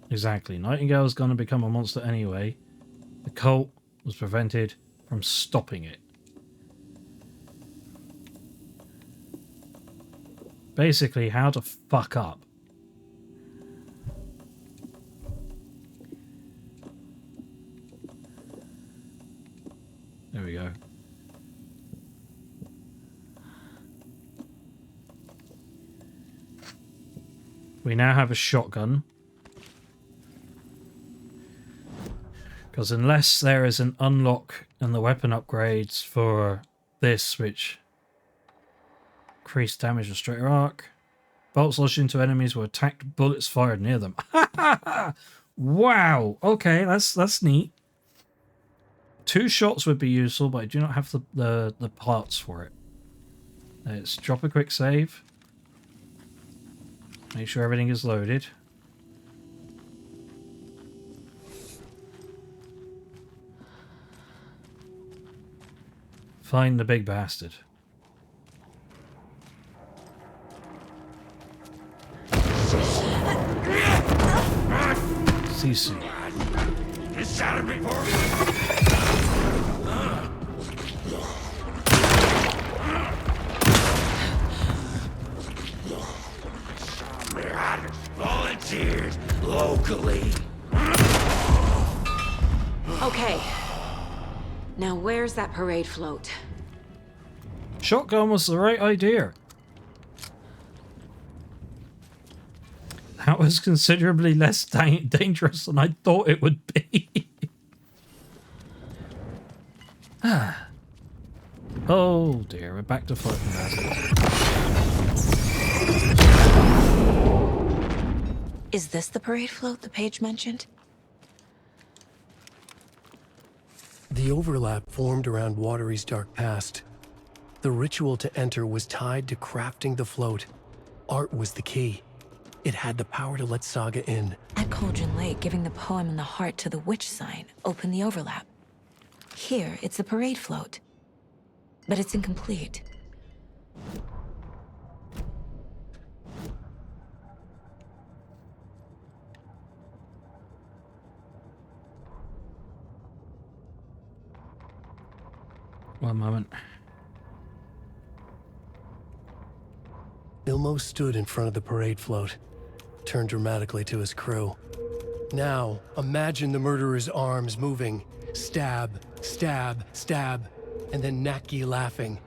Exactly. Nightingale's going to become a monster anyway. The cult was prevented from stopping it. Basically, how to fuck up. There we go. We now have a shotgun. Because unless there is an unlock and the weapon upgrades for this, which increase damage and straight arc, bolts lodged into enemies will attack bullets fired near them. Wow. Okay, that's neat. 2 shots would be useful, but I do not have the parts for it. Let's drop a quick save. Make sure everything is loaded. Find the big bastard. Sisu. You shot him before. Volunteered locally. Okay. Now where's that parade float? Shotgun was the right idea. That was considerably less dangerous than I thought it would be. Oh dear, we're back to floating bastards. Is this the parade float the page mentioned? The overlap formed around Watery's dark past. The ritual to enter was tied to crafting the float. Art was the key. It had the power to let Saga in. At Cauldron Lake, giving the poem and the heart to the witch sign opened the overlap. Here, it's the parade float. But it's incomplete. One moment. Ilmo stood in front of the parade float, turned dramatically to his crew. Now, imagine the murderer's arms moving. Stab, stab, stab, and then Naki laughing.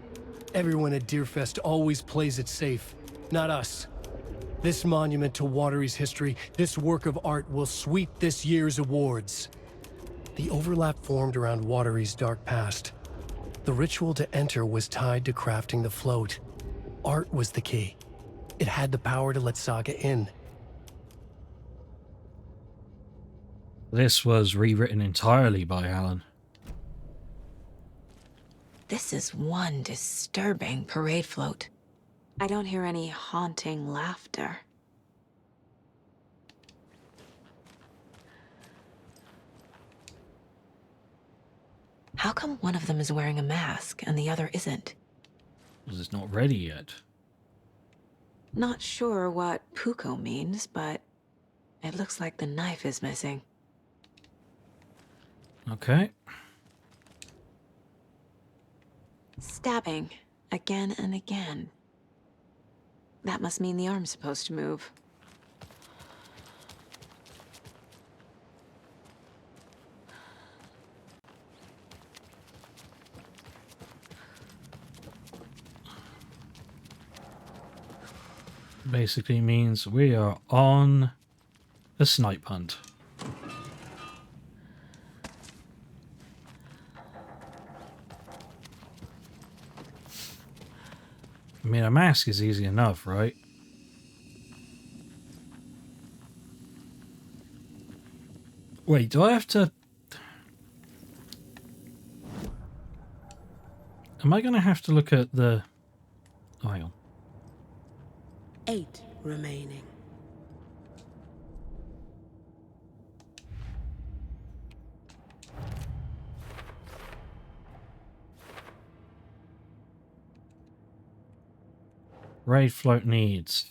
Everyone at Deerfest always plays it safe, not us. This monument to Watery's history, this work of art will sweep this year's awards. The overlap formed around Watery's dark past. The ritual to enter was tied to crafting the float. Art was the key. It had the power to let Saga in. This was rewritten entirely by Alan. This is one disturbing parade float. I don't hear any haunting laughter. How come one of them is wearing a mask and the other isn't? Because it's not ready yet. Not sure what Puko means, but it looks like the knife is missing. Okay. Stabbing again and again. That must mean the arm's supposed to move. basically means we are on a snipe hunt. I mean, a mask is easy enough, right? Wait, do I have to... Am I going to have to look at the... Oh, hang on. 8 remaining. Raid float needs.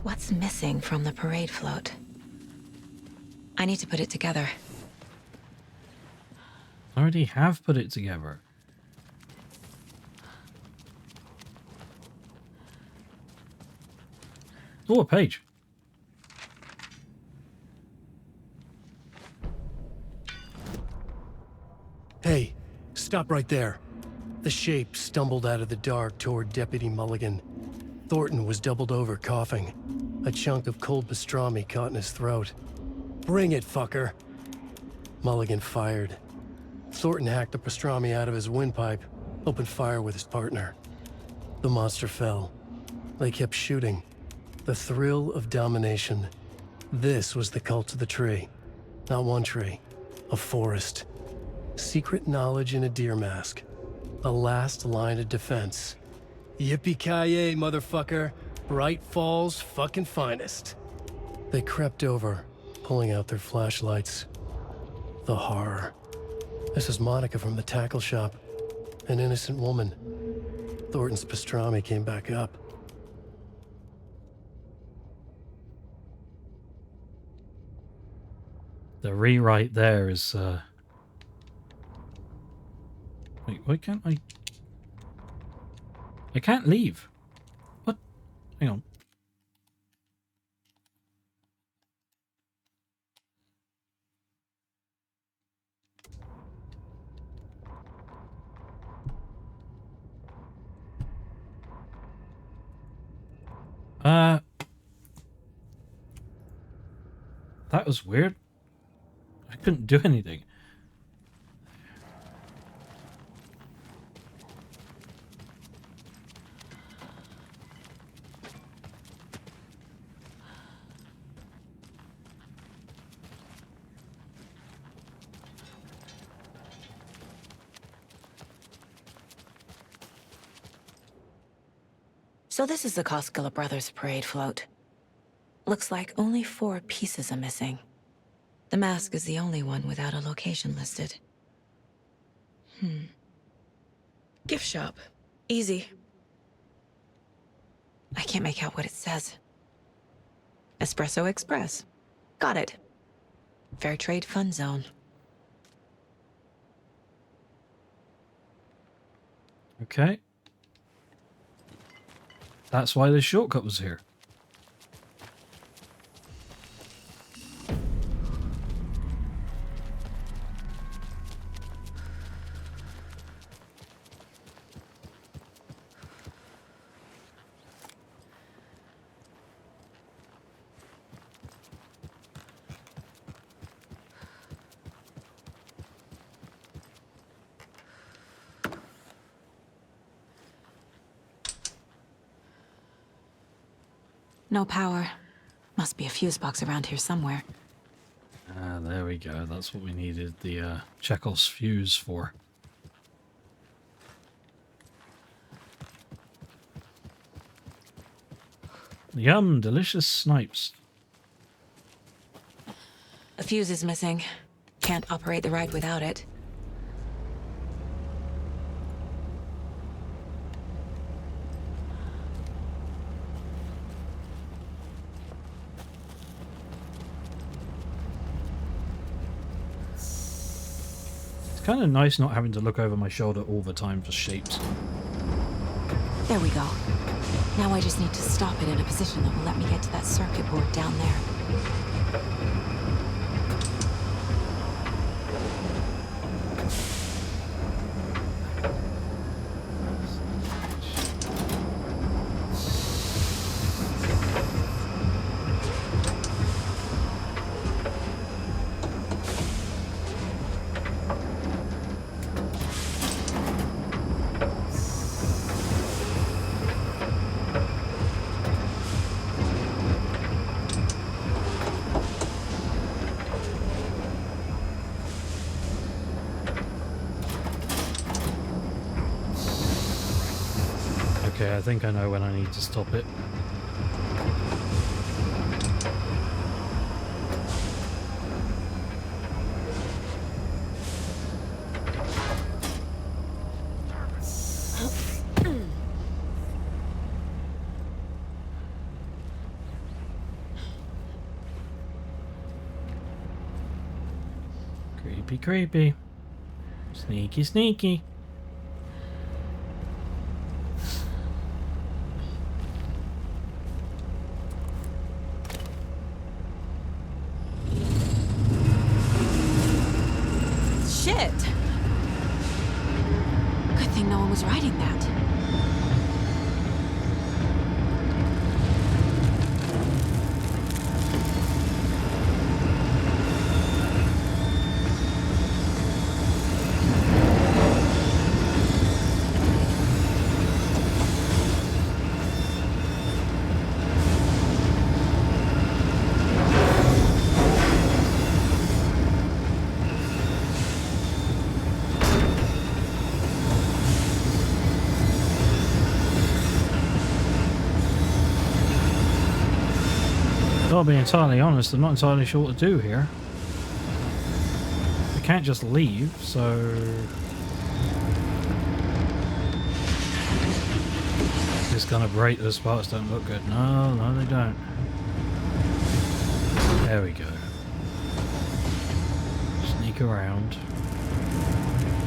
What's missing from the parade float? I need to put it together. I already have put it together. Oh, a page. Hey, stop right there. The shape stumbled out of the dark toward Deputy Mulligan. Thornton was doubled over, coughing. A chunk of cold pastrami caught in his throat. Bring it, fucker. Mulligan fired. Thornton hacked the pastrami out of his windpipe, opened fire with his partner. The monster fell. They kept shooting. The thrill of domination. This was the cult of the tree. Not one tree, a forest. Secret knowledge in a deer mask. A last line of defense. Yippee-ki-yay, motherfucker. Bright Falls' fucking finest. They crept over, pulling out their flashlights. The horror. This is Monica from the tackle shop. An innocent woman. Thornton's pastrami came back up. The rewrite there is, Wait, why can't I... I can't leave. What? Hang on. That was weird. I couldn't do anything. So this is the Koskela Brothers parade float. Looks like only 4 pieces are missing. The mask is the only one without a location listed. Gift shop. Easy. I can't make out what it says. Espresso Express. Got it. Fair Trade Fun Zone. Okay. That's why the shortcut was here. No power. Must be a fuse box around here somewhere. Ah, there we go. That's what we needed the Chekhov's fuse for. Yum, delicious snipes. A fuse is missing. Can't operate the ride without it. It's kind of nice not having to look over my shoulder all the time for shapes. There we go. Now I just need to stop it in a position that will let me get to that circuit board down there. Okay, I think I know when I need to stop it. Creepy, creepy. Sneaky, sneaky. Shit! Good thing no one was riding that. I'll be entirely honest, I'm not entirely sure what to do here. I can't just leave, so... Just gonna break those spots, don't look good. No, no they don't. There we go. Sneak around.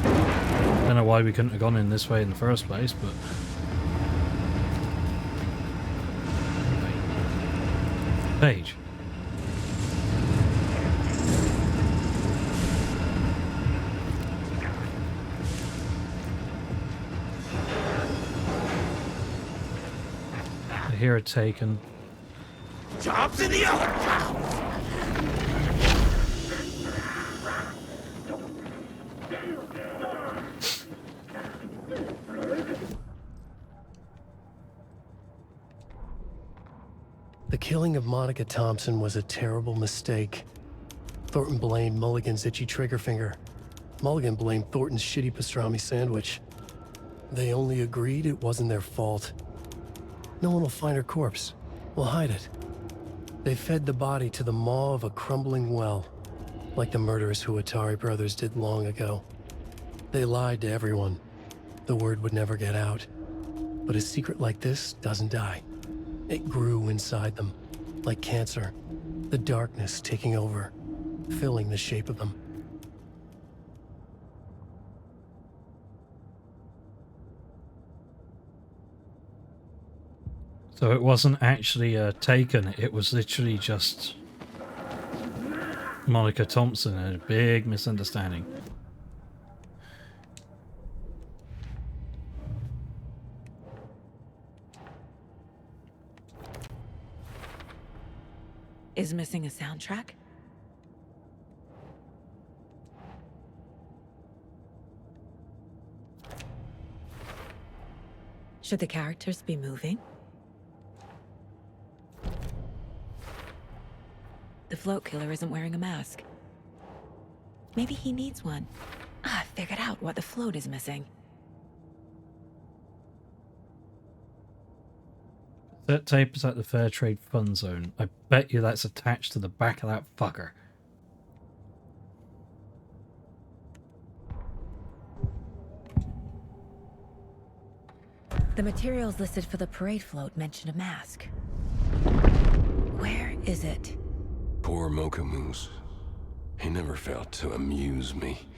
Don't know why we couldn't have gone in this way in the first place, but... Page. I hear it taken. Jobs in the other. The killing of Monica Thompson was a terrible mistake. Thornton blamed Mulligan's itchy trigger finger. Mulligan blamed Thornton's shitty pastrami sandwich. They only agreed it wasn't their fault. No one will find her corpse. We'll hide it. They fed the body to the maw of a crumbling well, like the murderous Huatari brothers did long ago. They lied to everyone. The word would never get out. But a secret like this doesn't die. It grew inside them, like cancer, the darkness taking over, filling the shape of them. So it wasn't actually taken, it was literally just Monica Thompson, a big misunderstanding. Is missing a soundtrack? Should the characters be moving? The float killer isn't wearing a mask. Maybe he needs one. I figured out what the float is missing. That tape is at the Fair Trade Fun Zone. I bet you that's attached to the back of that fucker. The materials listed for the parade float mention a mask. Where is it? Poor Mocha Moose. He never failed to amuse me.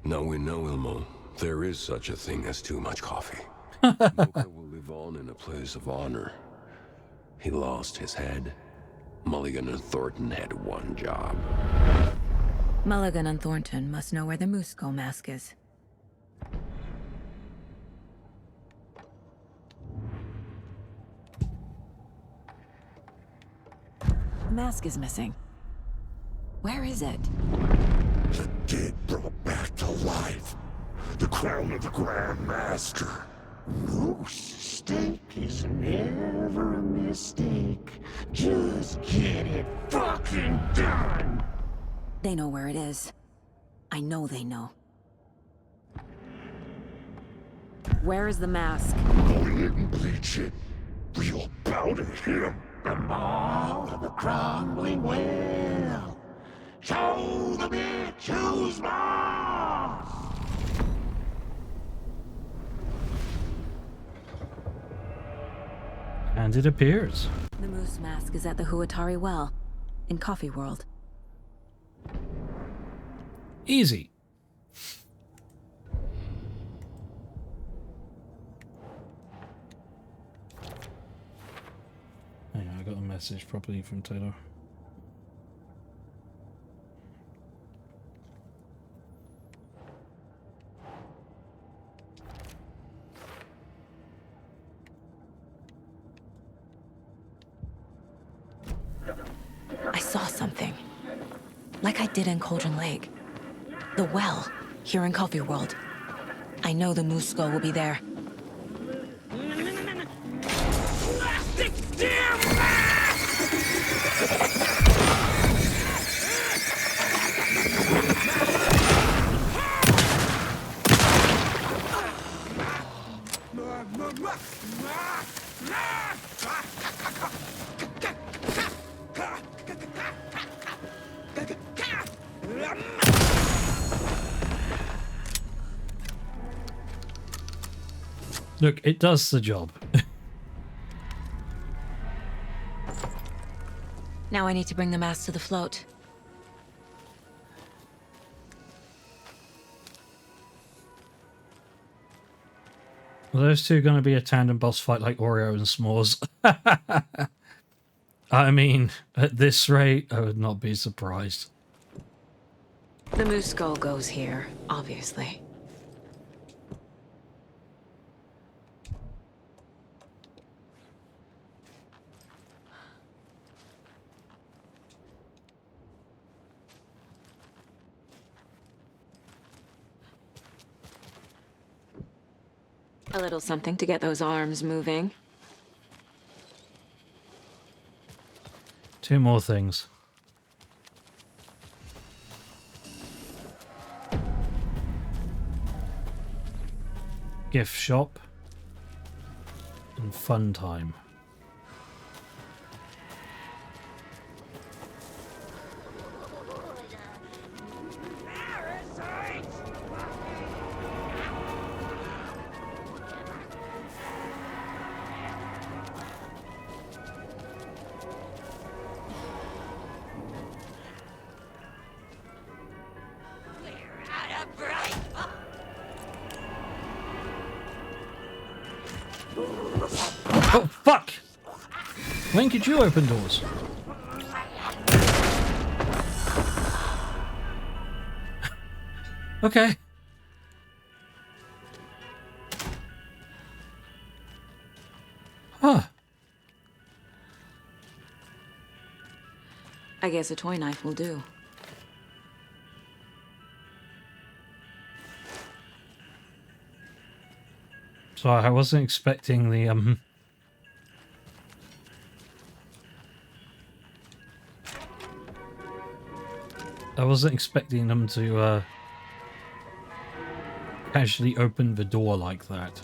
Now we know, Ilmo, there is such a thing as too much coffee. Mocha will live on in a place of honor. He lost his head. Mulligan and Thornton had one job. Mulligan and Thornton must know where the Moose Skull mask is. The mask is missing. Where is it? The dead brought back to life. The crown of the Grand Master. Moose steak is never a mistake. Just get it fucking done! They know where it is. I know they know. Where is the mask? Go ahead and bleach it. We'll bow to him. The maw of the crumbling well. Show the bitch who's boss! And it appears. The moose mask is at the Huatari Well, in Coffee World. Easy. Hang on, I got a message probably from Taylor. I saw something. Like I did in Cauldron Lake. The well, here in Coffee World. I know the Moose Skull will be there. Look, it does the job. Now I need to bring the mask to the float. Well, those two are going to be a tandem boss fight like Oreo and S'mores. I mean, at this rate, I would not be surprised. The Moose Skull goes here, obviously. A little something to get those arms moving. Two more things. Gift shop and fun time. Oh, fuck! When could you open doors? Okay. Huh. I guess a toy knife will do. So I wasn't expecting the I wasn't expecting them to casually open the door like that.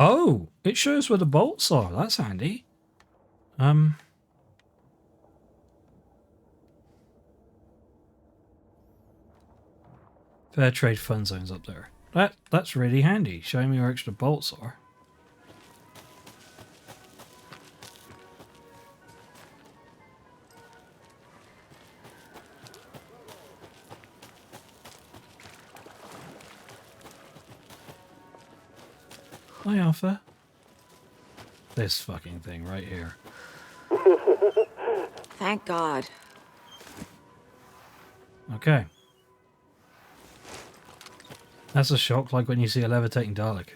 Oh, it shows where the bolts are. That's handy. Fair trade fun zones up there. That's really handy, showing me where extra bolts are. Hi, Alpha. This fucking thing right here. Thank God. Okay. That's a shock, like when you see a levitating Dalek.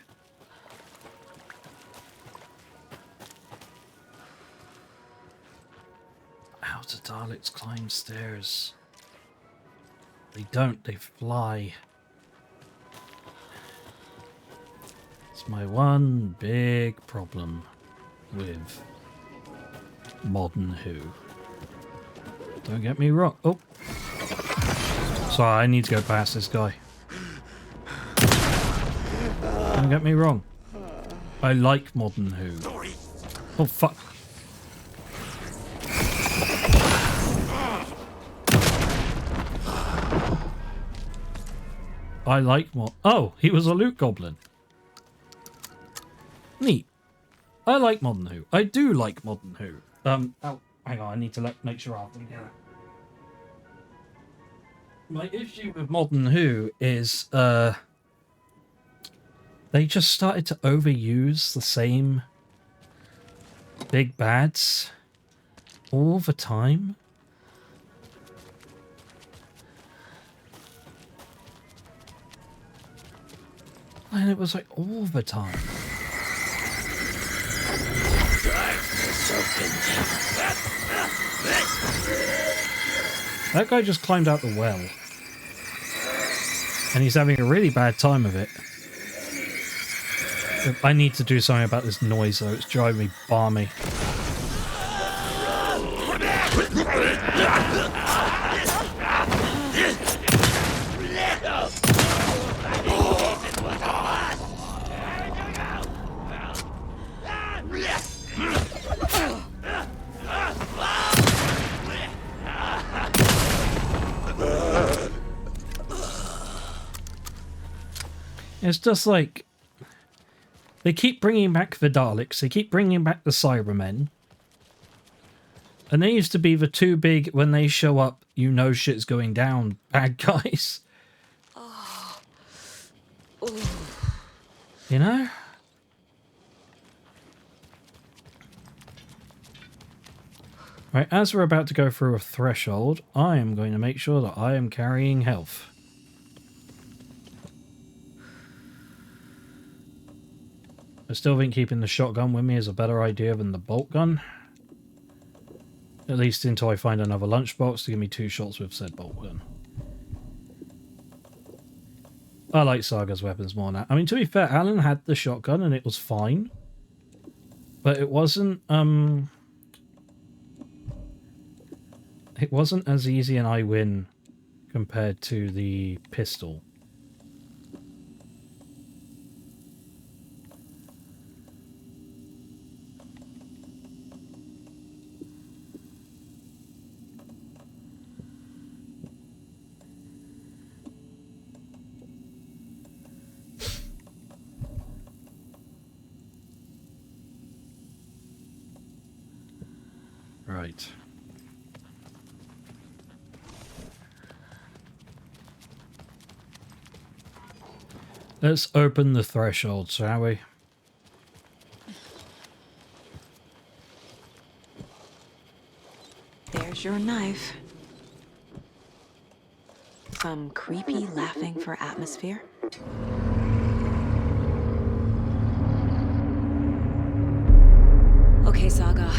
How do Daleks climb stairs? They don't, they fly. It's my one big problem with Modern Who. Don't get me wrong. Oh. Sorry, I need to go past this guy. Don't get me wrong. I like Modern Who. Oh, fuck. I like Oh, he was a loot goblin. Neat. I like Modern Who. I do like Modern Who. Oh, hang on. I need to make sure I'll think of my issue with Modern Who is, they just started to overuse the same big bads all the time. And it was like all the time. That guy just climbed out the well. And he's having a really bad time of it. I need to do something about this noise though, it's driving me balmy. It's just like, they keep bringing back the Daleks, they keep bringing back the Cybermen. And they used to be the two big, when they show up, you know shit's going down, bad guys. Oh. You know? Right, as we're about to go through a threshold, I am going to make sure that I am carrying health. I still think keeping the shotgun with me is a better idea than the bolt gun. At least until I find another lunchbox to give me 2 shots with said bolt gun. I like Saga's weapons more now. I mean, to be fair, Alan had the shotgun and it was fine. But it wasn't, it wasn't as easy an I win compared to the pistol. Right. Let's open the threshold, shall we? There's your knife. Some creepy laughing for atmosphere. Okay, Saga.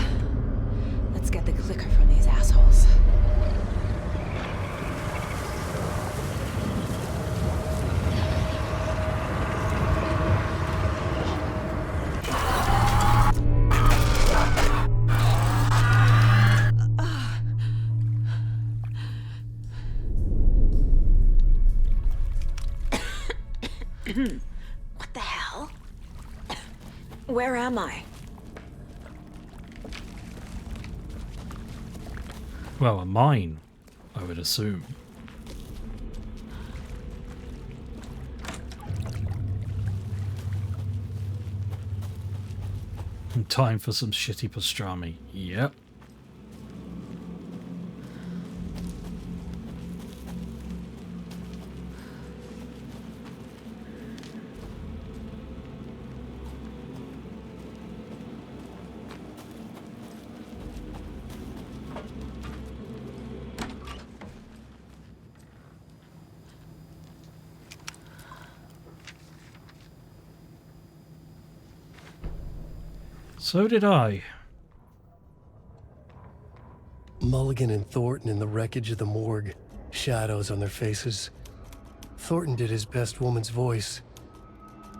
Let's get the clicker from these assholes. What the hell? Where am I? Well, a mine, I would assume. Time for some shitty pastrami. Yep. So did I. Mulligan and Thornton in the wreckage of the morgue, shadows on their faces. Thornton did his best woman's voice.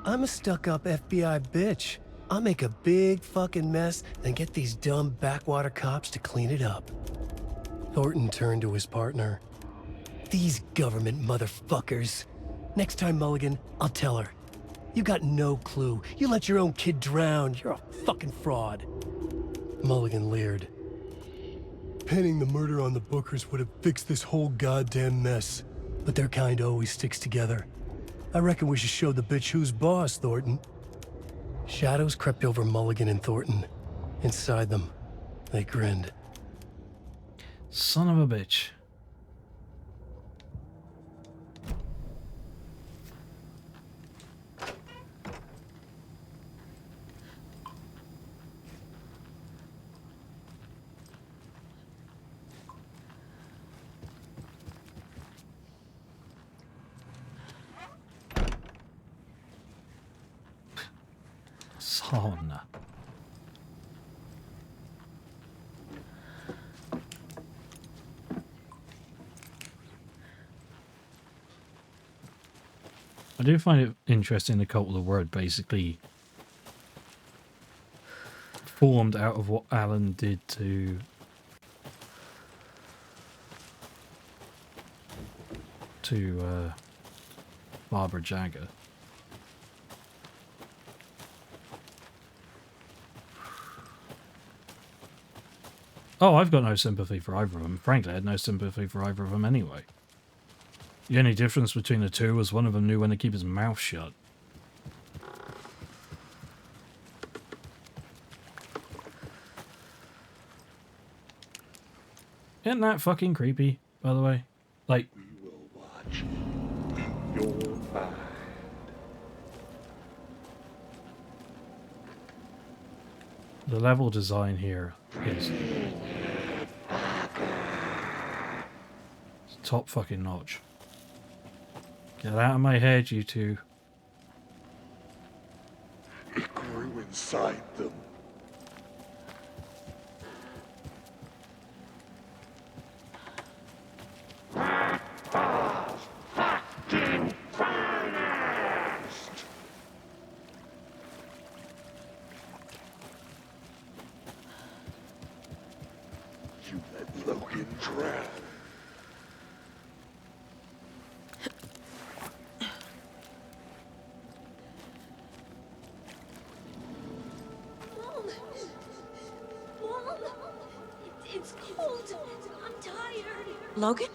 I'm a stuck-up FBI bitch. I'll make a big fucking mess, then get these dumb backwater cops to clean it up. Thornton turned to his partner. These government motherfuckers. Next time, Mulligan, I'll tell her. You got no clue. You let your own kid drown. You're a fucking fraud. Mulligan leered. Pinning the murder on the Bookers would have fixed this whole goddamn mess. But their kind always sticks together. I reckon we should show the bitch who's boss, Thornton. Shadows crept over Mulligan and Thornton. Inside them, they grinned. Son of a bitch. Son. I do find it interesting the Cult of the Word basically formed out of what Alan did to Barbara Jagger. Oh, I've got no sympathy for either of them. Frankly, I had no sympathy for either of them anyway. The only difference between the two was one of them knew when to keep his mouth shut. Isn't that fucking creepy, by the way? Like... We will watch your mind. The level design here is top fucking notch. Get out of my head, you two. It grew inside them. Fucking finest! You let Logan drown. It's cold. I'm tired. Logan?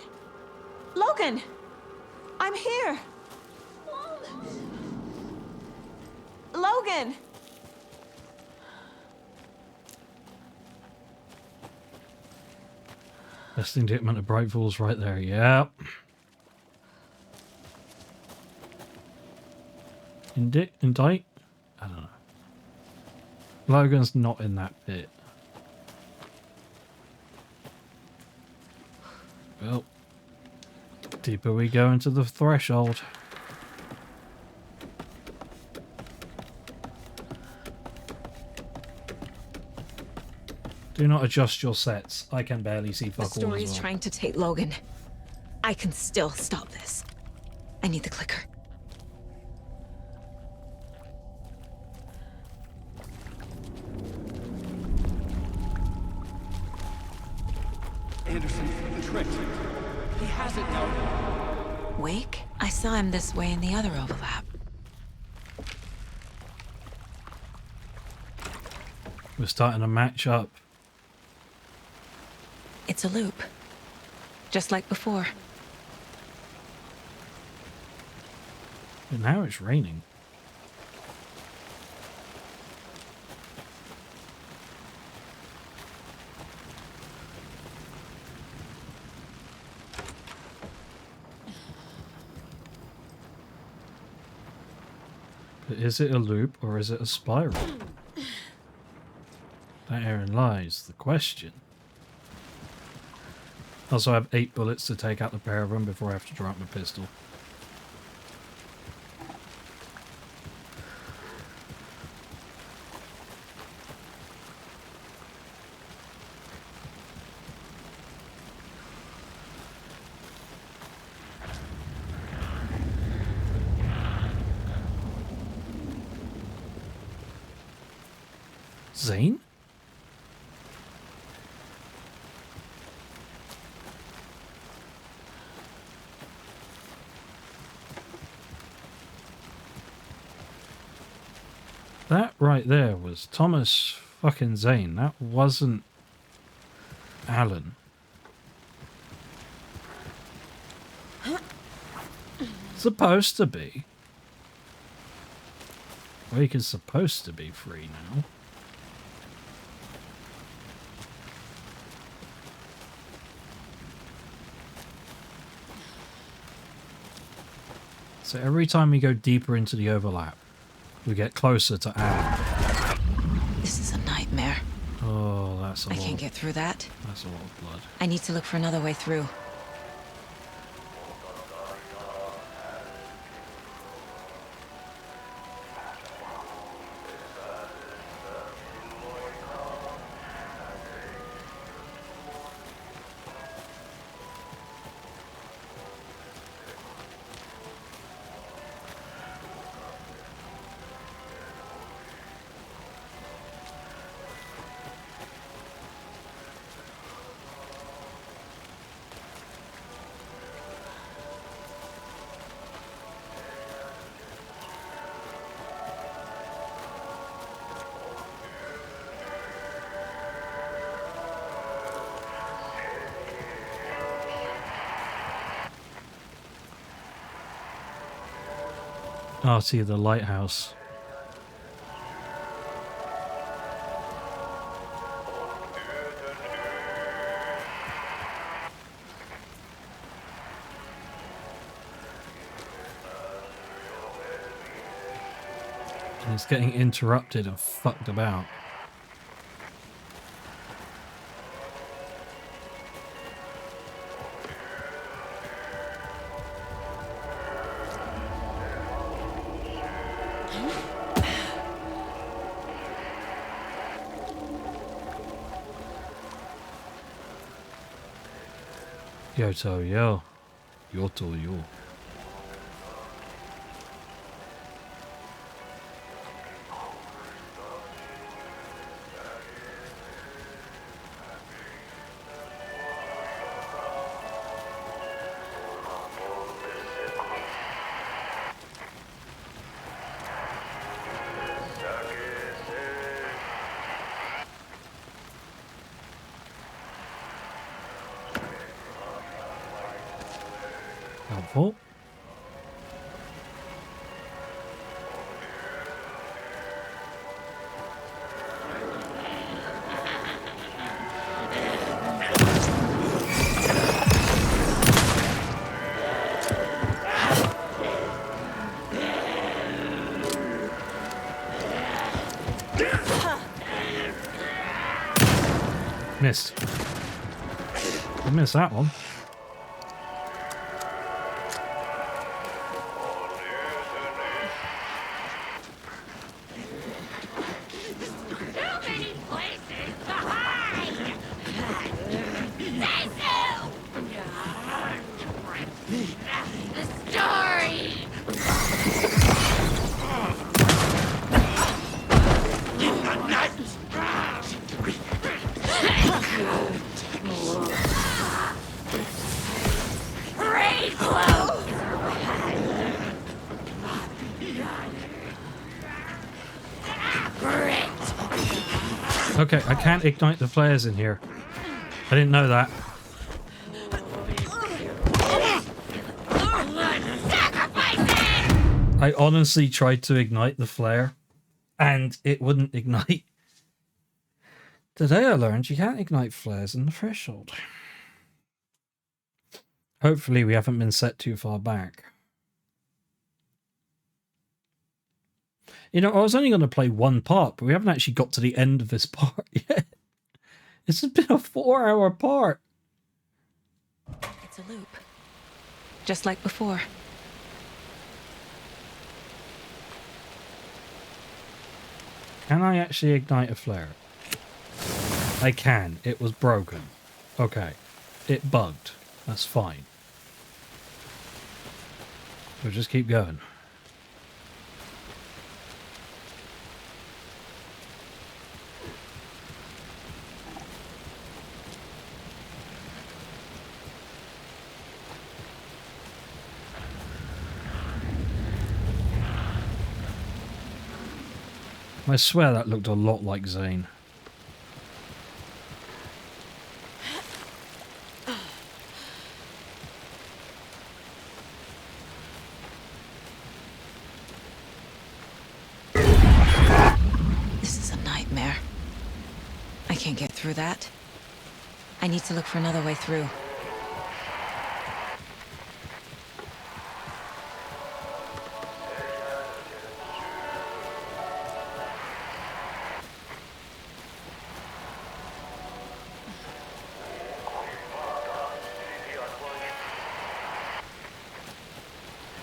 Logan! I'm here! Logan! Best indictment of Bright Falls right there, yep. Indict? I don't know. Logan's not in that bit. Well, deeper we go into the threshold. Do not adjust your sets. I can barely see fuck all The story's as well. trying to take Logan. I can still stop this. I need the clicker. Anderson, the trick. He has it now. Wake? I saw him this way in the other overlap. We're starting to match up. It's a loop. Just like before. But now it's raining. But is it a loop or is it a spiral? Therein lies the question. Also, I have 8 bullets to take out the pair of them before I have to drop my pistol. Zane? That right there was Thomas fucking Zane. That wasn't Alan. Supposed to be. Wake is supposed to be free now. So every time we go deeper into the overlap, we get closer to Alan. This is a nightmare. Oh, that's a lot. I can't get through that. That's a lot of blood. I need to look for another way through. Oh, see the lighthouse. And it's getting interrupted and fucked about. Yoto yo. Yoto yo. Helpful. Missed. I missed that one. Okay, I can't ignite the flares in here. I didn't know that. I honestly tried to ignite the flare and it wouldn't ignite. Today I learned you can't ignite flares in the threshold. Hopefully we haven't been set too far back. You know, I was only going to play one part, but we haven't actually got to the end of this part yet. This has been a 4-hour part. It's a loop. Just like before. Can I actually ignite a flare? I can. It was broken. Okay. It bugged. That's fine. We'll just keep going. I swear that looked a lot like Zane. This is a nightmare. I can't get through that. I need to look for another way through.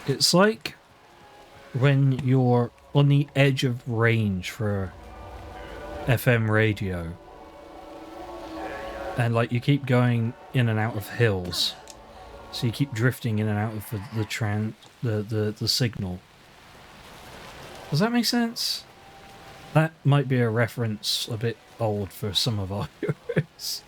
It's like when you're on the edge of range for FM radio and like you keep going in and out of hills, so you keep drifting in and out of the signal. Does that make sense? That might be a reference a bit old for some of our viewers.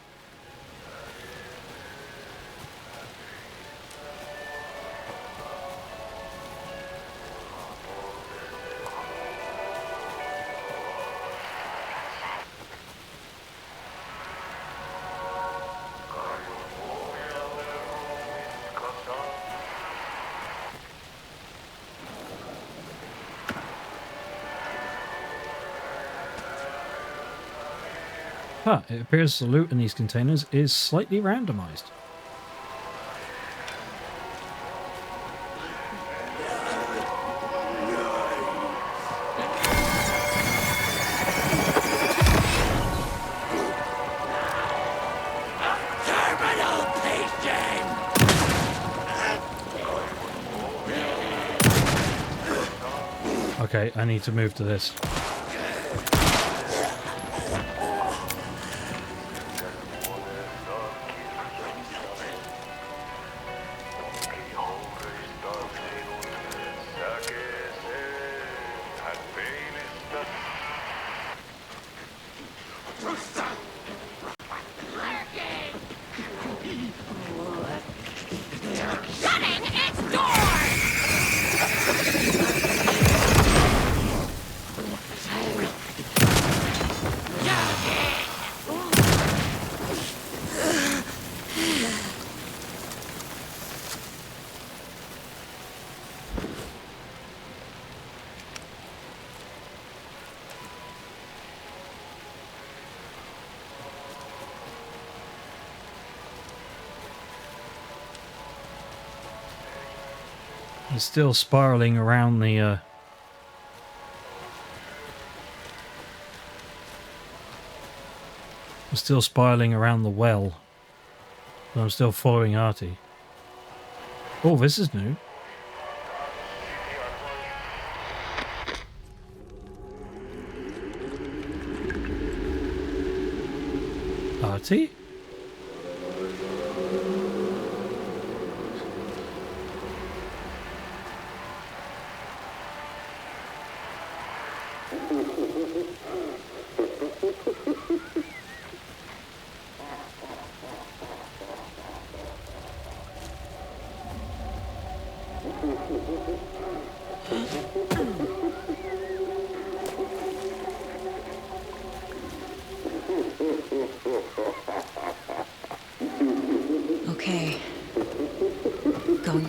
It appears the loot in these containers is slightly randomized. Okay, I need to move to this. It's still spiraling around the I'm still spiraling around the well. But I'm still following Artie. Oh, this is new. Artie?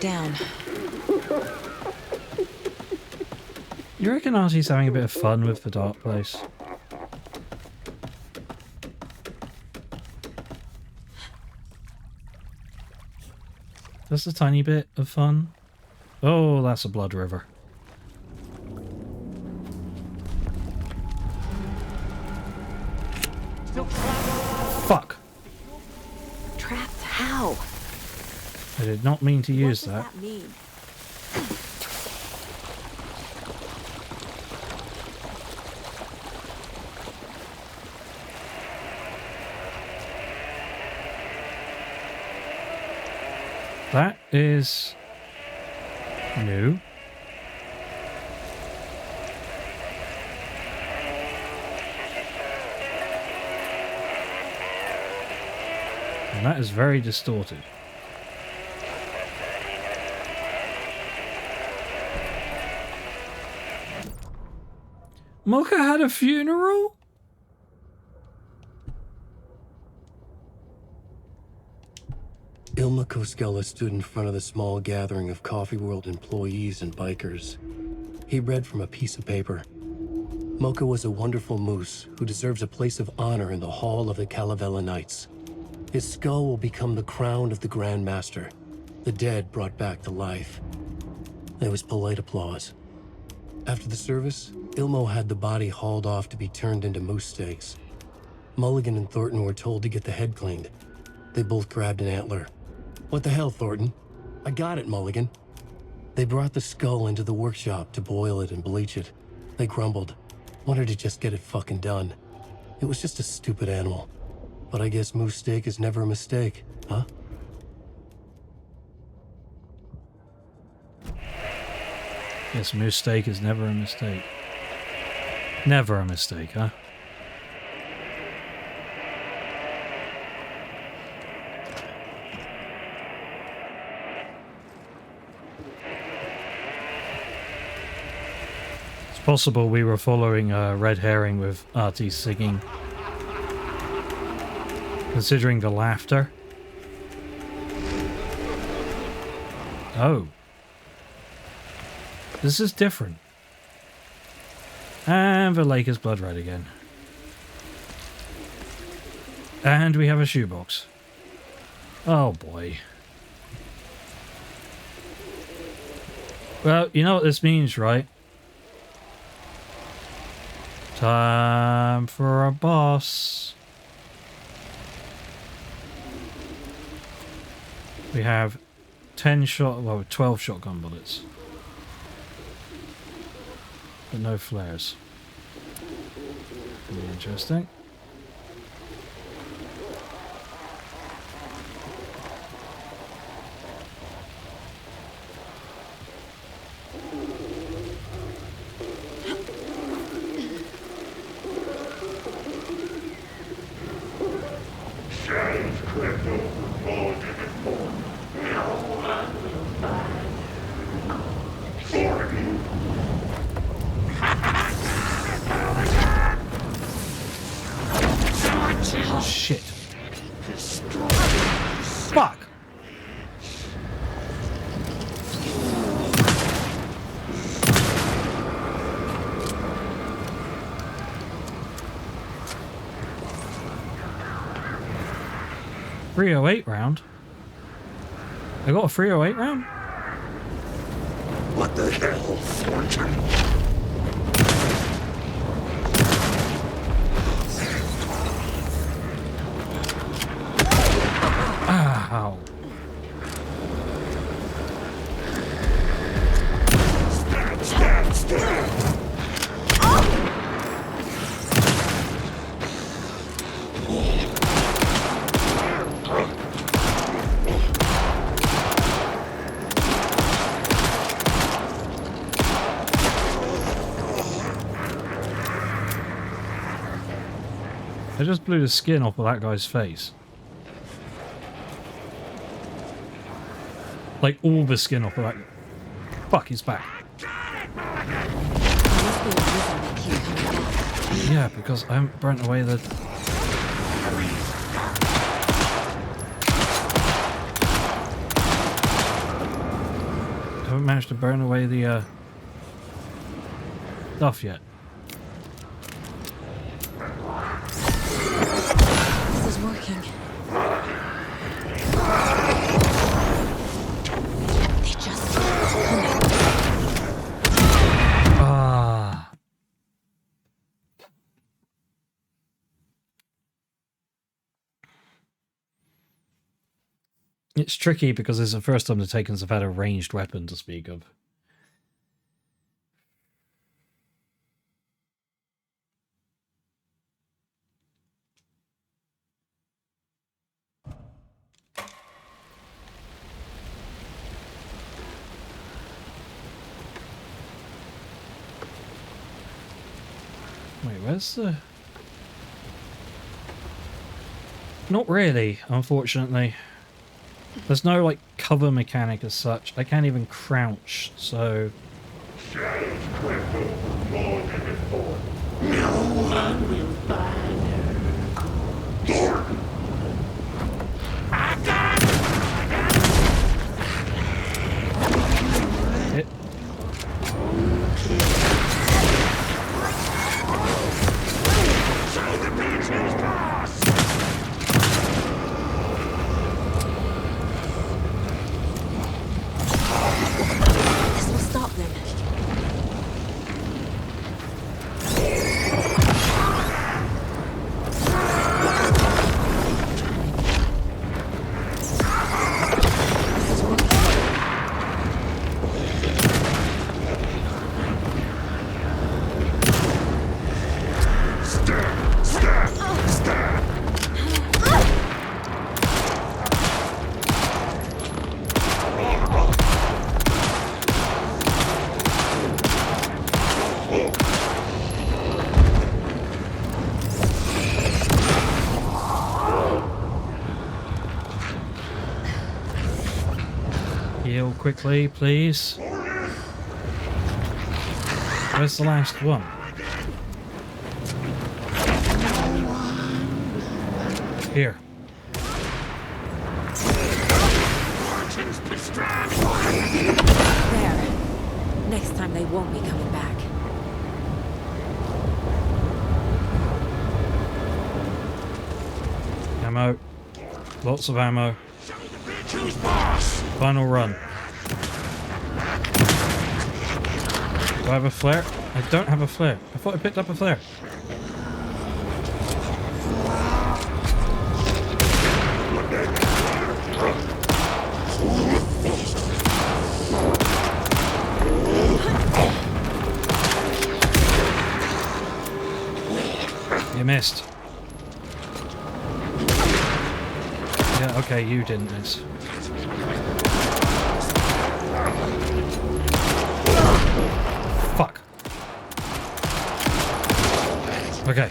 down. You reckon Artie's having a bit of fun with the dark place? Just a tiny bit of fun. Oh, that's a blood river. Fuck. Trapped how? I did not mean to use that. What does that mean? That is new. And that is very distorted. Mocha had a funeral? Ilma Koskela stood in front of the small gathering of Coffee World employees and bikers. He read from a piece of paper. Mocha was a wonderful moose who deserves a place of honor in the hall of the Calavella Knights. His skull will become the crown of the Grand Master, the dead brought back to life. There was polite applause. After the service, Ilmo had the body hauled off to be turned into moose steaks. Mulligan and Thornton were told to get the head cleaned. They both grabbed an antler. What the hell, Thornton? I got it, Mulligan. They brought the skull into the workshop to boil it and bleach it. They grumbled. Wanted to just get it fucking done. It was just a stupid animal. But I guess moose steak is never a mistake, huh? Yes, moose steak is never a mistake. Never a mistake, huh? It's possible we were following a red herring with Artie singing. Considering the laughter. Oh. This is different. And the lake is blood red again. And we have a shoebox. Oh boy. Well, you know what this means, right? Time for a boss. We have 12 shotgun bullets. But no flares. Pretty interesting. Shit. Fuck. .308 round. I got a .308 round? What the hell, Thornton? Ow. Stab. I just blew the skin off of that guy's face. Like all the skin off of that. Fuck, he's back. Yeah, because I haven't burnt away the... managed to burn away the stuff yet. This is working. They just Ah. It's tricky because it's the first time the Takens have had a ranged weapon to speak of. Wait, where's the... Not really, unfortunately. There's no, like, cover mechanic as such. I can't even crouch, so... No one will find her. I got Hit. Show the bitches, boss! This will stop them. Heal quickly, please. Where's the last one? Here. There. Next time they won't be coming back. Ammo. Lots of ammo. Final run. Do I have a flare? I don't have a flare. I thought I picked up a flare. You missed. Yeah, okay, you didn't miss. Fuck. Okay.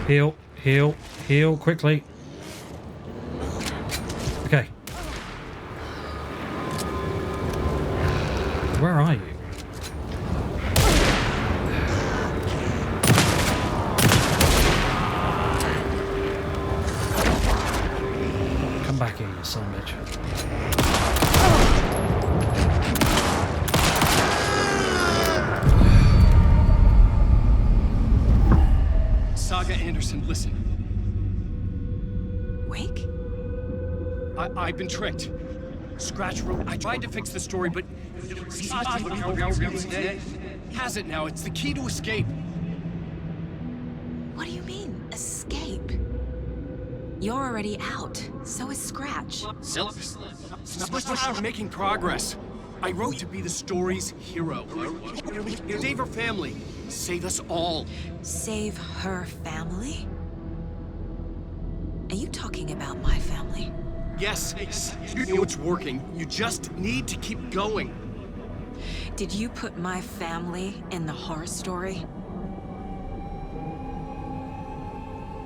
Heal, heal, heal quickly. Okay. Where are you? Come back here, you son of a bitch. Saga Anderson, listen. Wake? I've been tricked. Scratch wrote. I tried to fix the story, but has it now. It's the key to escape. What do you mean, escape? You're already out. So is Scratch. We're making progress. I wrote to be the story's hero. Save her family. Save us all. Save her family? Are you talking about my family? Yes, you know it's working. You just need to keep going. Did you put my family in the horror story?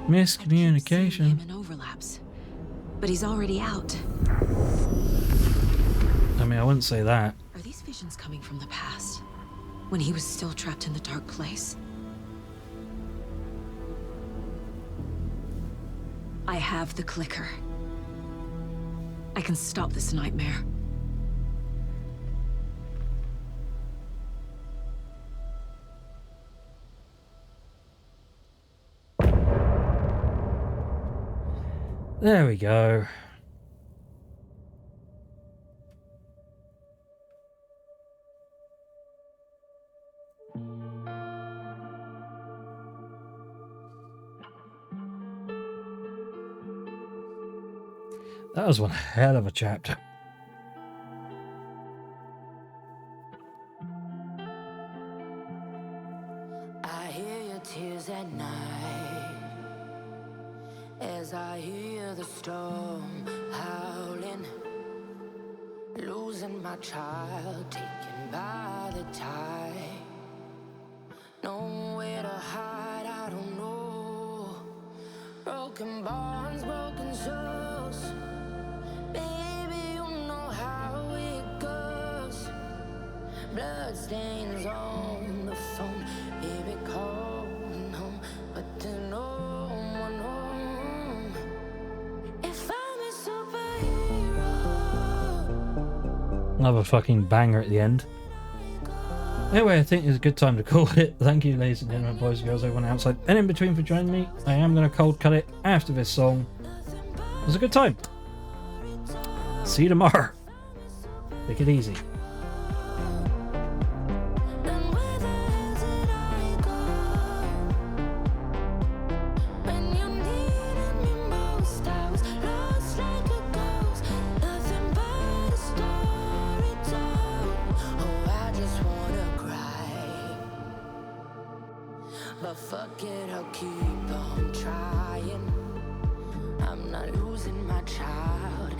Miscommunication. Him in overlaps, but he's already out. I mean, I wouldn't say that. Are these visions coming from the past, when he was still trapped in the dark place? I have the clicker. I can stop this nightmare. There we go. That was one hell of a chapter. I hear your tears at night as I hear the storm howling, losing my child, taken by the tide. Nowhere to hide, I don't know. Broken bonds, broken souls. Baby, you know how it goes. Blood stains on the phone. Baby, calling home, but there's no one home. If I'm a superhero. Another fucking banger at the end. Anyway, I think it's a good time to call it. Thank you, ladies and gentlemen, boys and girls, everyone outside and in between for joining me. I am going to cold cut it after this song. It was a good time. See you tomorrow. Take it easy. But fuck it, I'll keep on trying. I'm not losing my child.